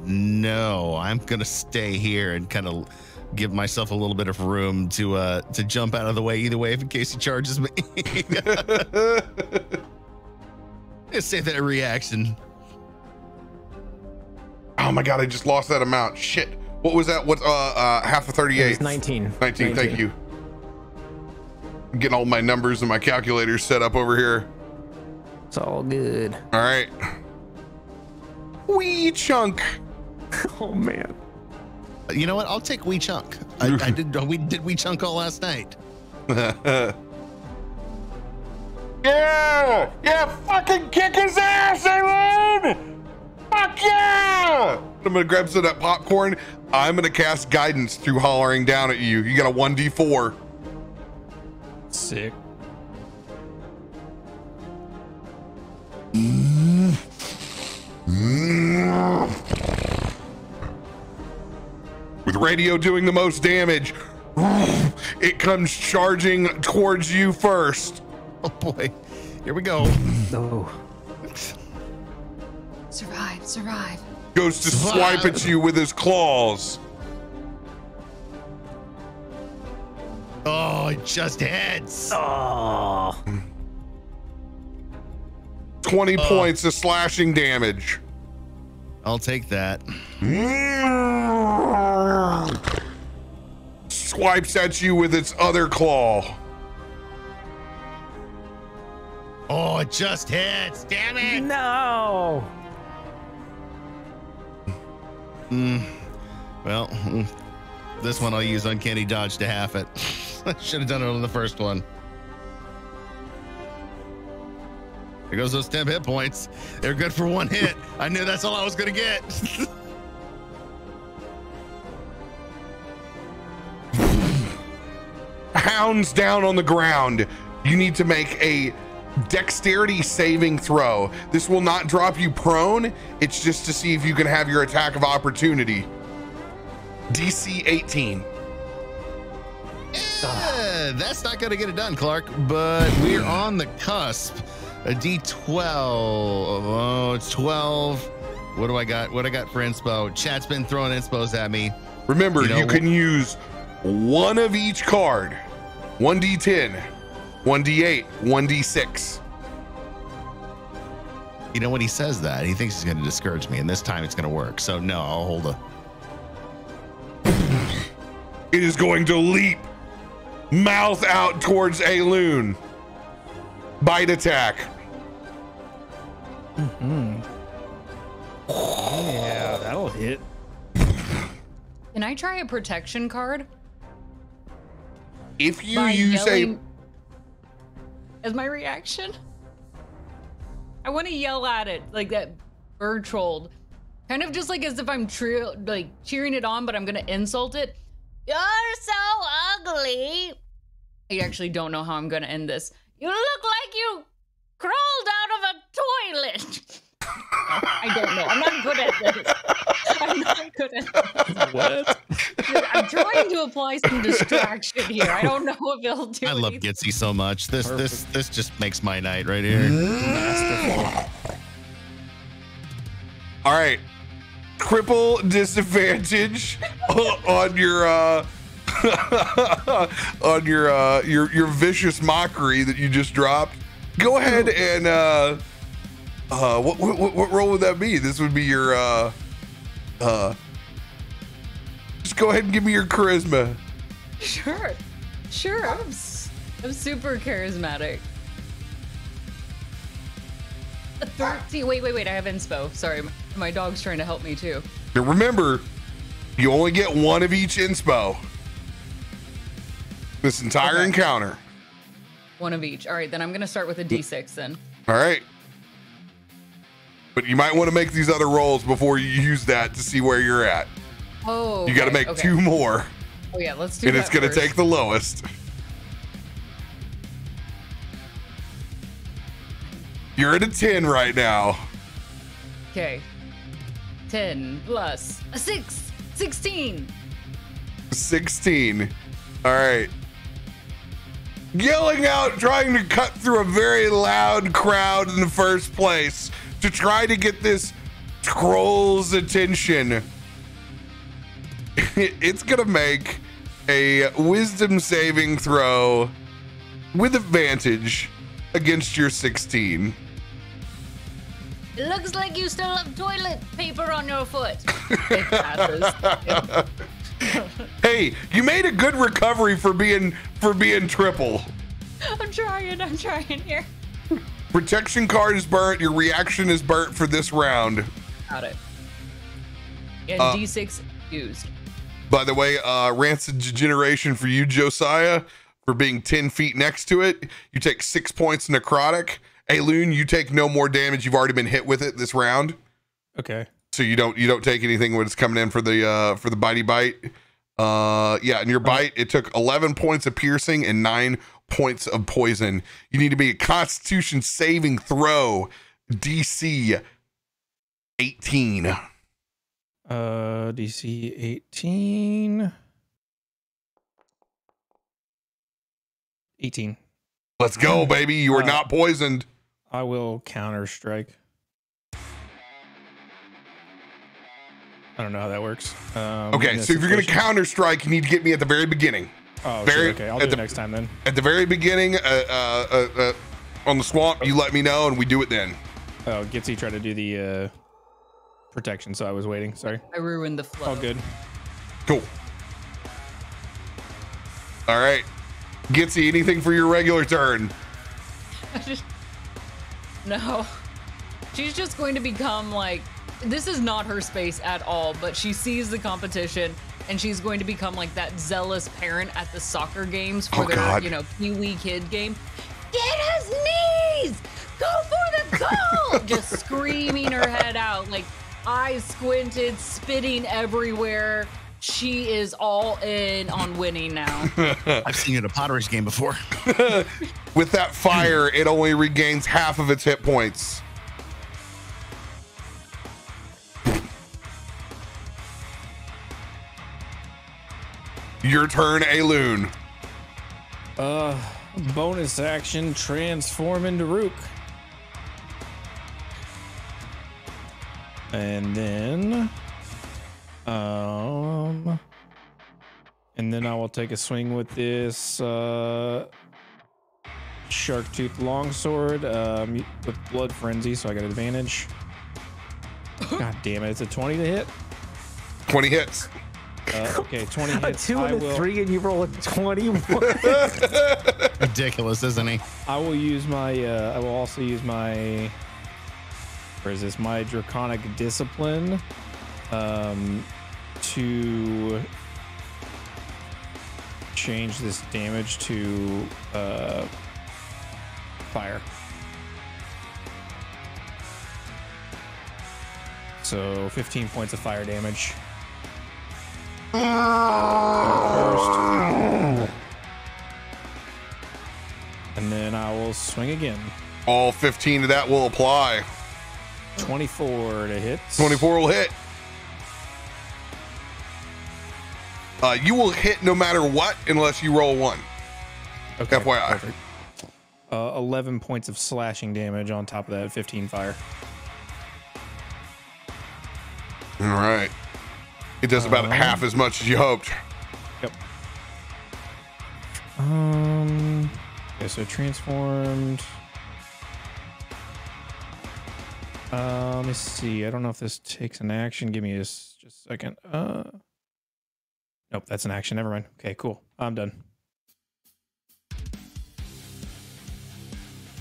No, I'm gonna stay here and kind of give myself a little bit of room to jump out of the way either way in case he charges me. Just save that reaction. Oh my god, I just lost that amount. Shit. What was that? What half of 38? It's 19. 19, thank you. I'm getting all my numbers and my calculators set up over here. It's all good. All right. Wee chunk. Oh man. You know what? I'll take Wee Chunk. We did Wee Chunk all last night. Yeah! Fucking kick his ass, Aelun! Fuck yeah! I'm gonna grab some of that popcorn. I'm gonna cast guidance through hollering down at you. You got a 1d4. Sick. With radio doing the most damage, it comes charging towards you first. Oh boy. Here we go. No. Survive. Goes to swipe at you with his claws. Oh, it just hits. Oh. 20 points of slashing damage. I'll take that. Swipes at you with its other claw. Oh, it just hits. Damn it. No. Well, this one I'll use Uncanny Dodge to half it. I should have done it on the first one. There goes those 10 hit points. They're good for one hit. I knew that's all I was going to get. Hounds down on the ground. You need to make a dexterity saving throw. This will not drop you prone. It's just to see if you can have your attack of opportunity. DC 18. That's not going to get it done, Clark, but we're on the cusp. A D12. Oh, it's 12. What do I got? What I got for inspo? Chat's been throwing inspos at me. Remember, you can use one of each card. 1d10, 1d8, 1d6. You know, when he says that, he thinks he's going to discourage me, and this time it's going to work. So no, I'll hold a. It is going to leap mouth out towards Aelun. Bite attack. Yeah, that'll hit. Can I try a protection card? If you By use yelling as my reaction, I want to yell at it like that bird trolled, kind of just like as if I'm cheering it on, but I'm gonna insult it. You're so ugly. I actually don't know how I'm gonna end this. You look like you crawled out of a toilet. I don't know. I'm not good at this. I'm not good at this. What? I'm trying to apply some distraction here. I don't know if it'll do I love anything. Gitzi so much. This just makes my night right here. Masterful. All right. Triple disadvantage on your on your vicious mockery that you just dropped. Go ahead and what role would that be? This would be your just go ahead and give me your charisma. Sure. I'm super charismatic. A 13. Wait. I have inspo. Sorry, my dog's trying to help me too. Now remember, you only get one of each inspo this entire encounter. One of each. All right, then I'm gonna start with a D6 then. All right. But you might want to make these other rolls before you use that to see where you're at. Oh. You got to make two more. Oh yeah, let's do And that it's going to first. take the lowest. You're at a 10 right now. Okay. 10 plus a 6. 16. 16. All right. Yelling out, trying to cut through a very loud crowd in the first place to try to get this troll's attention. It's going to make a wisdom saving throw with advantage against your 16. It looks like you still have toilet paper on your foot. It passes. Hey, you made a good recovery for being triple. I'm trying here. Protection card is burnt. Your reaction is burnt for this round. Got it. And D6 used. By the way, rancid degeneration for you, Josiah, for being 10 feet next to it. You take 6 points necrotic. Aelun, you take no more damage. You've already been hit with it this round. Okay. So you don't take anything when it's coming in for the bitey bite. Yeah, and your bite, it took 11 points of piercing and 9 points of poison. You need to be a Constitution saving throw, DC 18. DC 18. 18. Let's go, baby. You are not poisoned. I will counter strike. I don't know how that works. Okay, so if you're going to counter strike, you need to get me at the very beginning. Oh, shit, okay. I'll do it next time then. At the very beginning, on the swamp, you let me know and we do it then. Oh, Gitzi tried to do the protection, so I was waiting. Sorry. I ruined the flow. All good. Cool. All right. Gitzi, anything for your regular turn? No. She's just going to become like, this is not her space at all, but she sees the competition and she's going to become like that zealous parent at the soccer games for their, you know, Pee-wee kid game. Get his knees! Go for the goal! Just screaming her head out, like eyes squinted, spitting everywhere. She is all in on winning now. I've seen you at a Potter's game before. With that fire, it only regains half of its hit points. Your turn, Aelun. Bonus action, transform into Rook. And then I will take a swing with this shark tooth longsword with blood frenzy, so I got advantage. God damn it! It's a 20 to hit. 20 hits. Okay, 20 hits. A 2 and a 3, and you roll a 21. Ridiculous, isn't he? I will use my. I will also use my. Where is this? My Draconic Discipline. To change this damage to fire. So 15 points of fire damage. First. And then I will swing again. All 15 of that will apply. 24 to hit. 24 will hit. You will hit no matter what unless you roll 1. Okay, FYI. perfect. 11 points of slashing damage on top of that 15 fire. All right. It does about half as much as you hoped. Yep. Okay, so transformed. Let me see. I don't know if this takes an action. Give me just a second. Nope, that's an action. Never mind. Okay, cool. I'm done.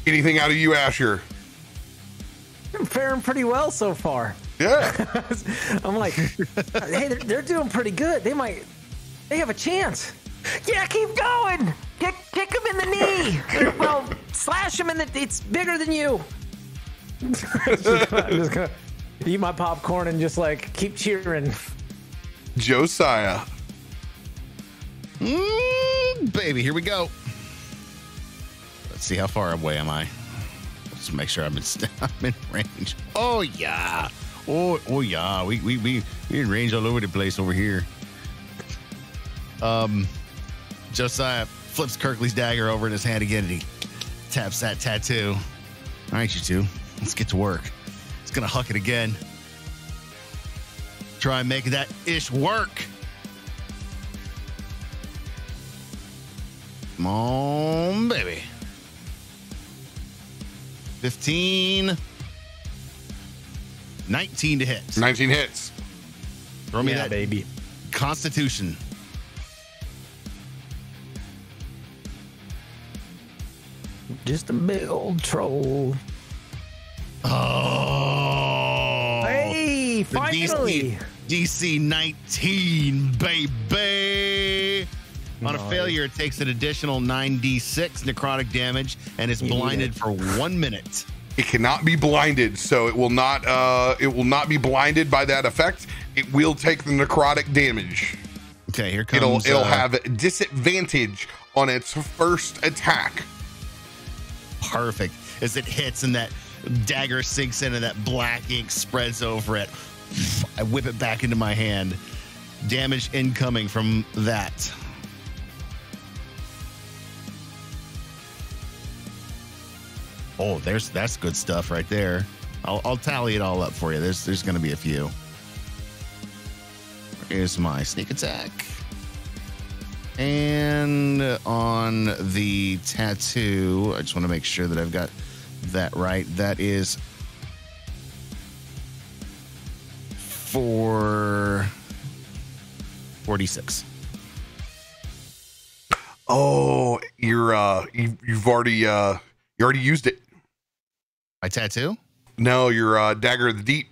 Anything out of you, Asher? I'm faring pretty well so far. Yeah. I'm like, hey, they're doing pretty good. They have a chance. Yeah, keep going. Kick him in the knee. Well, slash him in the. It's bigger than you. I'm just gonna eat my popcorn and just like keep cheering. Josiah. Baby, here we go. Let's see, how far away am I? Let's make sure I'm in range. Oh yeah. Oh yeah. We in range all over the place over here. Josiah flips Kirkley's dagger over in his hand again, and he taps that tattoo. All right, you two, let's get to work. It's gonna huck it again. Try and make that ish work. Come on, baby. 15. 19 to hit. 19 hits. Throw me that baby. Constitution. Just a big old troll. Oh. Hey, finally. DC 19, baby. On a failure, it takes an additional 9d6 necrotic damage and is blinded for 1 minute. It cannot be blinded, so it will not be blinded by that effect. It will take the necrotic damage. Okay, here comes. It'll have disadvantage on its first attack. Perfect. As it hits and that dagger sinks in and that black ink spreads over it. I whip it back into my hand. Damage incoming from that. Oh, that's good stuff right there. I'll tally it all up for you. There's going to be a few. Here's my sneak attack. And on the tattoo, I just want to make sure that I've got that right. That is for 46. Oh, you've already used it. My tattoo? No, your Dagger of the Deep.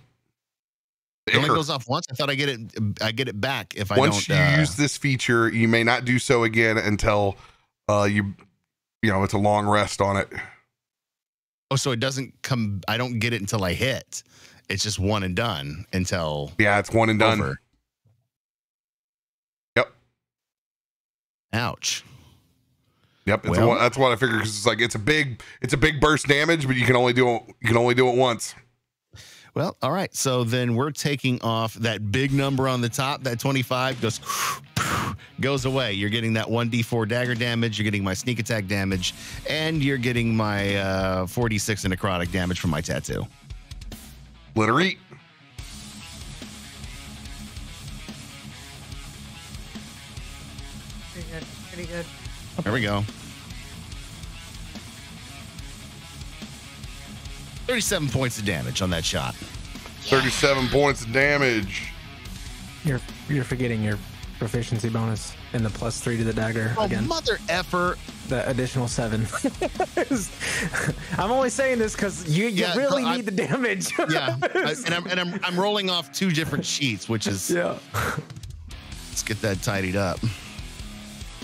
It only goes off once. I thought I get it back if I don't. Once you use this feature, you may not do so again until it's a long rest on it. Oh, so it doesn't come. I don't get it until I hit. It's just one and done until. Yeah, it's one and done. Over. Yep. Ouch. Yep. That's what I figured, because it's a big burst damage, but you can only do it once. Well, all right. So then we're taking off that big number on the top. That 25 goes away. You're getting that 1d4 dagger damage. You're getting my sneak attack damage, and you're getting my 46 necrotic damage from my tattoo. Let her eat. Pretty good. Pretty good. There we go. 37 points of damage on that shot. 37 points of damage. You're forgetting your proficiency bonus and the +3 to the dagger again. Mother effer. The additional 7. I'm only saying this because you really need the damage. Yeah, and I'm rolling off 2 different sheets, which is Let's get that tidied up.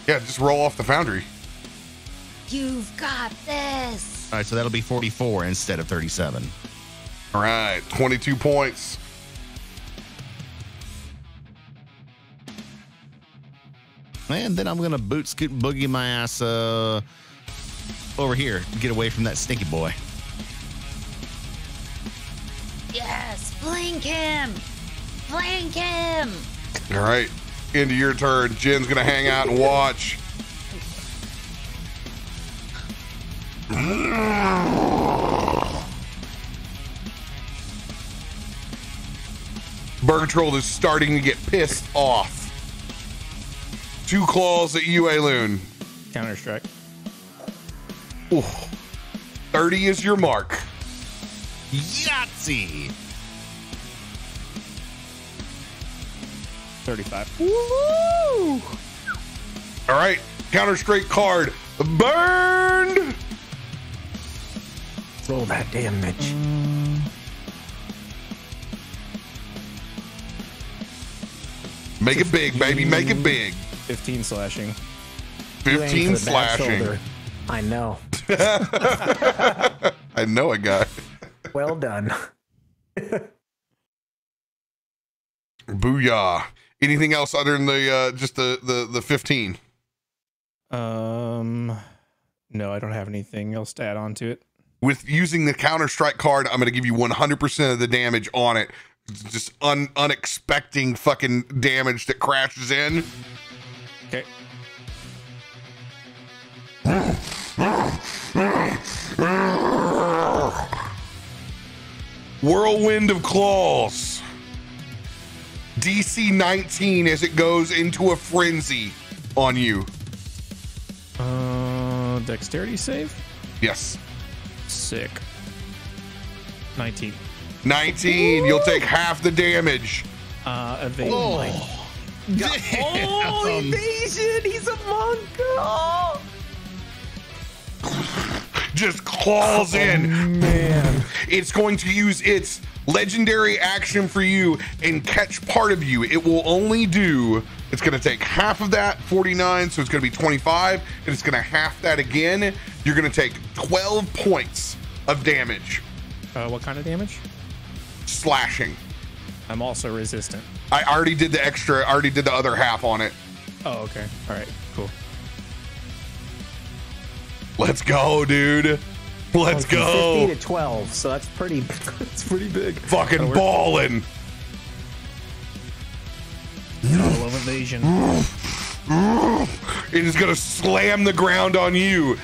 Yeah, just roll off the foundry. You've got this. All right, so that'll be 44 instead of 37. All right, 22 points. And then I'm gonna boot scoot boogie my ass over here to get away from that stinky boy. Yes, flank him. Flank him. All right, into your turn. Jen's gonna hang out and watch. Barracudon is starting to get pissed off. 2 claws at you, Aelun. Counter strike. Ooh. 30 is your mark. Yahtzee. 35. Woo! All right, counter strike card. Burned. Roll that damage. Make it big, baby. Make it big. 15 slashing. 15 slashing. I know. I know a guy. Well done. Booyah. Anything else other than the just the 15? No, I don't have anything else to add on to it. With using the counter strike card, I'm going to give you 100% of the damage on it. It's just unexpected fucking damage that crashes in. Okay. Whirlwind of Claws. DC 19 as it goes into a frenzy on you. Dexterity save? Yes. Sick. 19. 19. You'll take half the damage. Evade. Oh, Evasion! He's a monk! Oh. Just claws in. Man. It's going to use its legendary action for you and catch part of you. It will only do, it's going to take half of that, 49, so it's going to be 25, and it's going to half that again. You're going to take 12 points of damage. What kind of damage? Slashing. I'm also resistant. I already did the extra, I already did the other half on it. Oh, okay. All right, cool. Let's go, dude. Let's go. 50 to 12, so that's pretty. That's pretty big. Fucking balling. Auto evasion. It is gonna slam the ground on you.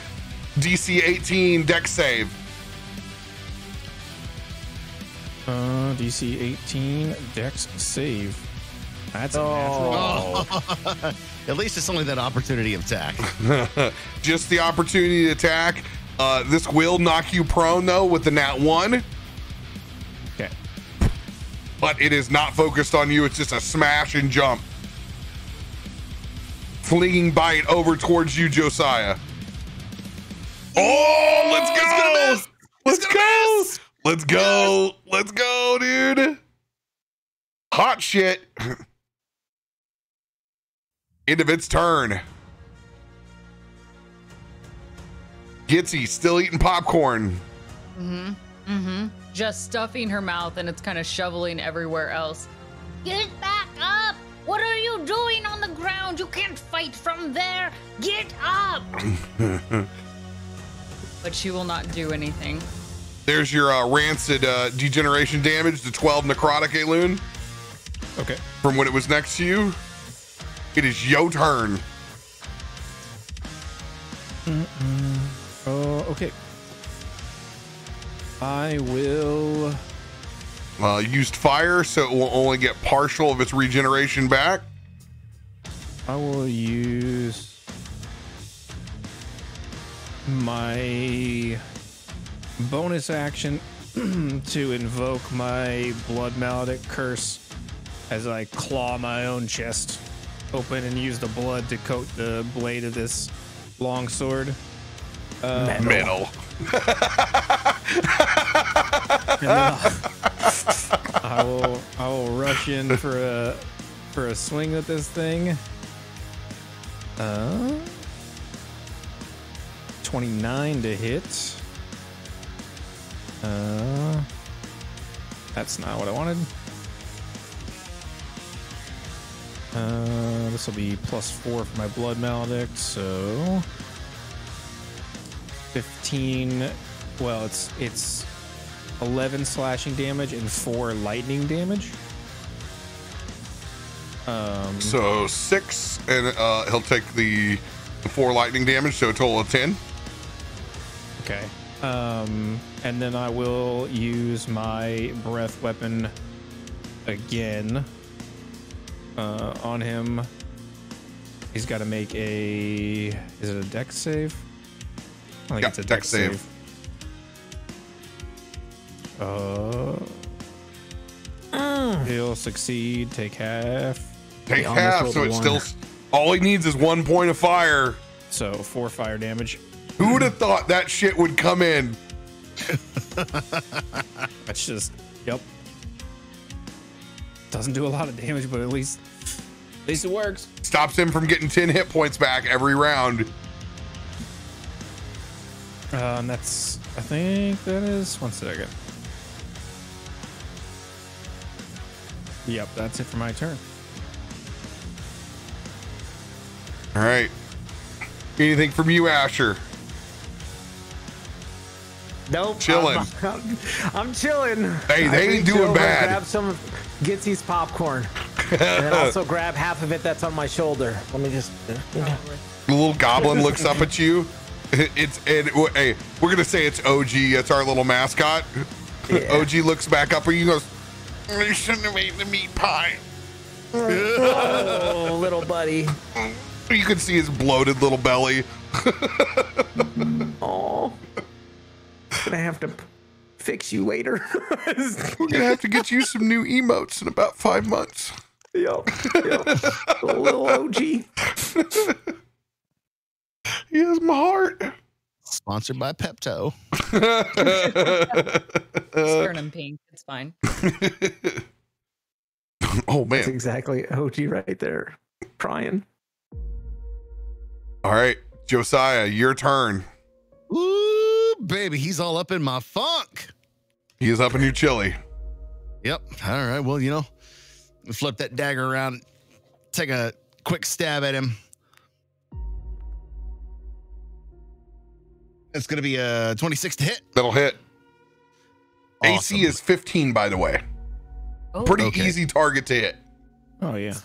DC 18 dex save. DC 18 dex save. That's a natural. At least it's only that opportunity of attack. Just the opportunity to attack. This will knock you prone though with the nat 1. Okay. but it is not focused on you. It's just a smash and jump. Flinging bite over towards you, Josiah. Oh, let's go! Let's go! Let's go! Let's go, dude! Hot shit. End of its turn. Gitzi still eating popcorn. Just stuffing her mouth, and it's kind of shoveling everywhere else. Get back up! What are you doing on the ground? You can't fight from there! Get up! But she will not do anything. There's your rancid degeneration damage, the 12 necrotic Aelun. Okay. From when it was next to you. It is your turn. Oh, okay. I will Used fire, so it will only get partial of its regeneration back. I will use my bonus action to invoke my blood maledict curse as I claw my own chest open and use the blood to coat the blade of this long sword. Metal. I will rush in for a swing at this thing. 29 to hit. That's not what I wanted. This will be +4 for my blood maledict, so 15. Well, it's 11 slashing damage and 4 lightning damage. So 6, and he'll take the 4 lightning damage, so a total of 10. Okay. And then I will use my breath weapon again on him. He's got to make a... Is it a dex save? I think it's a dex save. He'll succeed. Take half. Take half, so it's still... All he needs is 1 point of fire. So 4 fire damage. Who would have thought that shit would come in? That's just... Yep. Doesn't do a lot of damage, but at least it works. Stops him from getting 10 hit points back every round. And that's... I think that is... 1 second. Yep, that's it for my turn. All right. Anything from you, Asher? Nope. Chilling. I'm chilling. Hey, they ain't doing bad. Grab some of Gitzi's popcorn. And then also grab half of it that's on my shoulder. Let me just... The little goblin looks up at you. Hey, we're gonna say it's OG. It's our little mascot. Yeah. OG looks back up at you and goes, "You shouldn't have made the meat pie." Oh, little buddy. You can see his bloated little belly. Oh, gonna have to fix you later. We're gonna have to get you some new emotes in about 5 months. Yep. A little OG. He has my heart. Sponsored by Pepto. Just turn him pink. It's fine. Oh, man. That's exactly OG right there. Crying. All right, Josiah, your turn. Ooh, baby, he's all up in my funk. He is up in your chili. Yep. All right. Well, flip that dagger around, take a quick stab at him. It's going to be a 26 to hit. That'll hit. Awesome. AC is 15, by the way. Oh, Pretty easy target to hit. Oh, yeah.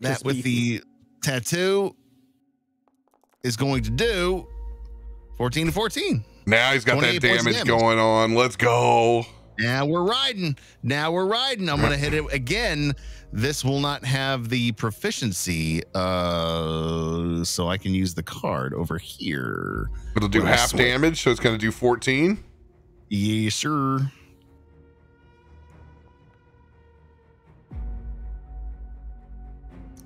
That Just with the tattoo is going to do 14 to 14. Now he's got that 28 points of damage going on. Let's go. Now we're riding. I'm going to hit it again. This will not have the proficiency, so I can use the card over here. It'll do half damage, so it's going to do 14. Yes, sir.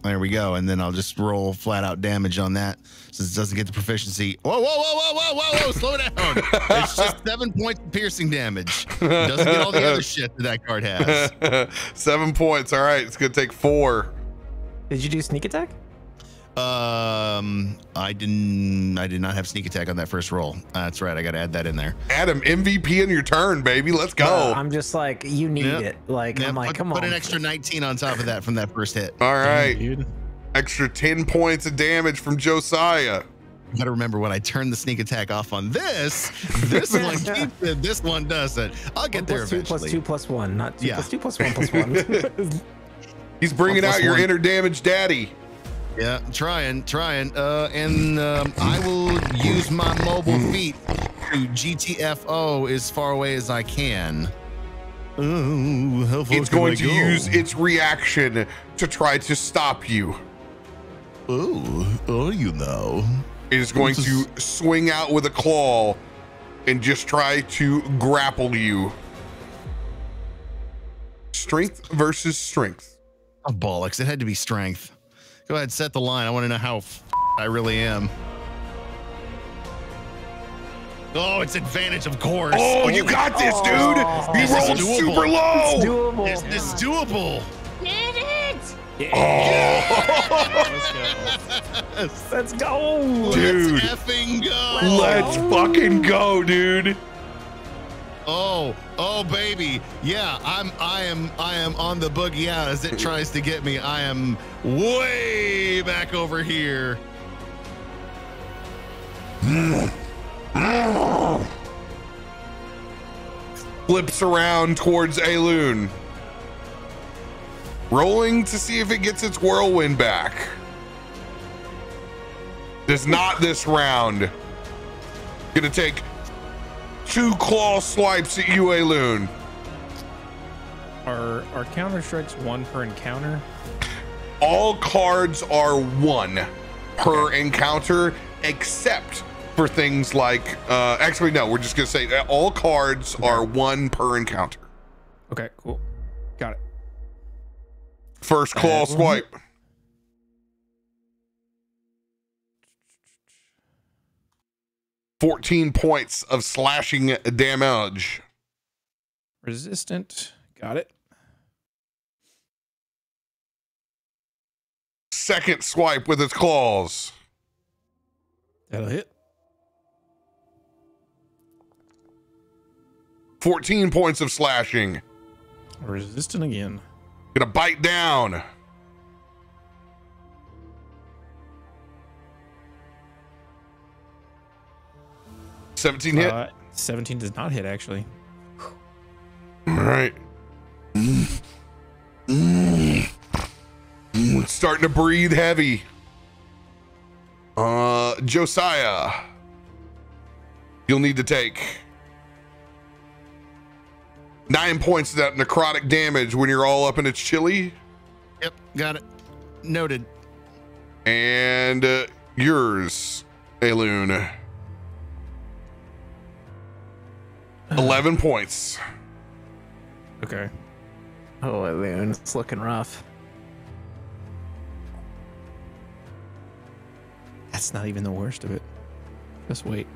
There we go. And then I'll just roll flat out damage on that since it doesn't get the proficiency. Whoa. Slow down. It's just 7 points of piercing damage. It doesn't get all the other shit that card has. 7 points. All right. It's going to take 4. Did you do sneak attack? I did not have sneak attack on that first roll. That's right. I got to add that in there. Adam, MVP in your turn, baby. Let's go. I'm just like, you need it. Like, I'm like, come on. Put an extra 19 on top of that from that first hit. All right. Dude. Extra 10 points of damage from Josiah. You got to remember when I turn the sneak attack off on this one keeps it, this one doesn't. I'll get there eventually. 2 plus 2 plus 1, not 2 plus 2 plus 1 plus 1. He's bringing out your inner damage daddy. Yeah, trying. And I will use my mobile feat to GTFO as far away as I can. Oh, how far It's can going I to go? use its reaction to try to stop you. Oh, you know. It is going to swing out with a claw and just try to grapple you. Strength versus strength. Oh, bollocks. It had to be strength. Go ahead, set the line. I want to know how I really am. Oh, it's advantage, of course. Oh, you got this, dude. He rolled super low. It's doable. It's doable. Did it! Let's go. Dude. Let's effing go. Let's fucking go, dude. Oh, baby. Yeah, I am on the boogie out as it tries to get me. I am way back over here. Flips around towards Aelun. Rolling to see if it gets its whirlwind back. Does not this round. Gonna take 2 claw swipes at you, Aelun. Are counter strikes 1 per encounter? All cards are 1 per encounter, except for things like, actually, no, we're just gonna say that all cards are 1 per encounter. Okay, cool. Got it. First claw swipe. $14 points of slashing damage. Resistant. Got it. Second swipe with its claws. That'll hit. 14 points of slashing. Resistant again. Gonna bite down. $17 hit. 17 does not hit, actually. All right. It's starting to breathe heavy. Josiah, you'll need to take 9 points of that necrotic damage when you're all up in its chili. Yep, got it. Noted. And yours, Aelun. 11 points. Okay. Oh, Aelun, it's looking rough. That's not even the worst of it. Just wait.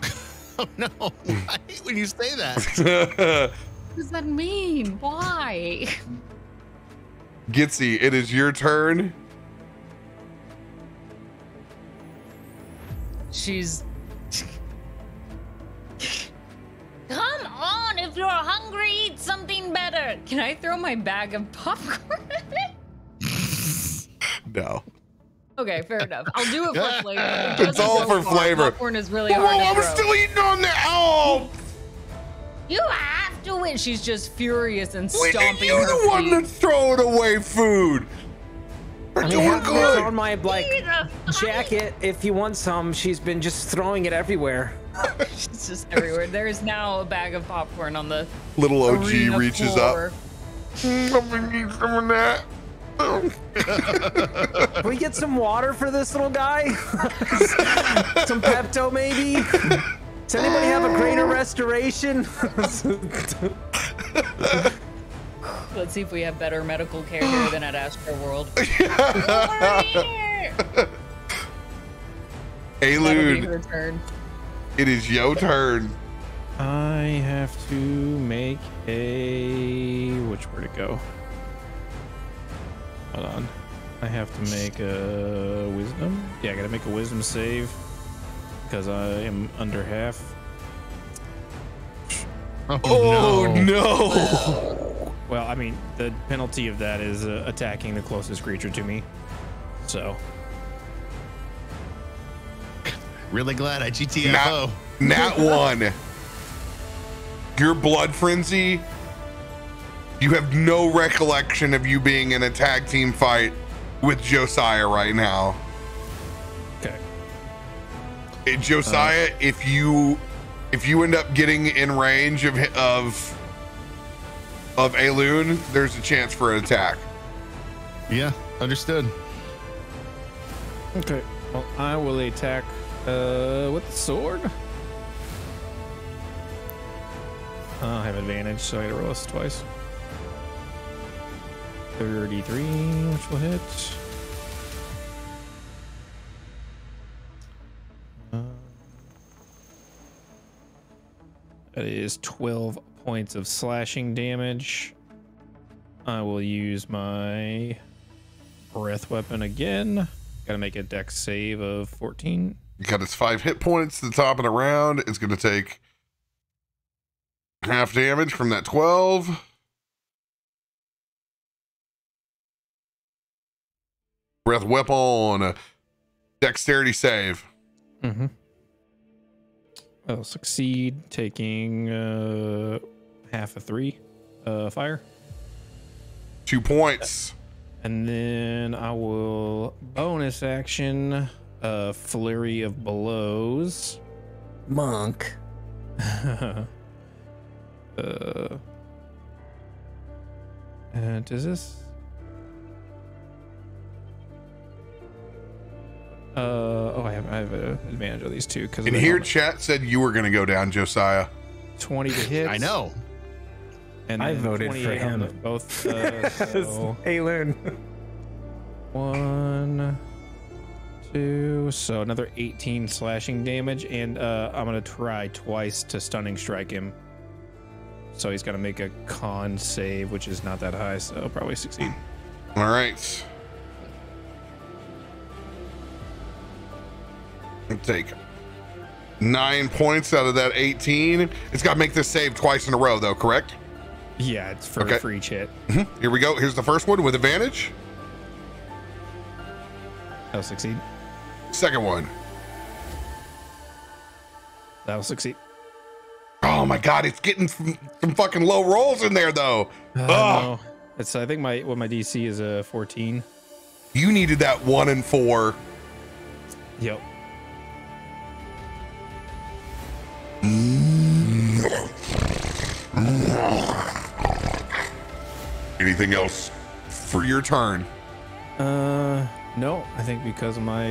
Oh no! I hate when you say that. What does that mean? Why? Gitzi, it is your turn. She's. Come on, if you're hungry, eat something better. Can I throw my bag of popcorn at it? No. Okay, fair enough. I'll do it for flavor. It's all for flavor. Popcorn is really Whoa, hard I to was throw. still eating on that. Oh, You have to win. She's just furious and wait, stomping you're her the one feet. that's throwing away food. We're I mean, doing it's good. on my like jacket. If you want some, she's been just throwing it everywhere. It's just everywhere. There is now a bag of popcorn on the Little OG arena reaches floor. up. I'm gonna need some of that. Can we get some water for this little guy? Some Pepto, maybe? Does anybody have a greater restoration? Let's see if we have better medical care here than at Astro World. Aelun, it is your turn. I have to make a... Where'd it go? Hold on. I have to make a wisdom. Yeah, I gotta make a wisdom save because I am under half. Oh no! Well, I mean, the penalty of that is attacking the closest creature to me. So. Really glad I GTFO. Nat 1. Your blood frenzy. You have no recollection of you being in a tag team fight with Josiah right now. Okay. Josiah, if you end up getting in range of Aelun, there's a chance for an attack. Yeah, understood. Okay. Well, I will attack with the sword. I have advantage, so I gotta roll this twice. 33, which will hit. That is 12 points of slashing damage. I will use my breath weapon again. Gotta make a dex save of 14. You got its 5 hit points to the top of the round. It's gonna take half damage from that 12. Breath weapon, dexterity save. Mm-hmm. I'll succeed, taking half of 3 fire. 2 points. And then I will bonus action flurry of blows. Monk. Does this? Oh, I have an advantage of these two because. And here, chat said you were going to go down, Josiah. 20 to hit. I know. And I voted for him. Both. So Aelun. 1, 2. So another 18 slashing damage, and I'm gonna try twice to stunning strike him. So he's gonna make a con save, which is not that high, so I'll probably succeed. All right. I'll take 9 points out of that 18. It's got to make this save twice in a row, though, correct? Yeah, it's for each hit. Mm-hmm. Here we go. Here's the first one with advantage. I'll succeed. Second one. That'll succeed. Oh my God, it's getting some fucking low rolls in there, though. No. It's I think my DC is a 14. You needed that 1 and 4. Yep. Anything else for your turn? No. I think because of my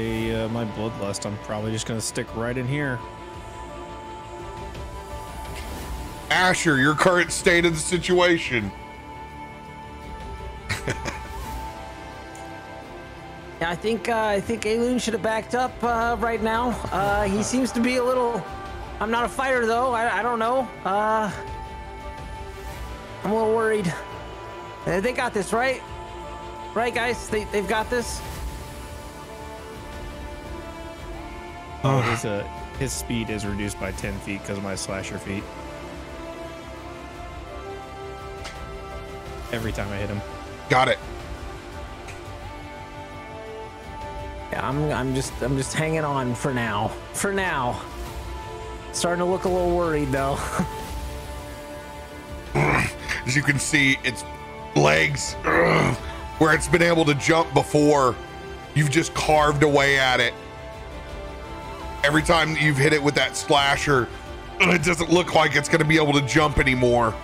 my bloodlust, I'm probably just gonna stick right in here. Asher, your current state of the situation. Yeah, I think Aelun should have backed up right now. He seems to be a little. I'm not a fighter though. I don't know. I'm a little worried. They got this, right? Right, guys? They've got this. Oh, his speed is reduced by 10 feet because of my slasher feat. Every time I hit him. Got it. Yeah, I'm just hanging on for now. For now. Starting to look a little worried though. As you can see, its legs, where it's been able to jump before, you've just carved away at it. Every time you've hit it with that slasher, it doesn't look like it's going to be able to jump anymore.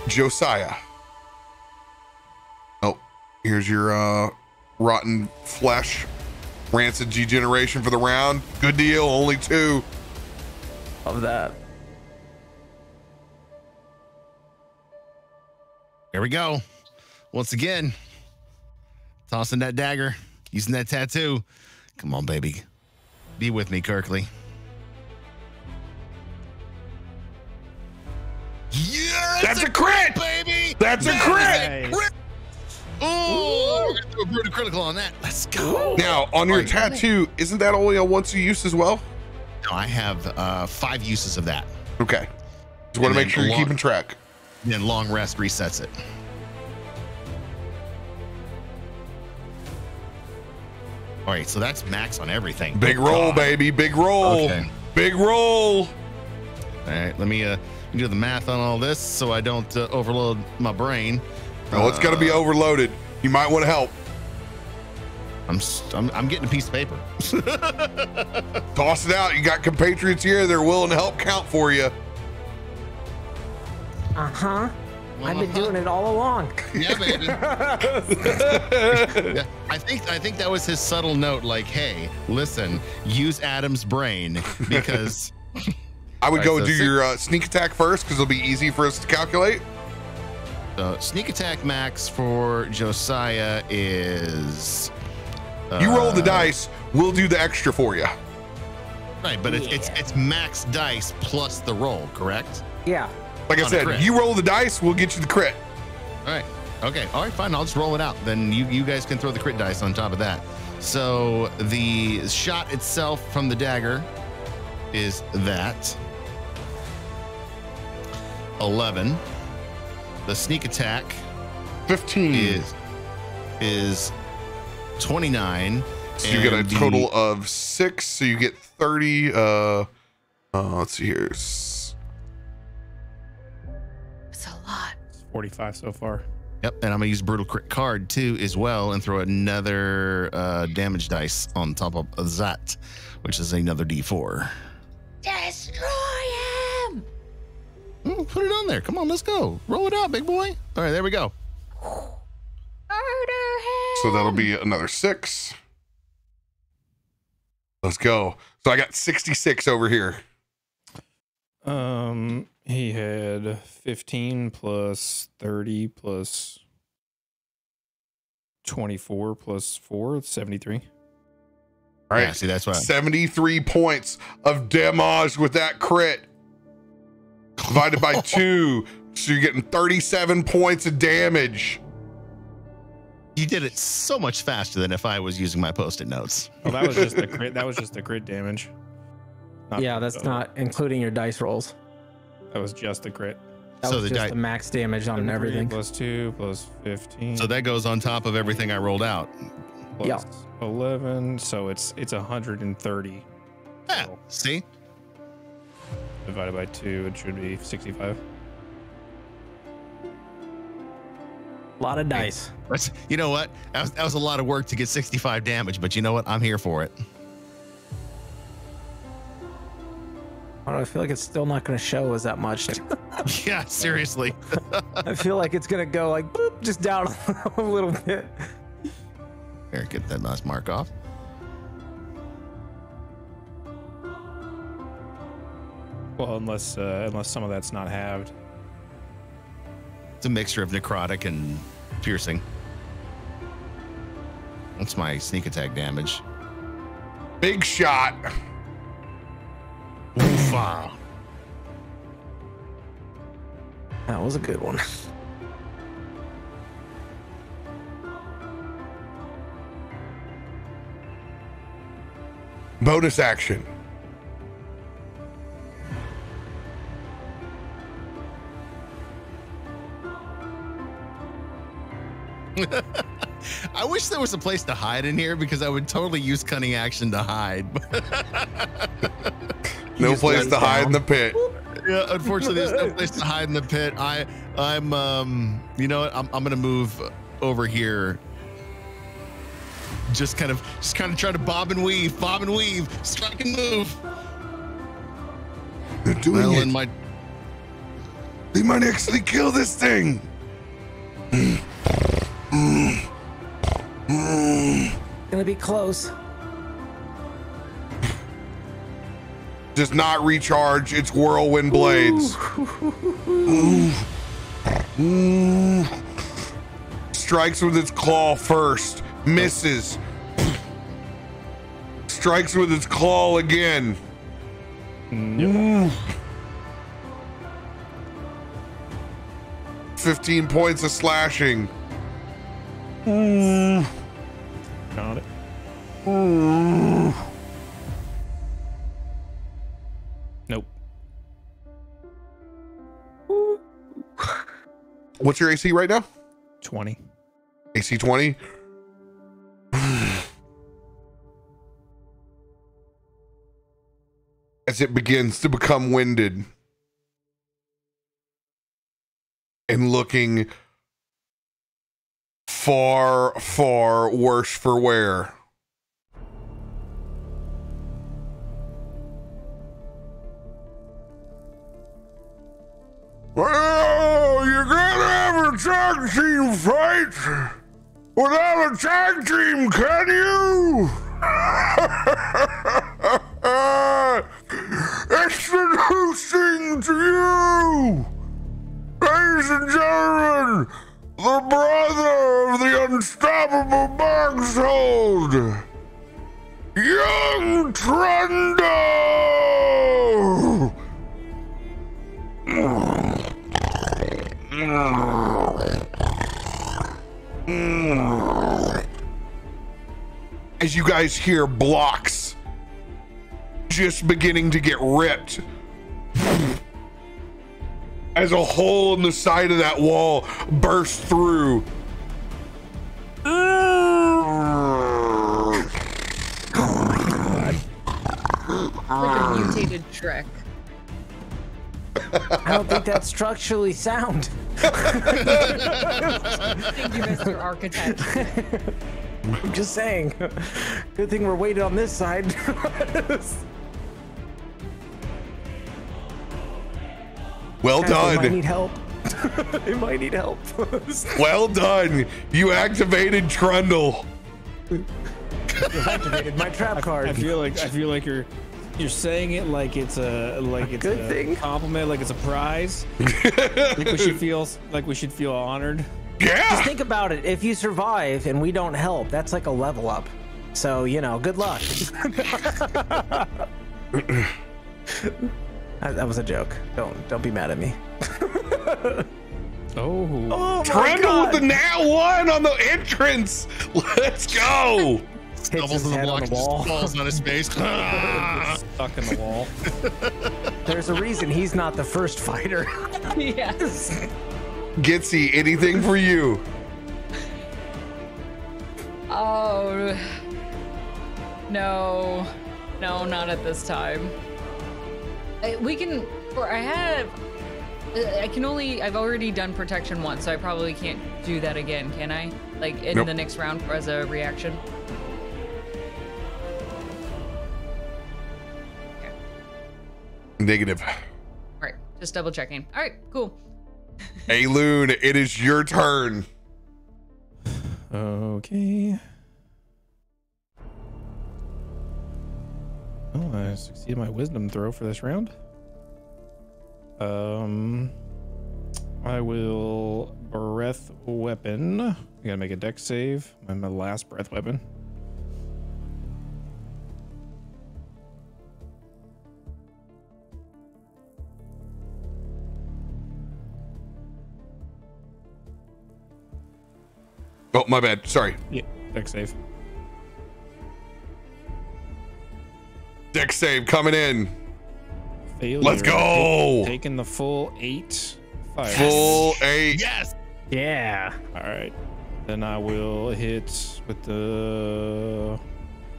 Josiah. Oh, here's your rotten flesh, rancid degeneration for the round. Good deal, only 2. of that. Here we go. Once again, tossing that dagger, using that tattoo. Come on, baby. Be with me, Kirkley. Yeah, That's a crit, baby. That's a crit. Nice. Oh, we're gonna do a brutal critical on that. Let's go. Now, on your tattoo, isn't that only a once a use as well? No, I have 5 uses of that. Okay. Just want to make sure you're keeping track. Then long rest resets it. All right, so that's max on everything. Big roll, baby. Big roll. Okay. Big roll. All right, let me do the math on all this so I don't overload my brain. Oh, it's got to be overloaded. You might want to help. I'm getting a piece of paper. Toss it out. You got compatriots here. They're willing to help count for you. I've been doing it all along. Yeah, baby. Yeah, I think that was his subtle note, like, hey, listen, use Adam's brain because I would All go right, so do your sneak attack first because it'll be easy for us to calculate. Sneak attack max for Josiah is You roll the dice. We'll do the extra for you. right, but it's max dice plus the roll, correct? Yeah. Like I On a said, crit. you roll the dice, we'll get you the crit. All right. Okay. All right. Fine. I'll just roll it out. Then you guys can throw the crit dice on top of that. So the shot itself from the dagger is that 11. The sneak attack 15. is 29. So you get a total of 6. So you get 30. Let's see here. It's a lot. 45 so far. Yep. And I'm gonna use brutal crit card too as well and throw another damage dice on top of that, which is another D4. Destroy him! Put it on there. Come on, let's go. Roll it out, big boy. All right, there we go. Murder him! So that'll be another 6. Let's go. So I got 66 over here. He had 15 plus 30 plus 24 plus 4, 73. All right. Yeah, see, that's why 73 points of damage with that crit. Divided by 2. So you're getting 37 points of damage. you did it so much faster than if I was using my post-it notes. Well, that was just the crit. That was just the crit damage. Yeah, that's not including your dice rolls. That was just the crit. That So was the just the max damage on 3 everything. plus 2 plus 15. So that goes on top of everything I rolled out. plus 11. So it's 130. Yeah, So see? divided by 2, it should be 65. A lot of dice. That's, you know what? That was a lot of work to get 65 damage, but you know what? I'm here for it. I don't know, I feel like it's still not going to show as that much. Yeah, seriously. I feel like it's going to go like boop, just down a little bit. Here, get that last mark off. Well, unless some of that's not halved. It's a mixture of necrotic and piercing. That's my sneak attack damage. Big shot. Oofa. That was a good one. Bonus action. I wish there was a place to hide in here because I would totally use cunning action to hide. No just place lays to hide down. in the pit. Yeah, unfortunately, there's no place to hide in the pit. I'm you know what? I'm gonna move over here. Just kind of try to bob and weave, strike and move. They're doing Aelun, it. my They might actually kill this thing. Gonna be close. does not recharge its whirlwind blades. Strikes with its claw first, misses. Strikes with its claw again. 15 points of slashing. Got it. Nope. What's your AC right now? 20. AC 20. As it begins to become winded and looking far, far worse for wear. Well, you can't have a tag team fight without a tag team, can you? Introducing to you, ladies and gentlemen, the brother of the unstoppable Boxhold, young Trundle. As you guys hear blocks just beginning to get ripped, as a hole in the side of that wall bursts through. Like a mutated Shrek. I don't think that's structurally sound. Thank you, Mr. Architect. I'm just saying. Good thing we're weighted on this side. Well They might done. need help. They might need help. Well done. You activated Trundle. You activated my trap card. I feel like you're saying it like it's a good thing. compliment, like it's a prize. like we should feel honored. Yeah. Just think about it. If you survive and we don't help, that's like a level up. So, you know, good luck. That was a joke. Don't be mad at me. Oh Oh my Trundle God. with the nat 1 on the entrance. Let's go. Hits Doubles his in the head on block, the wall. just falls on his face. stuck in the wall. There's a reason he's not the first fighter. Yes. Gitzi, anything for you? Oh. No, not at this time. I've already done protection once, so I probably can't do that again, can I? Like in Nope. the next round as a reaction? Okay. Negative. All right, just double checking. All right, cool. Aelun, it is your turn. Okay. Oh, I succeeded my wisdom throw for this round. I will breath weapon. I gotta make a dex save. I'm my last breath weapon. Oh, my bad. Sorry. Yeah, dex save. Dex save coming in. Failure. Let's go. Taking the full 8 fire. Full 8. Yes. Yeah. All right. Then I will hit with the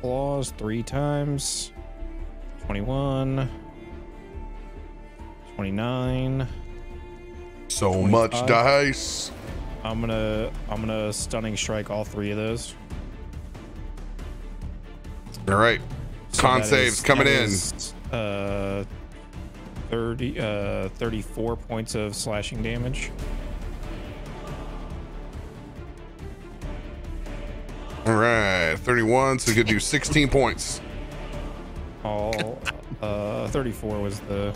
claws 3 times. 21. 29. So 25. much dice. I'm gonna stunning strike all 3 of those. All right. So Con that saves is- coming that in. is, 34 points of slashing damage. All right. 31. So you could do 16 points. All 34 was the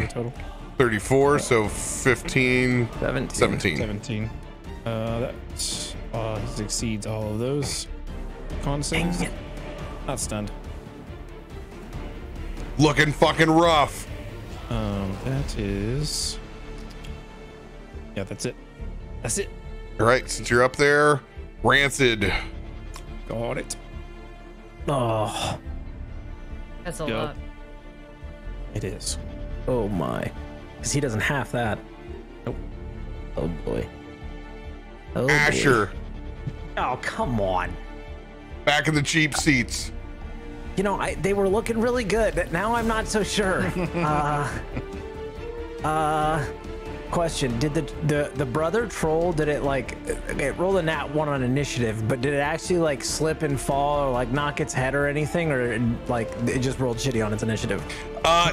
total. 34, so 15, 17. 17. That exceeds all of those con saves. Not stunned. Looking fucking rough. That is. Yeah, that's it. That's it. All right, since you're up there, Rancid. Got it. Oh, That's a Go. lot. It is. oh my. Because he doesn't have that. Nope. Oh boy. Oh, boy. Asher, Oh, come on. back in the cheap seats. You know, they were looking really good. Now I'm not so sure. Question: did the brother troll? Did it like it rolled a nat 1 on initiative? But did it actually like slip and fall or like knock its head or anything, or like it just rolled shitty on its initiative?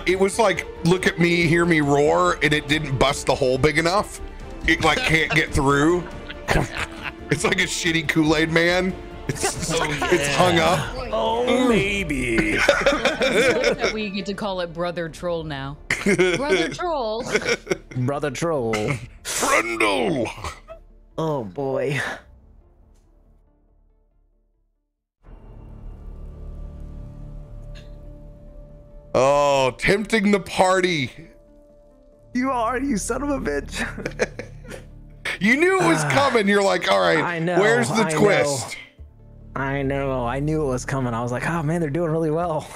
It was like, look at me, hear me roar, and it didn't bust the hole big enough. It like can't get through. It's like a shitty Kool-Aid man. It's hung up. Oh, maybe. That we get to call it Brother Troll now. Brother Troll. Brother troll. Trundle. Oh boy. Oh, tempting the party. You are, you son of a bitch. You knew it was coming. You're like, all right, I know, where's the I twist? I know. I knew it was coming. I was like, oh man, they're doing really well.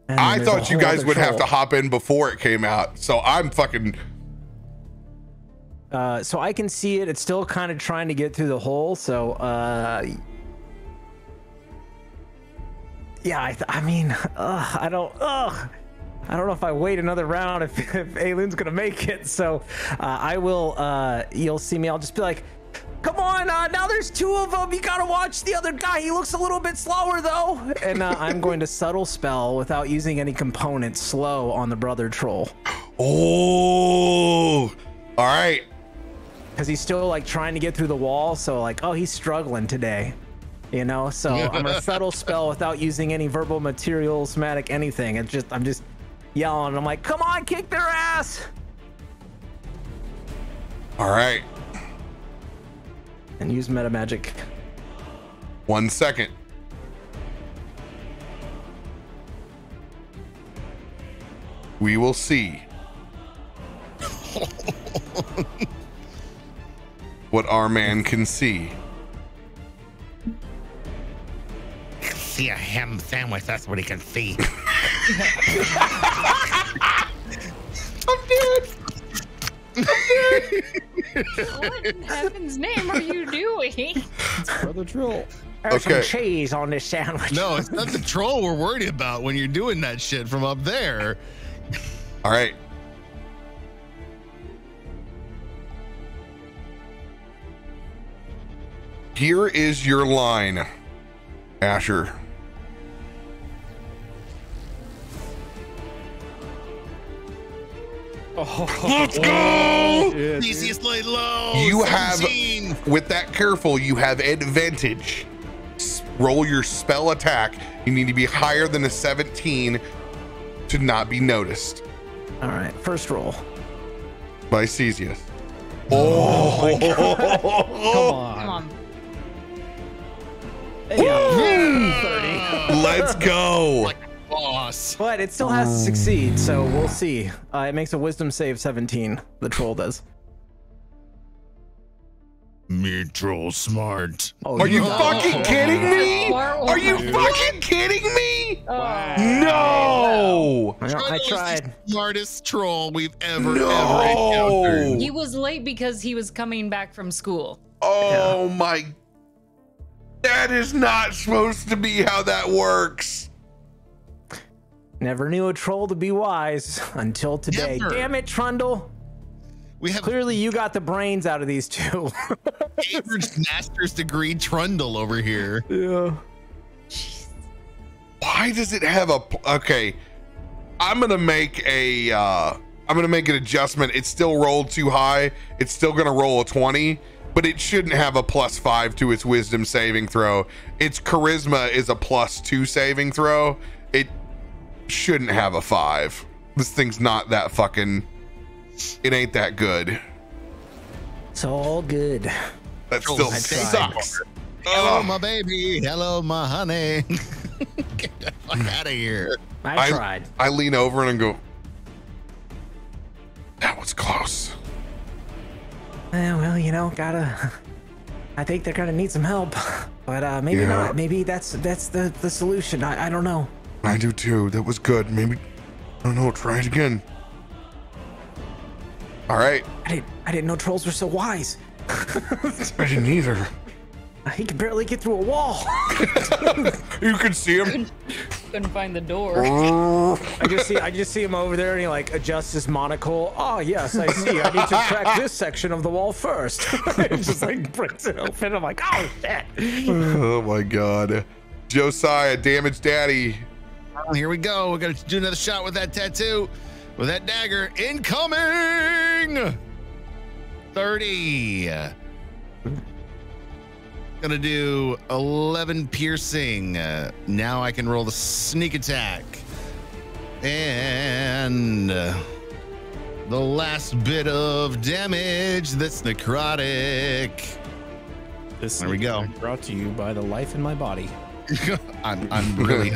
And I there's a thought you whole guys other would have to troll. hop in before it came out. So I'm fucking. So I can see it. It's still kind of trying to get through the hole. So, yeah, I mean, I don't know if I wait another round if Aelun's gonna make it. So, I will. You'll see me. I'll just be like, come on, now there's 2 of them. You gotta watch the other guy. He looks a little bit slower though. And I'm going to subtle spell without using any components slow on the brother troll. Oh, all right. Because he's still like trying to get through the wall. So like, oh, he's struggling today, you know? So I'm a subtle spell without using any verbal material, somatic, anything. It's just, I'm just yelling. I'm like, come on, kick their ass. All right. And use meta magic. 1 second. We will see what our man can see. See a ham sandwich, that's what he can see. What in heaven's name are you doing? Brother troll. There's Okay. some cheese on this sandwich. No, it's not the troll we're worried about when you're doing that shit from up there. All right. Here is your line, Asher. Let's go! Easiest laid low. You have, 17. with that careful, you have advantage. Roll your spell attack. You need to be higher than a 17 to not be noticed All right, first roll. by Cesius. Oh, Come on. Yeah, 30. let's go. Like a boss. But it still has to succeed, so we'll see. It makes a wisdom save 17. The troll does. Me troll smart. Oh, Are you got it. fucking kidding me? Smart Are you one. fucking kidding me? Wow. No. I Troll is the tried. smartest troll we've ever No. encountered. He was late because he was coming back from school. Oh my. That is not supposed to be how that works. Never knew a troll to be wise until today. Never. Damn it, Trundle. We have Clearly you got the brains out of these two. Cambridge master's degree trundle over here. Yeah. Why does it have a okay? I'm gonna make an adjustment. It's still rolled too high. It's still gonna roll a 20, but it shouldn't have a +5 to its wisdom saving throw. Its charisma is a +2 saving throw. It shouldn't have a 5. This thing's not that fucking. It ain't that good. It's all good. That still sucks. Hello, my baby. Hello, my honey. Get the fuck out of here. I tried. I lean over and I go, that was close. Well, you know, I think they're gonna need some help, but maybe not. Maybe that's the solution. I don't know. I do too. That was good. Maybe, I don't know. Try it again. All right. I didn't know trolls were so wise. I didn't either. He can barely get through a wall. You can see him. Couldn't find the door. I just see him over there, and he like adjusts his monocle. Oh yes, I see. I need to crack this section of the wall first. It just like breaks it open. I'm like, oh shit. Oh my god. Josiah, damage daddy. Oh, here we go. We're gonna do another shot with that tattoo, with that dagger. Incoming. 30. Gonna do 11 piercing. Now I can roll the sneak attack. And the last bit of damage, that's necrotic. There we go. Brought to you by the life in my body. I'm really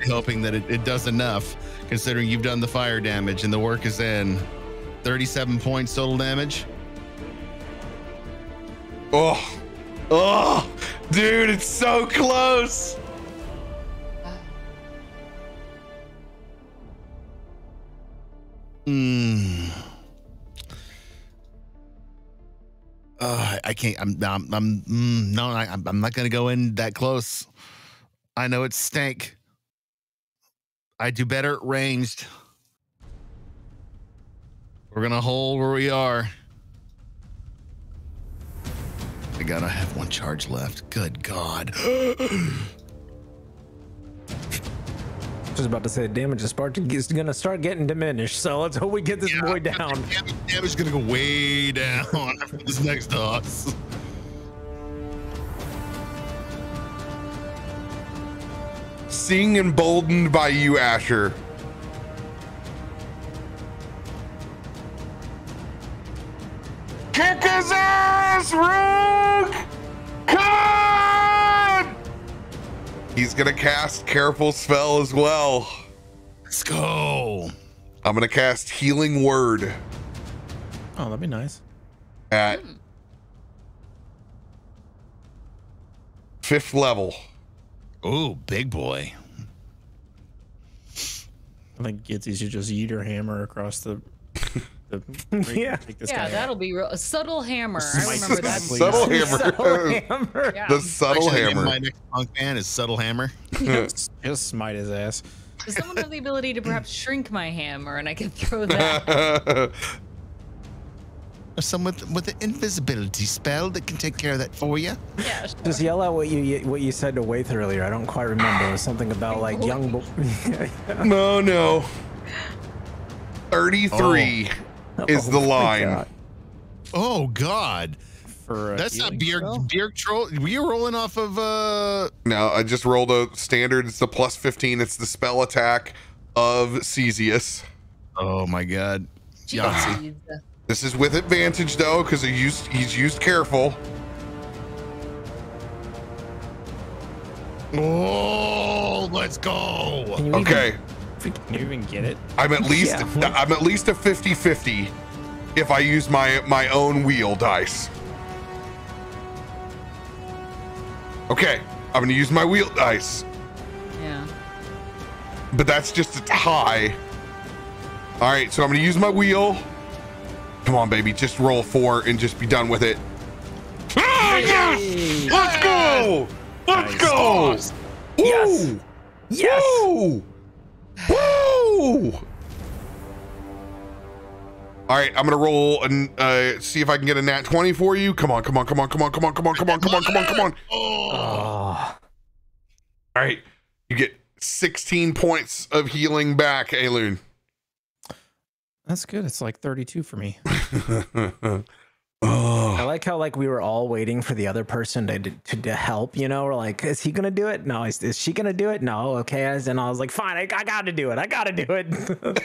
hoping that it does enough, considering you've done the fire damage and the work is in. 37 points total damage. Oh, dude, it's so close. I can't. I'm not gonna go in that close. I know it's stank. I do better at ranged. We're gonna hold where we are. I gotta have one charge left. Good God. Just about to say the damage is gonna start getting diminished, so let's hope we get this boy down. Damage is gonna go way down after this next toss. Seeing emboldened by you, Asher. Kick his ass, Rogue! Come on! He's gonna cast Careful Spell as well. Let's go. I'm gonna cast Healing Word Oh, that'd be nice. at 5th level. Ooh, big boy. I think Gitzi should just yeet her hammer across the Yeah. take this Yeah, guy that'll out. be real. A subtle hammer. I Smite remember that. this guy, Subtle please. hammer. Yeah. The subtle Actually, hammer. my next punk band is Subtle Hammer. Just smite his ass. Does someone have the ability to perhaps shrink my hammer and I can throw that? Someone with an invisibility spell that can take care of that for you. Yeah. Sure. Just yell out what you said to Waith earlier. I don't quite remember. It was something about like young. No. 33 is the line. Oh God. For That's not healing beer spell? beer troll. Were you rolling off of No, I just rolled a standard. It's the plus 15. It's the spell attack of Cesius. Oh my God. Yahtzee. Jeez. This is with advantage though, because he's used careful. Oh, let's go. Okay, Can you even get it? I'm at least Yeah. I'm at least a 50-50 if I use my own wheel dice. Okay, I'm gonna use my wheel dice, Yeah. but that's just a high. All right, so I'm gonna use my wheel. Come on, baby, just roll 4 and just be done with it. Ah, yes! Let's go! Let's Nice. go! Yes! Woo! Yes! Woo! Woo! All right, I'm gonna roll and see if I can get a nat 20 for you. Come on. Oh. Oh, All right, you get 16 points of healing back, Aelun. That's good. It's like 32 for me. I like how like we were all waiting for the other person to help, you know, we're like, is he gonna do it? No. Is she gonna do it? No. Okay. And I was like, fine, I gotta do it. I gotta do it.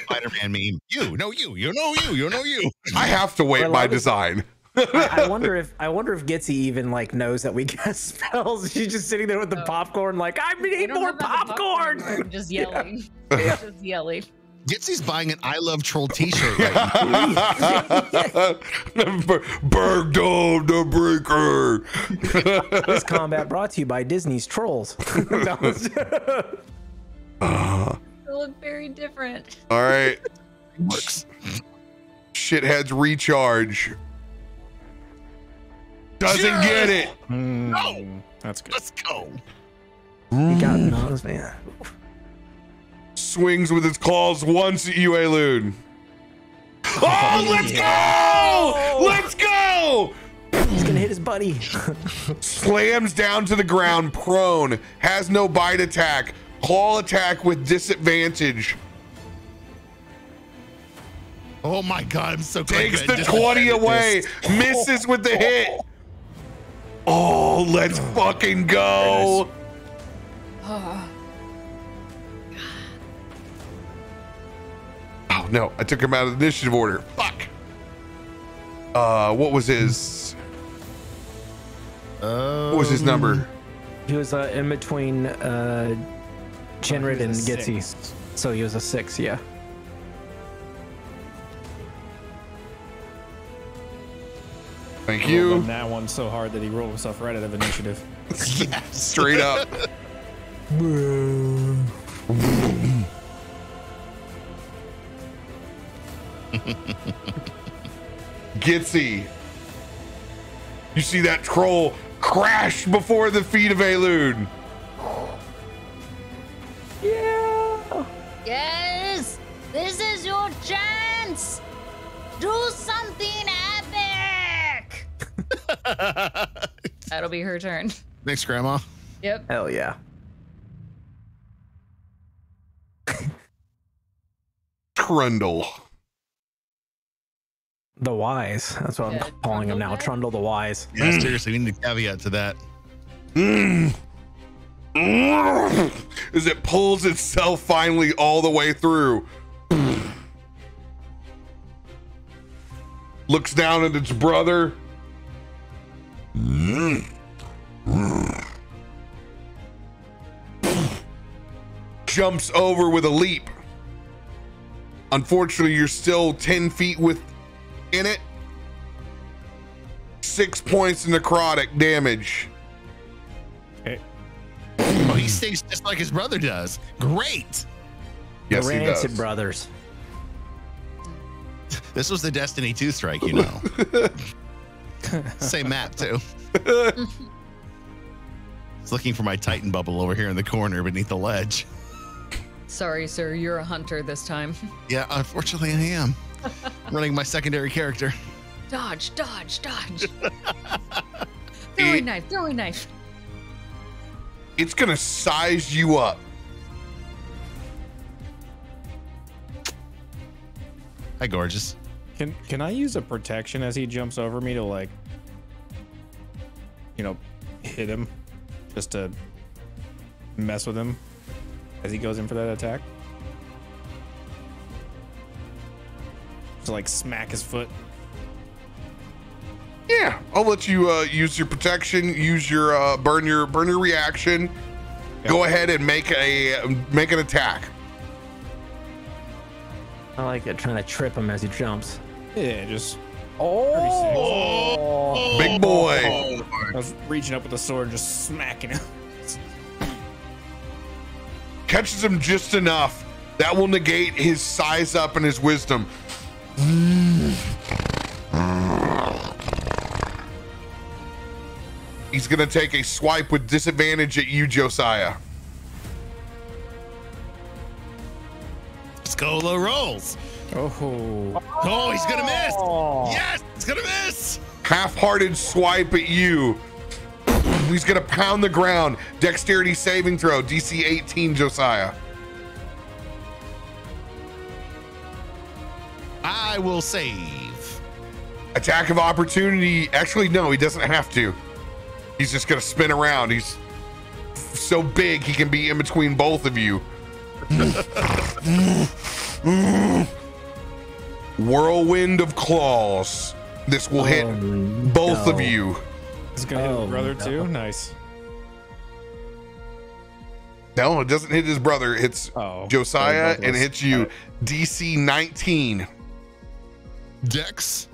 Spider-Man meme. You know you. I have to wait by design. I wonder if Gitzi even like knows that we cast spells. She's just sitting there with the popcorn, like, I need more popcorn. I'm just yelling. Just yelling. Gitzi's buying an I Love Troll t-shirt right now. Bergdom the Breaker. This combat brought to you by Disney's Trolls. They look very different. All right. Works. Shitheads recharge. Doesn't get it. No. That's good. Let's go. You got nose, man. Swings with his claws once at you, Aelun. Oh, let's go! Let's go! He's gonna hit his buddy. Slams down to the ground, prone. Has no bite attack. Claw attack with disadvantage. Oh my God, I'm so Takes the 20 away. Misses with the hit. Oh, let's fucking go. Oh no, I took him out of the initiative order. Fuck. What was his? What was his number? He was in between Jinrid and Gitzi, so he was a 6. Yeah. Thank you. And that one so hard that he rolled himself right out of initiative. Yeah, Straight up. Gitzi, you see that troll crash before the feet of Aelun. Yeah. Yes, this is your chance. Do something epic. That'll be her turn. Thanks, Grandma. Yep. Hell yeah. Trundle. The Wise. That's what Yeah, I'm calling him now. Trundle Trundle the Wise. Yeah, seriously, we need a caveat to that. As it pulls itself finally all the way through. Looks down at its brother. Jumps over with a leap. Unfortunately, you're still 10 feet within it. 6 points of necrotic damage. Okay. Oh, he stinks just like his brother does. Great. Yes, the he Rancid does. Brothers. This was the Destiny 2 strike, you know. Same map, too. It's looking for my Titan bubble over here in the corner beneath the ledge. Sorry, sir. You're a hunter this time. Yeah, unfortunately, I am. Running my secondary character. Dodge, dodge, dodge. Throwing knife, throwing knife. It's gonna size you up. Hi, gorgeous. Can I use a protection as he jumps over me to, like, you know, hit him just to mess with him as he goes in for that attack? To like smack his foot. Yeah, I'll let you use your protection, use your burn your reaction. Yep. Go ahead and make an attack. I like it, trying to trip him as he jumps. Yeah, just Oh, Big boy. I was reaching up with the sword, just smacking him. Catches him just enough. That will negate his size up and his wisdom. He's gonna take a swipe with disadvantage at you, Josiah. Scola rolls. Oh, Oh, he's gonna miss. Yes, he's gonna miss. Half-hearted swipe at you. He's gonna pound the ground. Dexterity saving throw, DC 18, Josiah. I will save. Attack of opportunity. Actually, no, he doesn't have to. He's just gonna spin around. He's so big he can be in between both of you. Whirlwind of claws. This will hit both of you. It's gonna hit his brother too. Nice. No, it doesn't hit his brother. It hits Josiah and hits you. DC 19. Dex.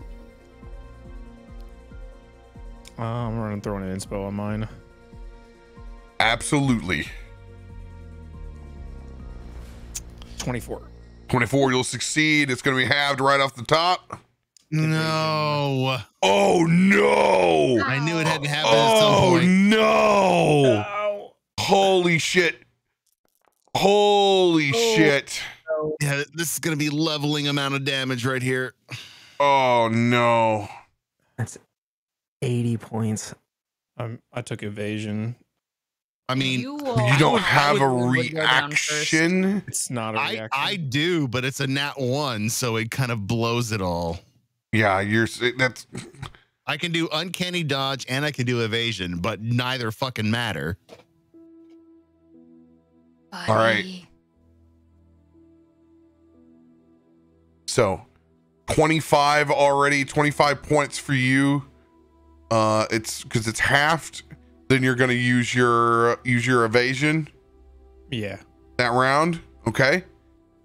I'm running throwing an inspo on mine. Absolutely. 24. 24, you'll succeed. It's going to be halved right off the top. No. Oh, no. I knew it had to happen at some point. No. Holy shit. Holy shit. Yeah, this is going to be leveling amount of damage right here. Oh, no. That's 80 points. I took evasion. I mean, you don't have a reaction. It's not a reaction. I do, but it's a nat 1, so it kind of blows it all. Yeah, that's. I can do uncanny dodge and I can do evasion, but neither fucking matter. All right. So 25 already, 25 points for you. It's because it's halved. Then you're going to use your evasion. Yeah. That round. Okay.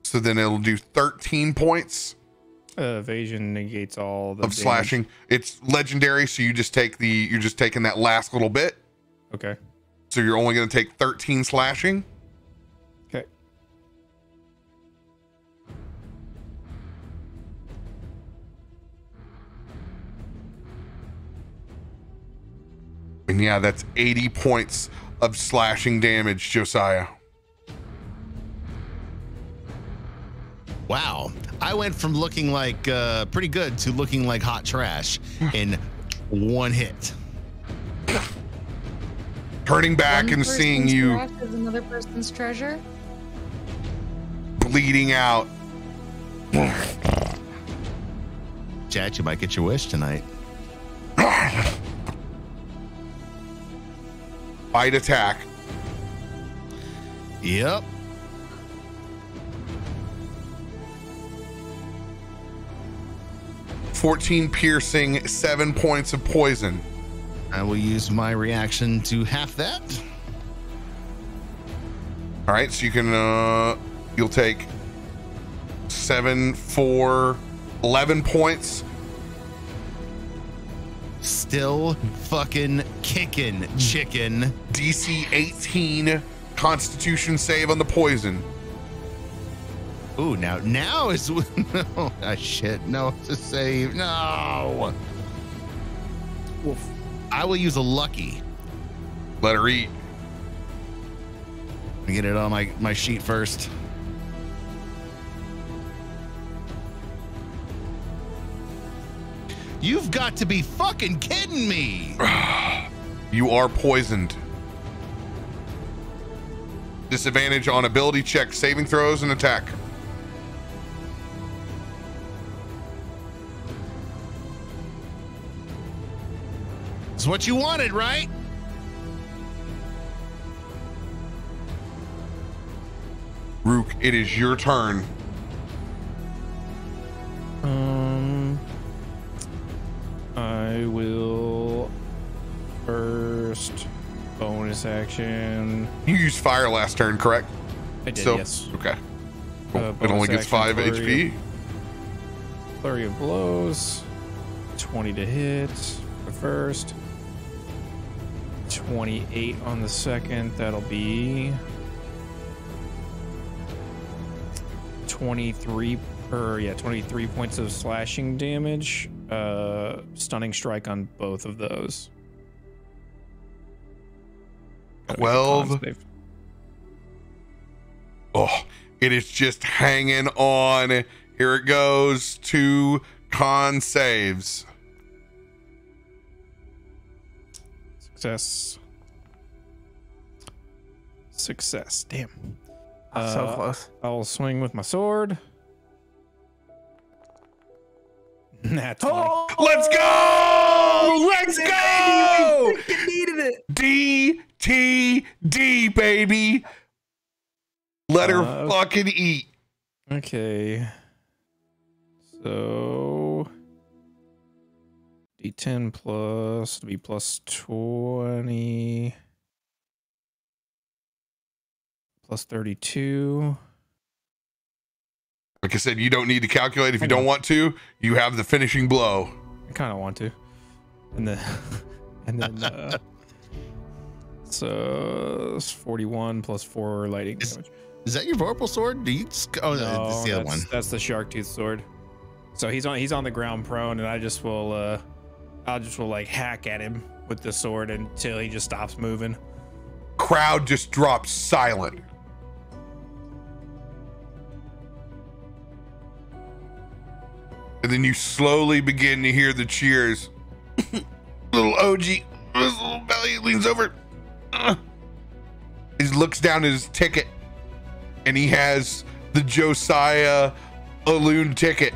So then it'll do 13 points. Evasion negates all the of slashing. It's legendary, so you're just taking that last little bit. Okay. So you're only going to take 13 slashing. Okay. And yeah, that's 80 points of slashing damage, Josiah. Wow. I went from looking like pretty good to looking like hot trash in one hit. Turning back and seeing you is another person's treasure. bleeding out. Chat, you might get your wish tonight. Bite attack. Yep. $14 piercing, 7 points of poison. I will use my reaction to half that. All right, so you can you'll take 7, 4, 11 points. Still fucking kicking, chicken. DC 18 Constitution save on the poison. Ooh, now is no shit. No, it's a save. No. Wolf. I will use a lucky. Let her eat. Let me get it on my sheet first. You've got to be fucking kidding me. You are poisoned. Disadvantage on ability check, saving throws, and attack. It's what you wanted, right? Rook, it is your turn. I will first bonus action. You used fire last turn, correct? I did, yes. Okay. Cool. It only bonus gets action 5 HP. Flurry of blows. 20 to hit the first. 28 on the second. That'll be 23 points of slashing damage. Stunning strike on both of those. 12. Oh, it is just hanging on. Here it goes. 2 con saves. Success. Damn. So close. I'll swing with my sword. That's Let's go! Let's go! You needed it. DTD, baby. Let her fucking eat. Okay. So D10 plus to be plus 20 plus 32. Like I said, you don't need to calculate if you don't want to. You have the finishing blow. I kind of want to. And then so it's 41 plus 4 lightning damage. Is that your vorpal sword? Do you? Oh no, that's the other one. That's the shark tooth sword. So he's on the ground prone, and I'll just like hack at him with the sword until he just stops moving. Crowd just drops silent. And then you slowly begin to hear the cheers. Little OG, his little belly leans over. He looks down at his ticket, and he has the Josiah Aelun ticket.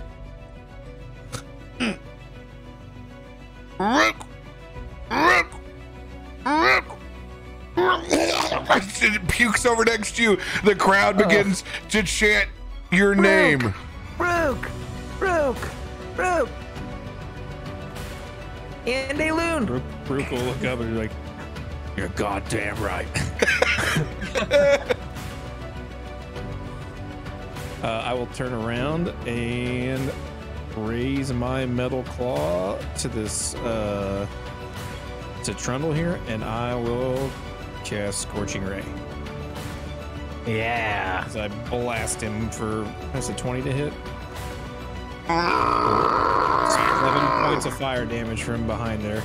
It pukes over next to you. The crowd begins to chant your name. Rook. And Aelun. Rook will look up and be like, "You're goddamn right." I will turn around and raise my metal claw to this to Trundle here, and I will cast Scorching Ray. Yeah. As I blast him for, that's a 20 to hit. 11 points of fire damage from behind there.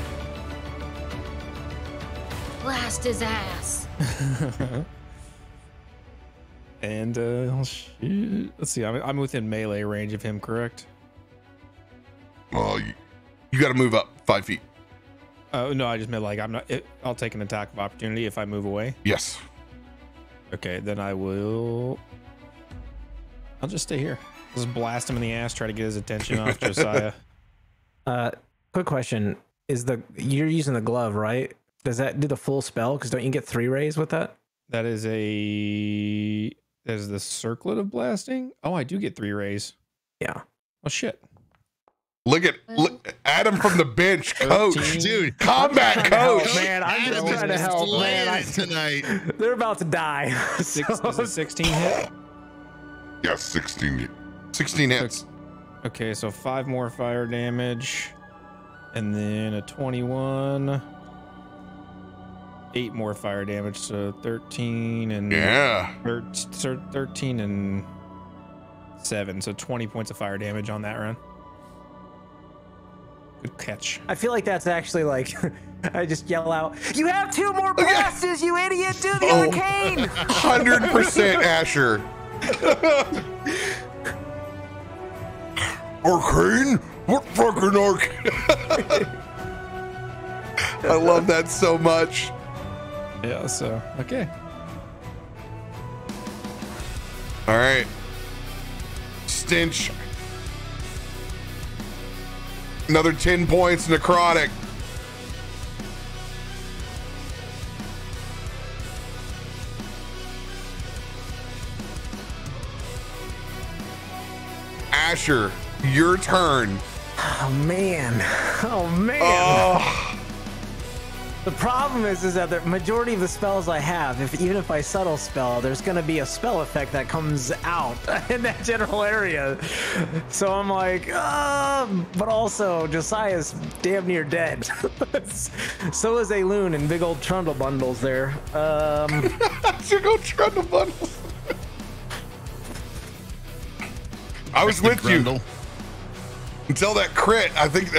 Blast his ass. And shoot. Let's see, I'm within melee range of him, correct? Oh, you got to move up 5 feet. No, I just meant like I'll take an attack of opportunity if I move away. Yes. Okay, then I'll just stay here. Just blast him in the ass, try to get his attention off Josiah. Quick question: you're using the glove, right? Does that do the full spell? Because don't you get 3 rays with that? That is the circlet of blasting. Oh, I do get 3 rays. Yeah. Oh shit. Look Adam from the bench, coach, 13. dude, combat coach. Man, I'm just trying to help, man. Tonight. They're about to die. Does a 16 hit? Yeah, 16 hits. Okay, so 5 more fire damage, and then a 21. 8 more fire damage, so 13 and 13 and 7, so 20 points of fire damage on that run. Good catch. I feel like that's actually like I just yell out, "You have 2 more blasts, you idiot! Do the arcane!" 100% Asher. Arcane? What fucking arcane? I love that so much. Yeah, so okay. All right. Stench. Another 10 points, necrotic. Asher, your turn. Oh man. Oh. The problem is that the majority of the spells I have, even if I subtle spell, there's going to be a spell effect that comes out in that general area. So I'm like, but also Josiah's damn near dead. So is Aelun in big old trundle bundles there. Big old trundle bundles. I was with you until that crit. I think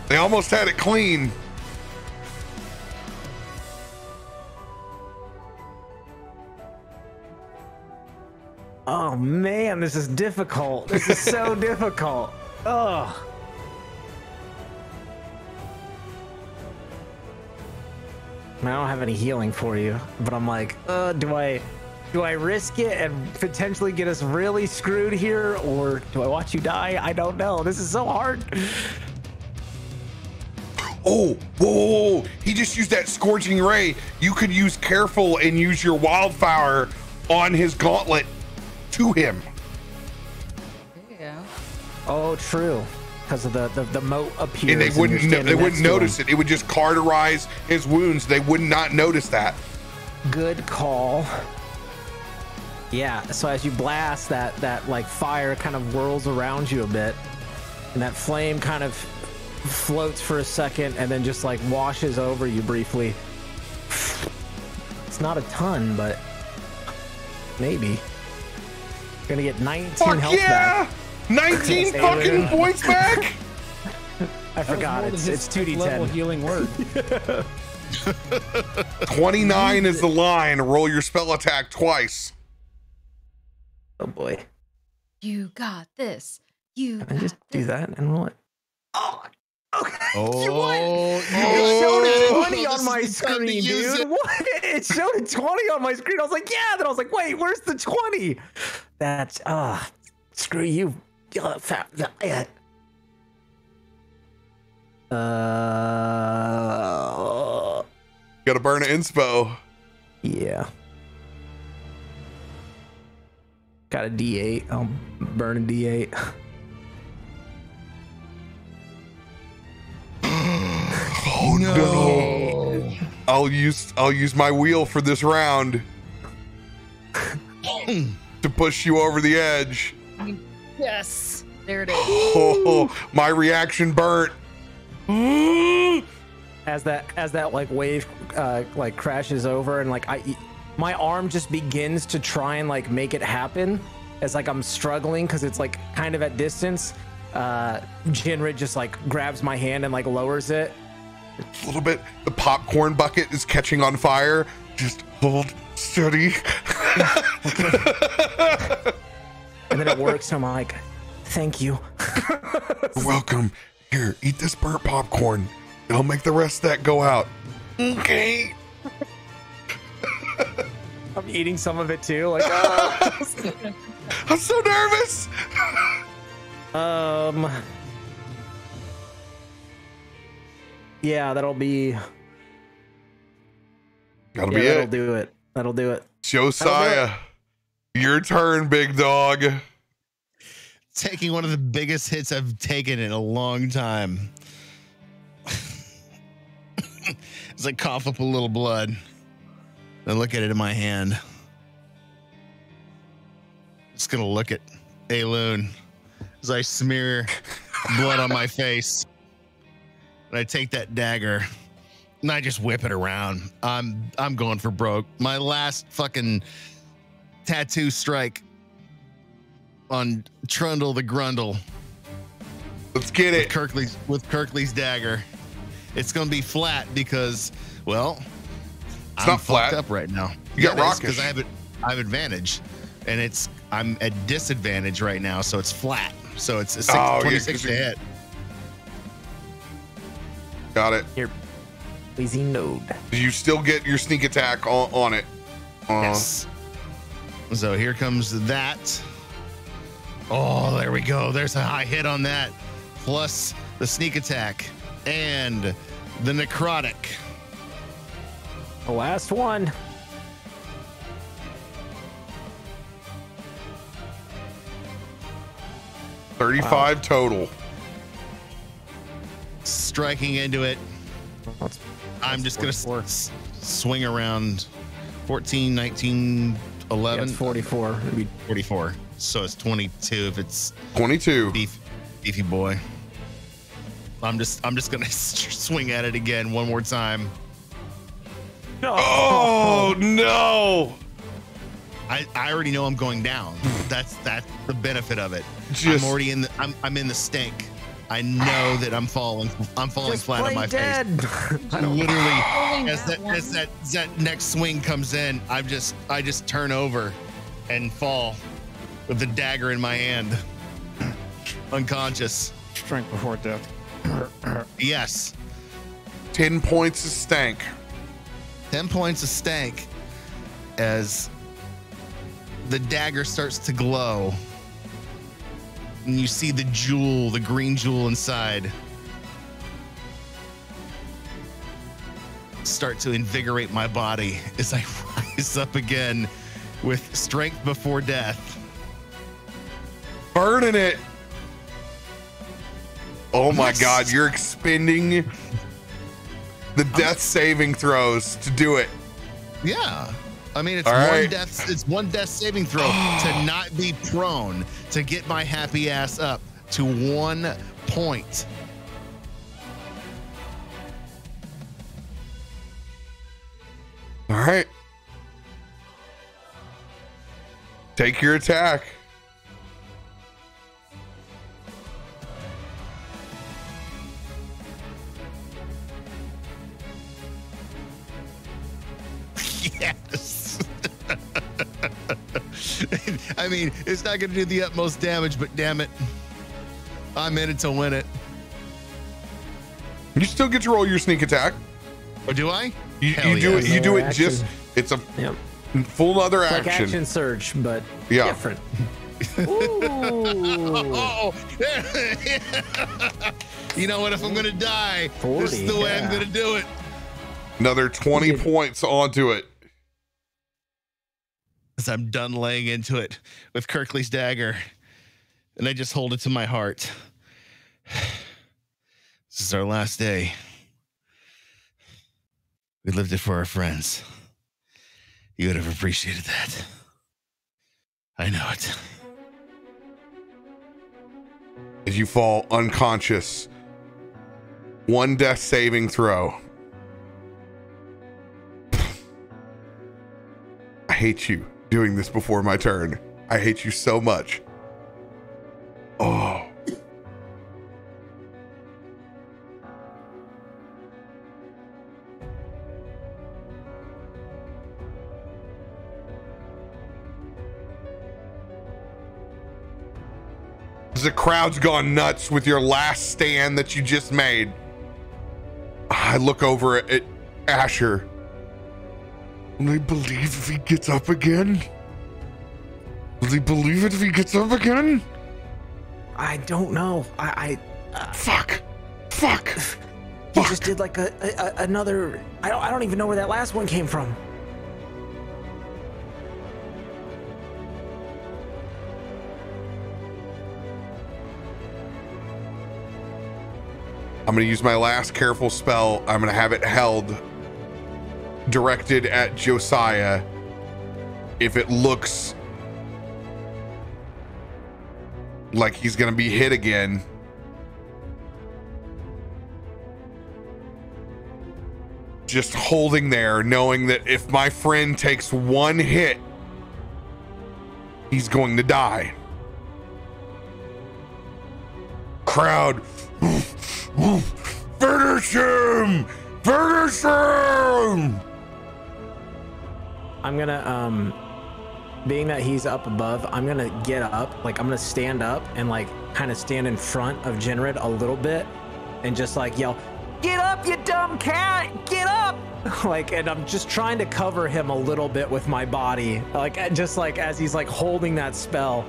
they almost had it clean. Oh man, this is difficult. This is so difficult. Ugh. I don't have any healing for you, but I'm like, do I Do I risk it and potentially get us really screwed here, or do I watch you die? I don't know. This is so hard. Oh, whoa. He just used that scorching ray. You could use careful and use your wildfire on his gauntlet to him. Yeah. Oh, true. Because of the moat appears. And they wouldn't notice it. It would just cauterize his wounds. They would not notice that. Good call. Yeah, so as you blast, that like fire kind of whirls around you a bit, and that flame kind of floats for a second and then just like washes over you briefly. It's not a ton, but maybe. You're gonna get 19 health back. 19 fucking points back? I forgot, it's 2d10. Level healing word. 29 is the line. Roll your spell attack twice. Oh boy. You got this. You Can I just do that and roll it? Oh, okay. Oh, It showed a 20 this on my is the time to screen, use dude. it. What? It showed a 20 on my screen. I was like, yeah. Then I was like, wait, where's the 20? That's, screw you. Gotta burn an inspo. Yeah. Got a D8. I'll burn a D8. Oh no. I'll use my wheel for this round to push you over the edge. Yes. There it is. Oh, my reaction burnt. As that like wave like crashes over and like my arm just begins to try and like make it happen as like I'm struggling because it's like kind of at distance. Jinrid just like grabs my hand and like lowers it a little bit. The popcorn bucket is catching on fire. Just hold steady. and then it works. So I'm like, thank you. You're welcome. Here, eat this burnt popcorn. It'll make the rest of that go out. Okay. I'm eating some of it too. Like, I'm so nervous. Yeah, that'll be. That'll be that'll it. do it. That'll do it. Josiah, your turn, big dog. Taking one of the biggest hits I've taken in a long time. As I cough up a little blood and look at it in my hand. Just gonna look at Aelun as I smear blood on my face. And I take that dagger and I just whip it around. I'm going for broke. My last fucking tattoo strike on Trundle the Grundle. Let's get it. With Kirkley's dagger. It's gonna be flat because, well, it's I'm not flat up right now. You got rockish because I have advantage, and I'm at disadvantage right now, so it's flat. So it's a 26 to hit. Got it. Here, easy node. You still get your sneak attack on it. Yes. So here comes that. Oh, there we go. There's a high hit on that. Plus the sneak attack and the necrotic. The last one. $35 total. Striking into it. I'm just going to swing around 14, 19, 11. Yeah, it's 44. 44. So it's 22 if it's 22. Beefy boy. I'm just gonna swing at it again one more time. Oh no! I already know I'm going down. That's the benefit of it. Just, I'm already in the I'm in the stink. I know that I'm falling flat on my face. Literally, as that next swing comes in, I just turn over and fall with the dagger in my hand, unconscious. Strength before death. Yes. 10 points of stank. 10 points of stank as the dagger starts to glow. And you see the jewel, the green jewel inside, start to invigorate my body as I rise up again with strength before death. Burning it. Oh my Yes. God, you're expending the death saving throws to do it. Yeah. I mean, it's All one right. death. It's one death saving throw to not be prone, to get my happy ass up to 1 point. All right. Take your attack. Yes. I mean, it's not going to do the utmost damage, but damn it, I'm in it to win it. You still get to roll your sneak attack. Or do I? You Hell do it. yes. You do it Action. just. It's a Yep. full other It's like action. action surge, but Yeah. different. Ooh. Oh, you know what? If I'm gonna die, this is the 40, way I'm yeah. gonna do it. Another 20 You did- points onto it. As I'm done laying into it with Kirkley's dagger, and I just hold it to my heart. This is our last day. We lived it for our friends. You would have appreciated that. I know it. As you fall unconscious, 1 death saving throw. I hate you doing this before my turn. I hate you so much. Oh. The crowd's gone nuts with your last stand that you just made. I look over at Asher. Will he believe if he gets up again? Will he believe it if he gets up again? I don't know. Fuck. He just did like another. I don't even know where that last one came from. I'm going to use my last careful spell. I'm going to have it held, directed at Josiah. If it looks like he's going to be hit again, just holding there, knowing that if my friend takes 1 hit, he's going to die. Crowd. Finish him! Finish him! I'm gonna being that he's up above, I'm gonna get up, like I'm gonna stand up and like kind of stand in front of Jinrid a little bit and just like yell, "Get up, you dumb cat! Get up!" Like, and I'm just trying to cover him a little bit with my body, like just like as he's like holding that spell,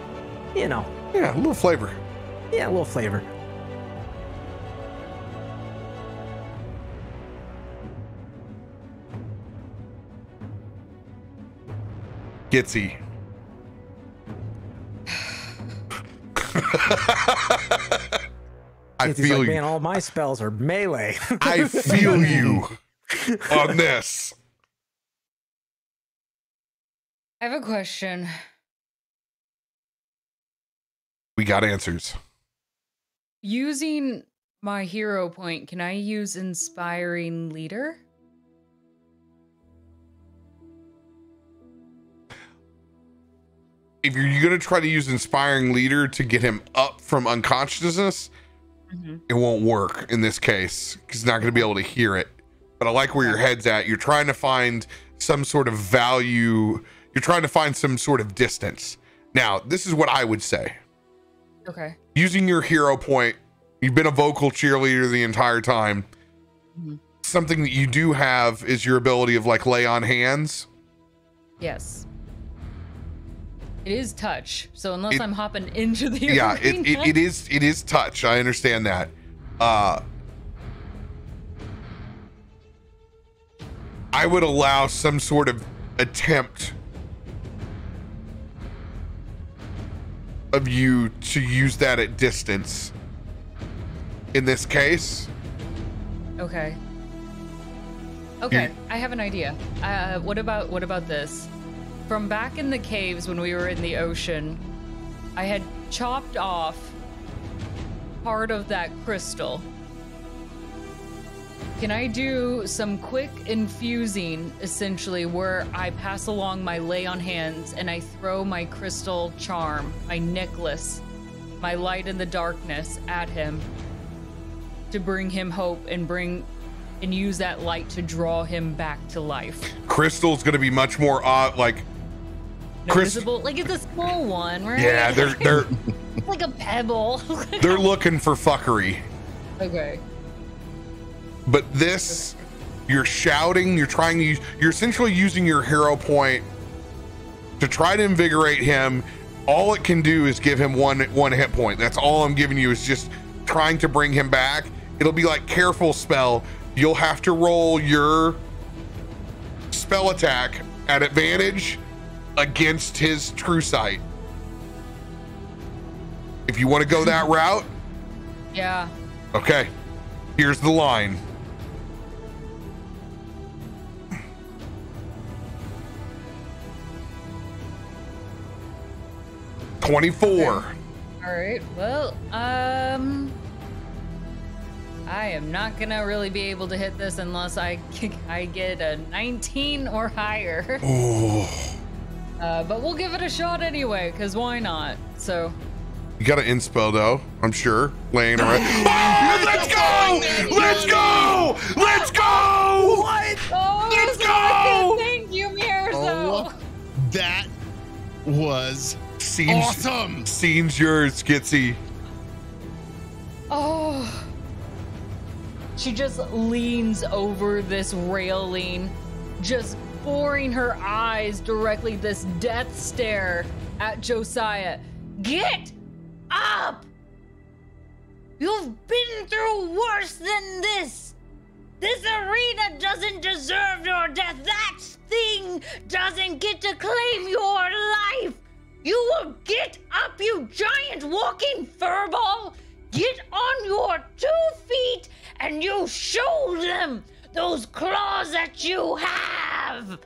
you know. Yeah, a little flavor. Yeah, a little flavor. Gitzi. I He's feel like, you. man, all my spells are melee. I feel you on this. I have a question. We got answers. Using my hero point, can I use Inspiring Leader? If you're going to try to use Inspiring Leader to get him up from unconsciousness, it won't work in this case because he's not going to be able to hear it. But I like where your head's at. You're trying to find some sort of value. You're trying to find some sort of distance. Now, this is what I would say. Okay. Using your hero point, you've been a vocal cheerleader the entire time. Something that you do have is your ability of like lay on hands. Yes. It is touch, so unless I'm hopping into the yeah, arena. it is touch. I understand that. I would allow some sort of attempt of you to use that at distance in this case. Okay, I have an idea. What about this? From back in the caves when we were in the ocean, I had chopped off part of that crystal. Can I do some quick infusing, essentially, where I pass along my lay on hands and I throw my crystal charm, my necklace, my light in the darkness at him to bring him hope and use that light to draw him back to life? Crystal's going to be much more like noticeable. Like it's a small one, right? Yeah, they're like a pebble. They're looking for fuckery. Okay. But this, you're shouting, you're essentially using your hero point to try to invigorate him. All it can do is give him one hit point. That's all I'm giving you, is just trying to bring him back. It'll be like careful spell. You'll have to roll your spell attack at advantage against his true sight. If you want to go that route. Yeah. Okay. Here's the line. $24. All right. Well, I am not gonna really be able to hit this unless I get a 19 or higher. Oh. But we'll give it a shot anyway, because why not? So. You got an inspell though, I'm sure. Laying around. Oh, let's go! Let's go! Let's go! What? Oh, let's go! Thank you, Mirzo. Oh, that was awesome. Scene's yours, Gitzi. Oh. She just leans over this railing, just boring her eyes directly, this death stare at Josiah. Get up! You've been through worse than this. This arena doesn't deserve your death. That thing doesn't get to claim your life. You will get up, you giant walking furball. Get on your 2 feet and you show them those claws that you have.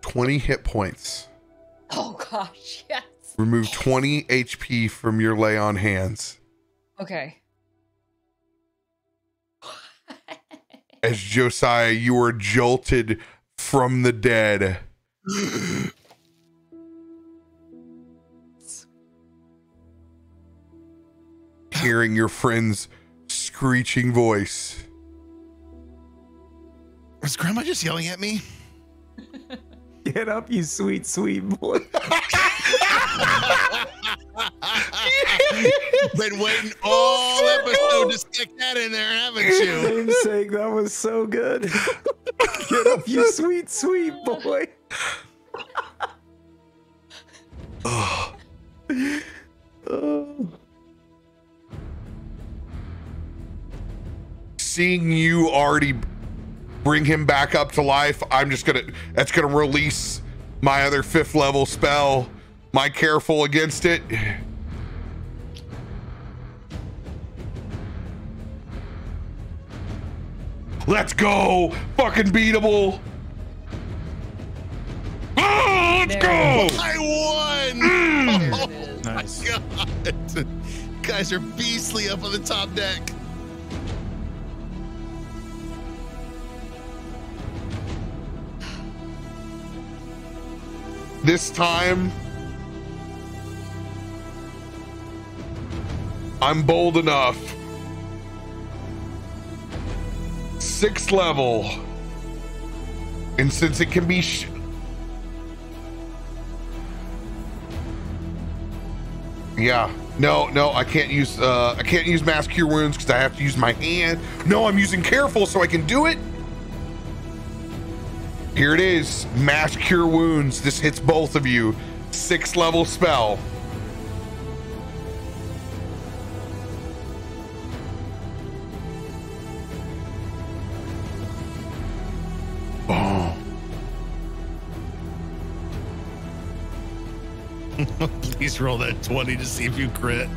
20 hit points. Oh gosh, yes. Remove 20 HP from your lay on hands. Okay. As Josiah, you are jolted from the dead. Hearing your friend's screeching voice. Was Grandma just yelling at me? Get up, you sweet, sweet boy. Been waiting all episode to stick that in there, haven't you? Namesake, that was so good. Get up, you sweet, sweet boy. Oh. Oh. Seeing you already bring him back up to life, that's gonna release my other 5th level spell, my careful against it. Let's go, fucking beatable. Oh, let's go. I won. Oh Nice. my god, you guys are beastly up on the top deck. This time, I'm bold enough. 6th level. And since it can be no, I can't use mass cure wounds because I have to use my hand. No, I'm using careful so I can do it. Here it is, mass cure wounds. This hits both of you. 6th level spell. Oh. Please roll that 20 to see if you crit.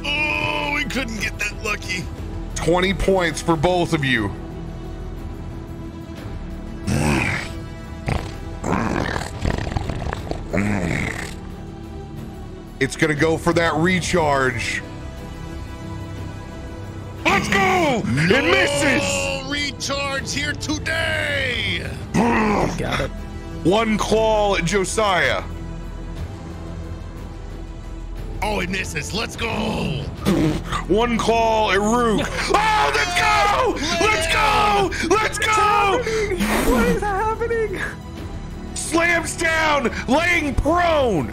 Oh, we couldn't get that lucky. 20 points for both of you. It's gonna go for that recharge. Let's go! No! It misses! Recharge here today! Got it. One claw at Josiah. Oh, it misses. Let's go! One claw at Rook. Oh, let's go! Let's go! Let's go! What is happening? Slams down, laying prone.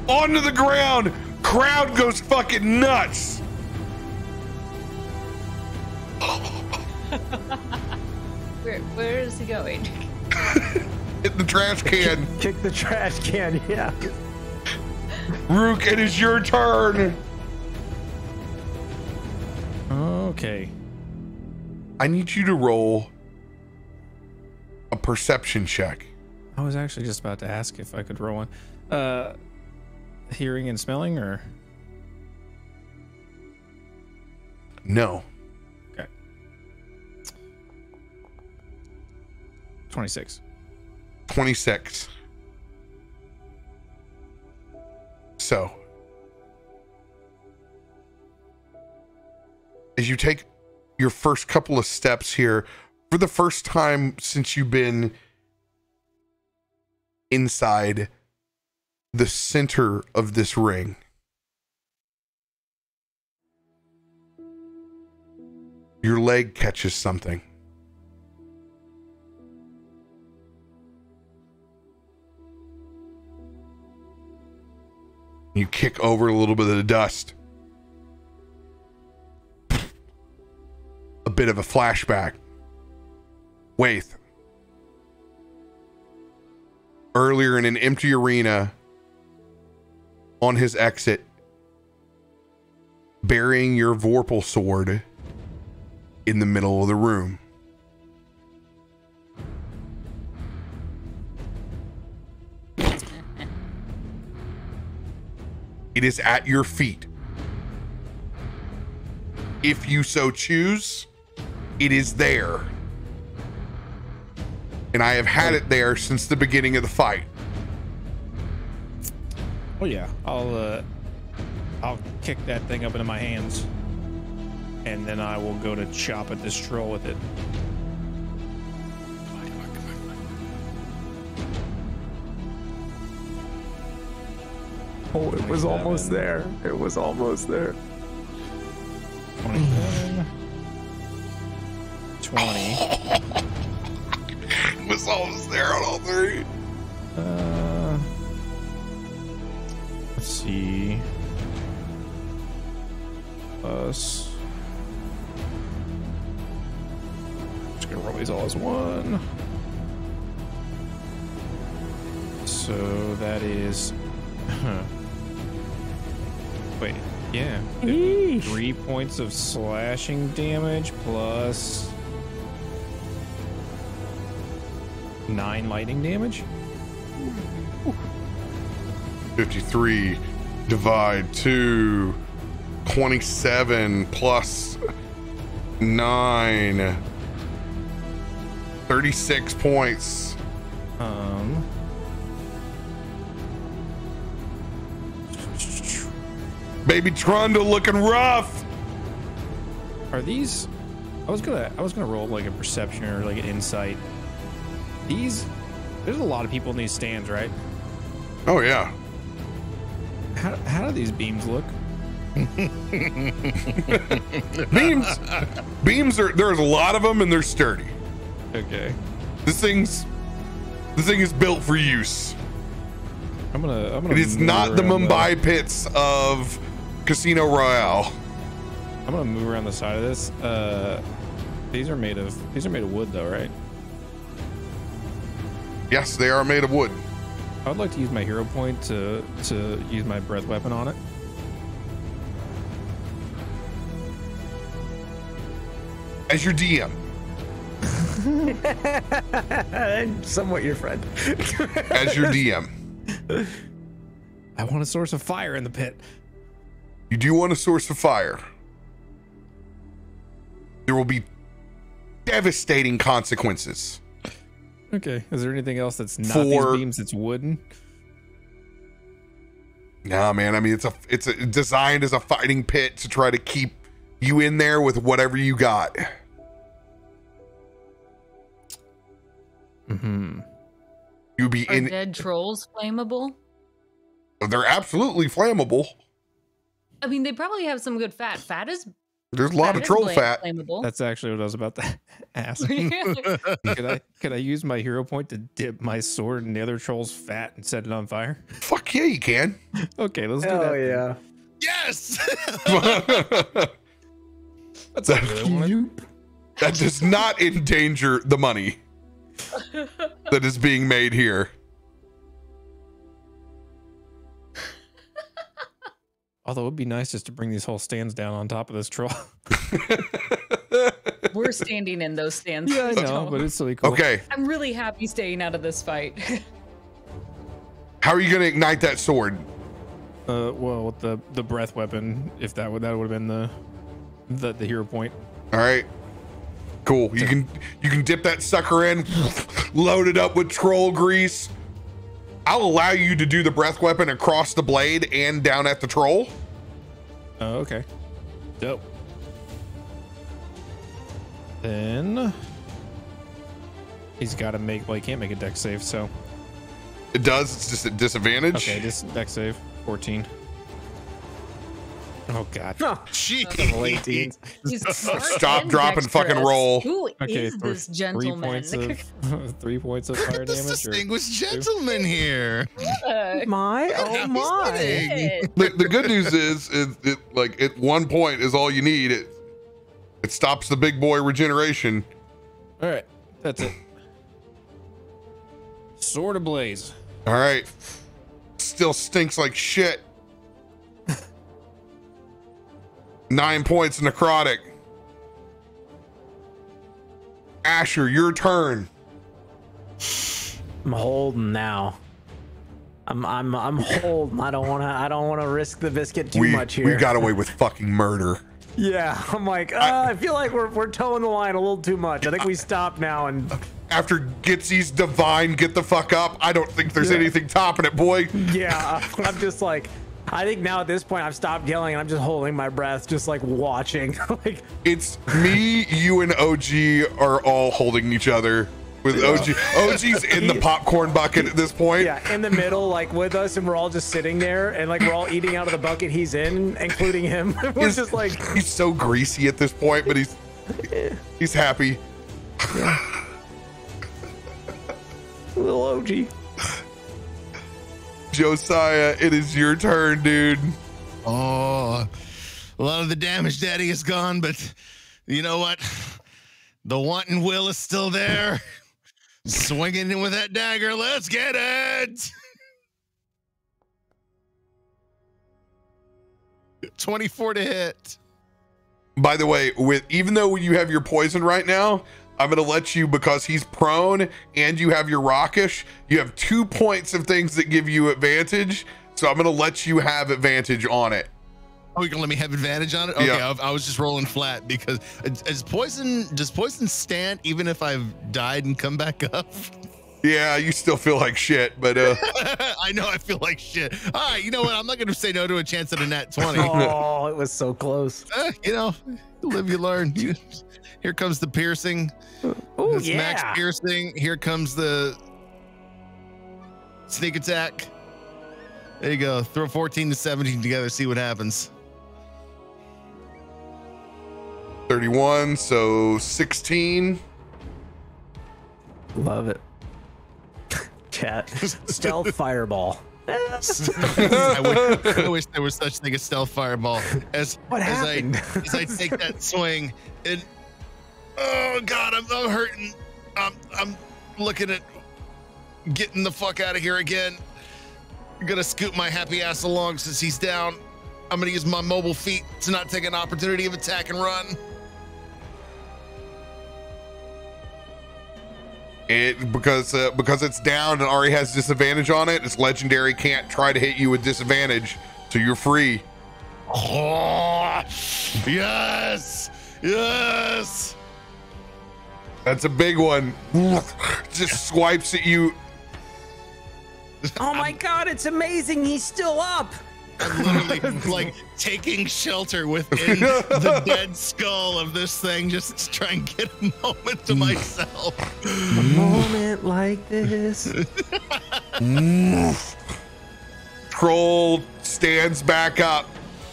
Onto the ground. Crowd goes fucking nuts. Where is he going? Hit the trash can. Kick the trash can, yeah. Rook, it is your turn. Okay. I need you to roll a perception check. I was actually just about to ask if I could roll one. Hearing and smelling, or? No. Okay. 26. 26. So, as you take your first couple of steps here, for the first time since you've been inside the center of this ring, your leg catches something. You kick over a little bit of the dust. A bit of a flashback. Waith. Earlier in an empty arena, on his exit, burying your Vorpal sword in the middle of the room. It is at your feet. If you so choose, it is there. And I have had it there since the beginning of the fight. Oh yeah, I'll kick that thing up into my hands, and then I will go to chop at this troll with it. Oh, it was almost there. It was almost there. 27, 20. It was almost there on all three. Let's see. Plus. Just gonna roll these all as one. So that is. Wait, yeah. 3 points of slashing damage plus 9 lightning damage. 53 divide 2, 27 plus 9, 36 points. Baby Trundle looking rough. Are these? I was gonna roll like a perception or like an insight. There's a lot of people in these stands, right? Oh yeah. How do these beams look? Beams are, there's a lot of them and they're sturdy. Okay. This thing is built for use. I'm gonna. It is move not the around Mumbai pits of Casino Royale. I'm gonna move around the side of this. These are made of wood, though, right? Yes, they are made of wood. I would like to use my hero point to use my breath weapon on it. As your DM. I'm somewhat your friend. As your DM. I want a source of fire in the pit. You do want a source of fire. There will be devastating consequences. Okay. Is there anything else that's not these beams that's wooden? Nah, man. I mean, it's designed as a fighting pit to try to keep you in there with whatever you got. Mm-hmm. You'd be Are dead trolls flammable? They're absolutely flammable. I mean, they probably have some good fat. Fat is. There's a lot of troll fat. Flammable. That's actually what I was about to ask. Could I use my hero point to dip my sword in the other troll's fat and set it on fire? Fuck yeah, you can. Okay, let's do Oh that. yeah. Yes. That's what I really wanted. That does not endanger the money that is being made here. Although it would be nice just to bring these whole stands down on top of this troll. We're standing in those stands. Yeah, I know, but it's really cool. Okay. I'm really happy staying out of this fight. How are you going to ignite that sword? Well, with the breath weapon, if that would have been the hero point. All right. Cool. You can dip that sucker in, load it up with troll grease. I'll allow you to do the breath weapon across the blade and down at the troll. Oh, okay. Dope. Then he's got to make, well, he can't make a dex save, so. It does. It's just a disadvantage. Okay, this dex save, 14. Oh, God. Oh, Jeez. He's smart Stop, and drop, and fucking dexterous. Roll. Who Okay, is this gentleman? 3 points of fire This damage. distinguished gentleman here. my, oh He's my. kidding. The good news is it like at one point is all you need. It stops the big boy regeneration. All right, that's it. Sword ablaze. All right. Still stinks like shit. 9 points necrotic. Asher, your turn. I'm holding now. I'm holding. I don't want to risk the biscuit too much here. We got away with fucking murder. Yeah, I'm like, I feel like we're towing the line a little too much. I think we stop now and. After Gitzi's divine get the fuck up, I don't think there's anything topping it, boy. Yeah, I'm just like, I think now at this point I've stopped yelling and I'm just holding my breath, just like watching. Like It's me, you, and OG are all holding each other. With OG, OG's in the popcorn bucket at this point. yeah, in the middle, like with us, and we're all just sitting there, and like we're all eating out of the bucket he's in, including him. We're just like, He's so greasy at this point, but he's happy. little OG. Josiah, it is your turn, dude. Oh, a lot of the damage, Daddy, is gone, but you know what? The wanton will is still there. Swinging in with that dagger. Let's get it. 24 to hit. By the way, even though you have your poison right now, I'm gonna let you, because he's prone and you have your rockish, you have 2 points of things that give you advantage. So I'm gonna let you have advantage on it. Oh, you're gonna let me have advantage on it? Okay, Yeah. I was just rolling flat because does poison stand even if I've died and come back up? Yeah, you still feel like shit, but I know I feel like shit. All right, you know what? I'm not gonna say no to a chance at a nat 20. Oh, it was so close. You know, you live, you learn. Here comes the piercing. Oh It's max piercing. Here comes the sneak attack. There you go. Throw 14 to 17 together. See what happens. 31, so 16. Love it. Chat. Stealth fireball. I wish there was such thing as stealth fireball. As I take that swing and oh god, I'm hurting. I'm looking at getting the fuck out of here again. gonna scoot my happy ass along since he's down. I'm gonna use my mobile feet to not take an opportunity of attack and run. Because it's down and Ari has disadvantage on it, its legendary can't try to hit you with disadvantage, so you're free. Oh, yes, yes. That's a big one. Just swipes at you. Oh my God, it's amazing. He's still up. I'm literally like taking shelter within the dead skull of this thing, just to try and get a moment to myself. A moment like this. Troll stands back up,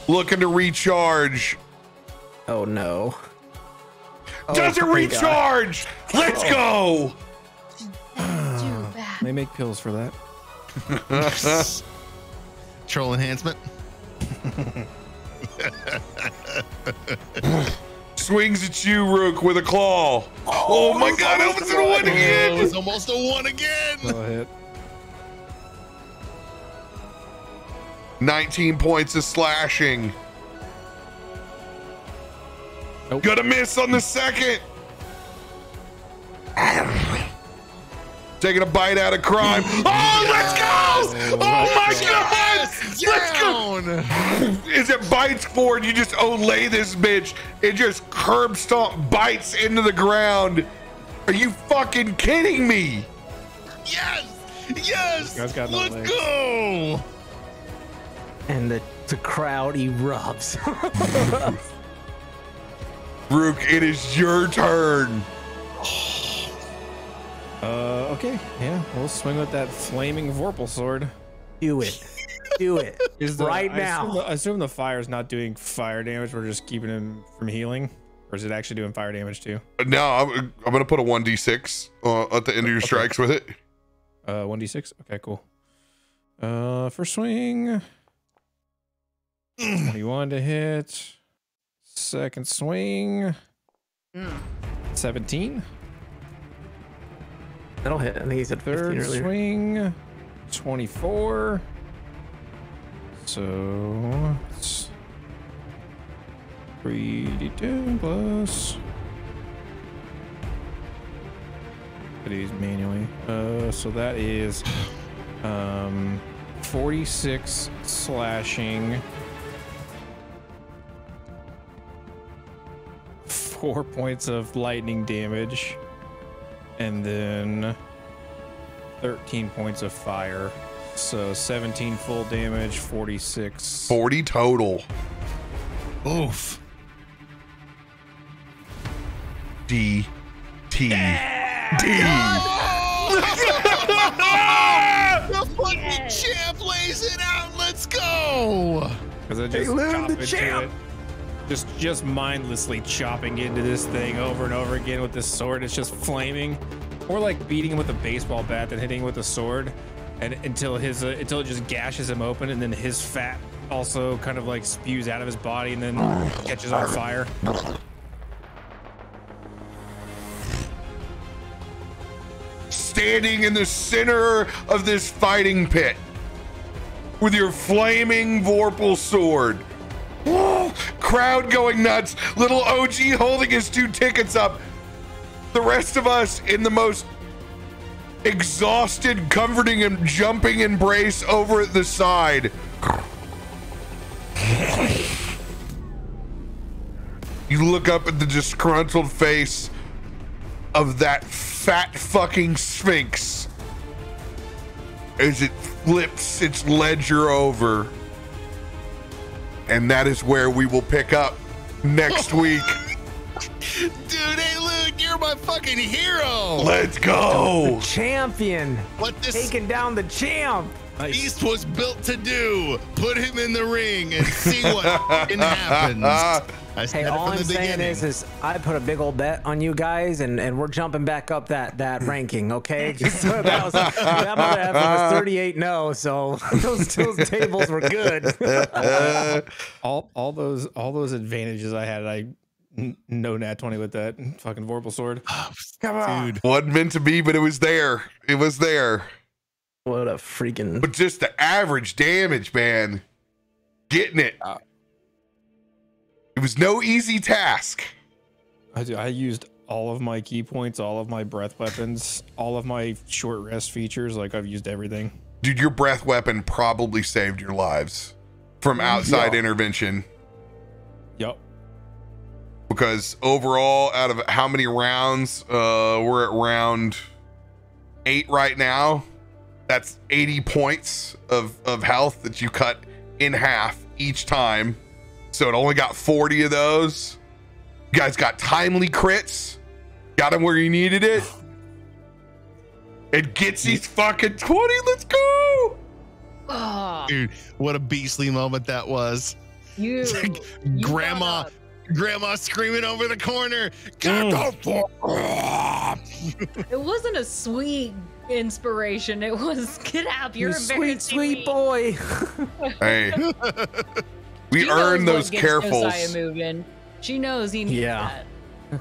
looking to recharge. Oh no. Doesn't recharge. Let's go. They make pills for that. Troll enhancement. Swings at you, Rook, with a claw. Oh my God, almost a one again. It's almost a one again. Go ahead. 19 points of slashing. Nope. Gonna miss on the second. Taking a bite out of crime. Oh, let's go! Oh my God! Let's go! As it bites forward, you just olay this bitch. It just curb stomp bites into the ground. Are you fucking kidding me? Yes! Yes! Guy's got no Let's legs. go! And the crowd erupts. Rook, it is your turn. Okay, yeah, we'll swing with that flaming Vorpal sword. Do it. Do it. Right now. I assume the fire's not doing fire damage. We're just keeping him from healing. Or is it actually doing fire damage too? No, I'm gonna put a 1d6 at the end of your strikes with it. 1d6? Okay, cool. First swing. 21 to hit. Second swing. 17. That'll hit. I think he said 15 Third earlier. swing. 24. So it's 3d10 plus. Put these manually. So that is 46 slashing. 4 points of lightning damage. And then 13 points of fire. So 17 full damage, 46. 40 total. Oof. D. T. D. The fucking champ lays it out. Let's go. Because I just Aelun, chop the into champ! it. Just mindlessly chopping into this thing over and over again with this sword. It's just flaming. Or like beating him with a baseball bat, then hitting him with a sword, and until it just gashes him open, and then his fat also kind of like spews out of his body and then catches on fire. Standing in the center of this fighting pit with your flaming Vorpal sword. Crowd going nuts. Little OG holding his 2 tickets up. The rest of us in the most exhausted, comforting and jumping embrace over at the side. You look up at the disgruntled face of that fat fucking Sphinx as it flips its ledger over. And that is where we will pick up next week. Dude, Aelun, you're my fucking hero. Let's go. Champion. What this Taking down the champ. beast was built to do. Put him in the ring and see what fucking happens. I said Hey, it all from I'm the saying beginning. is I put a big old bet on you guys, and we're jumping back up that ranking, okay? Just so that mother effer was 38-0, so those tables were good. all those advantages I had, no nat 20 with that fucking Vorpal sword. Come on. Dude, Wasn't meant to be, but it was there. It was there. What a freaking. But just the average damage, man. Getting it. It was no easy task. I used all of my key points, all of my breath weapons, all of my short rest features. Like, I've used everything. Dude, your breath weapon probably saved your lives from outside intervention. Yep. Because overall, out of how many rounds, we're at round 8 right now. That's 80 points of health that you cut in half each time. So it only got 40 of those. You guys got timely crits. Got him where you needed it. And Gitzi's fucking 20. Let's go. Oh, Dude, what a beastly moment that was. you Grandma screaming over the corner. It wasn't a sweet inspiration. It was, get up. You're You sweet, embarrassing sweet me. boy. Hey, we She earned knows those what gets Josiah carefuls. moving. She knows he needs Yeah. that.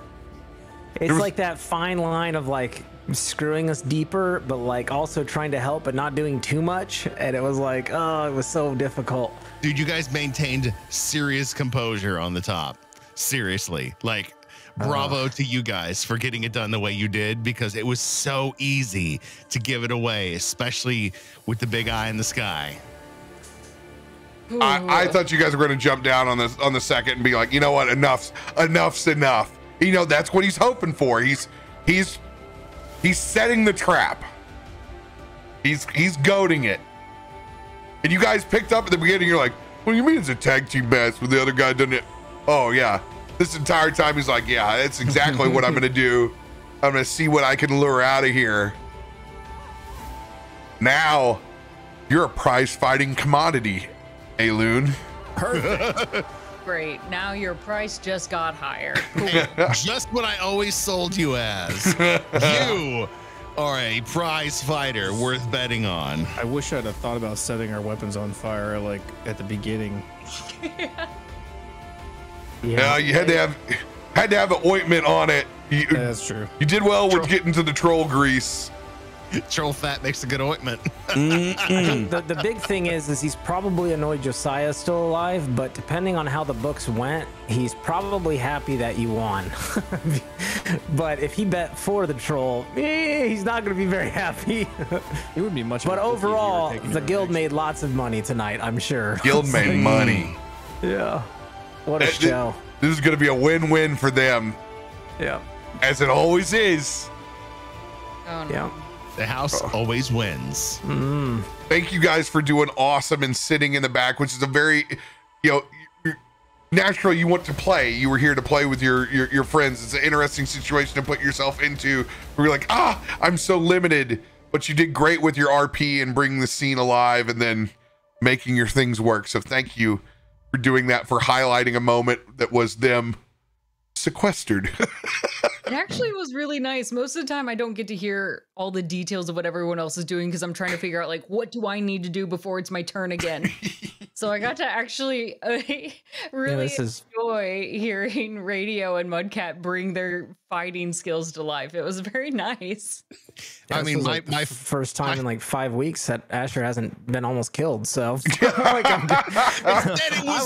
It's like that fine line of like screwing us deeper, but like also trying to help, but not doing too much. And it was like, oh, it was so difficult. Dude, you guys maintained serious composure on the top. Seriously. Like, bravo to you guys for getting it done the way you did, because it was so easy to give it away, especially with the big eye in the sky. I thought you guys were going to jump down on the second and be like, you know what, enough's enough. You know, that's what he's hoping for. He's setting the trap. He's goading it. And you guys picked up at the beginning. You're like, what do you mean it's a tag team match when the other guy done it? Oh yeah. This entire time he's like, yeah, that's exactly what I'm going to do. I'm going to see what I can lure out of here. Now you're a prize fighting commodity, Aelun. Great. Now your price just got higher. Cool. Just what I always sold you as. You are a prize fighter worth betting on. I wish I'd have thought about setting our weapons on fire, like, at the beginning. Yeah, you had to have an ointment on it. Yeah, that's true. You did well with getting to the troll grease. Troll fat makes a good ointment. The big thing is he's probably annoyed Josiah's still alive, but depending on how the books went, he's probably happy that you won. But if he bet for the troll, he's not going to be very happy. It would be much. But more tricky if you were overall, taking the your guild action. made lots of money tonight, I'm sure. Guild made money. Yeah. What a show. This is going to be a win-win for them, Yeah. as it always is. Oh, no. Yeah. The house always wins. Thank you guys for doing awesome and sitting in the back, which is a very, naturally you want to play. You were here to play with your friends. It's an interesting situation to put yourself into where you're like, I'm so limited, but you did great with your RP and bringing the scene alive and then making your things work. So thank you for doing that, for highlighting a moment that was them sequestered. It actually was really nice. Most of the time I don't get to hear all the details of what everyone else is doing because I'm trying to figure out, like, what do I need to do before it's my turn again? So I got to actually really enjoy hearing Radio and Mudcat bring their fighting skills to life. It was very nice. I mean, my first time in like 5 weeks that Asher hasn't been almost killed. So like,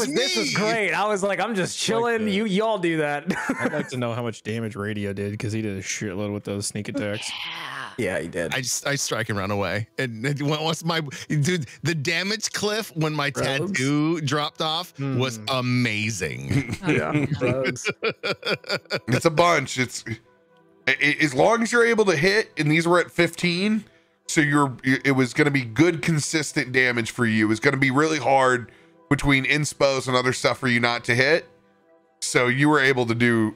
this is great. I was like, I'm just chilling. Y'all do that. I'd like to know how much damage Radio did, because he did a shitload with those sneak attacks. Yeah, he did. I strike and run away. And once the damage cliff when my tattoo dropped off was amazing. Yeah, It's a bunch. It's as long as you're able to hit, and these were at 15, so it was going to be good, consistent damage for you. It was going to be really hard between inspos and other stuff for you not to hit. So you were able to do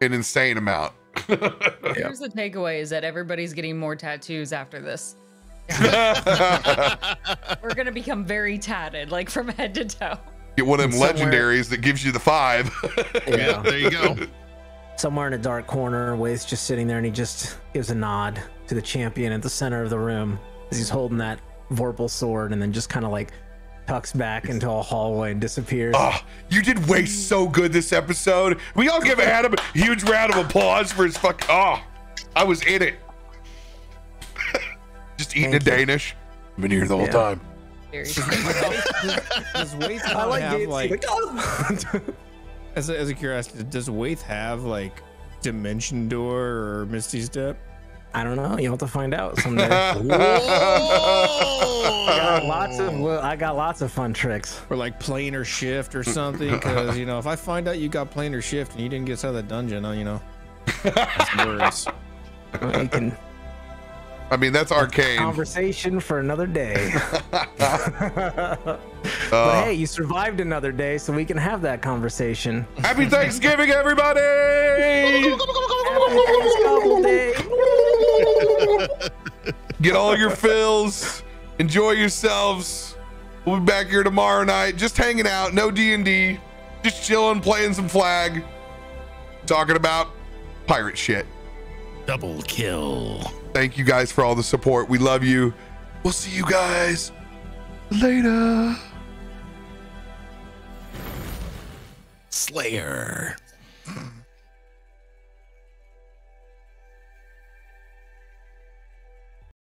an insane amount. Here's the takeaway: is that everybody's getting more tattoos after this. We're gonna become very tatted, like from head to toe. Get one of them legendaries that gives you the 5. Yeah, there you go. Somewhere in a dark corner, Wade's just sitting there and he just gives a nod to the champion at the center of the room as he's holding that Vorpal sword, and then just kind of like tucks back into a hallway and disappears. Oh, you did way so good this episode. We all give Adam a huge round of applause for his I was in it. Just Just eating a Danish. I've been here the whole time. Very Does Waith I like have Gitzi. like as a curiosity, does Waith have like Dimension Door or Misty Step? I don't know. You'll have to find out someday. I got lots of fun tricks. Or like Planar Shift or something? Because you know, if I find out you got Planar Shift and you didn't get us out of the dungeon, you know, that's worse. You can. I mean, that's arcane. Conversation for another day. But hey, you survived another day, so we can have that conversation. Happy Thanksgiving, everybody! Happy Thanksgiving Day. Get all your fills. Enjoy yourselves. We'll be back here tomorrow night, just hanging out. No D&D, just chilling, playing some flag, talking about pirate shit. Double kill. Thank you guys for all the support. We love you. We'll see you guys later. Slayer.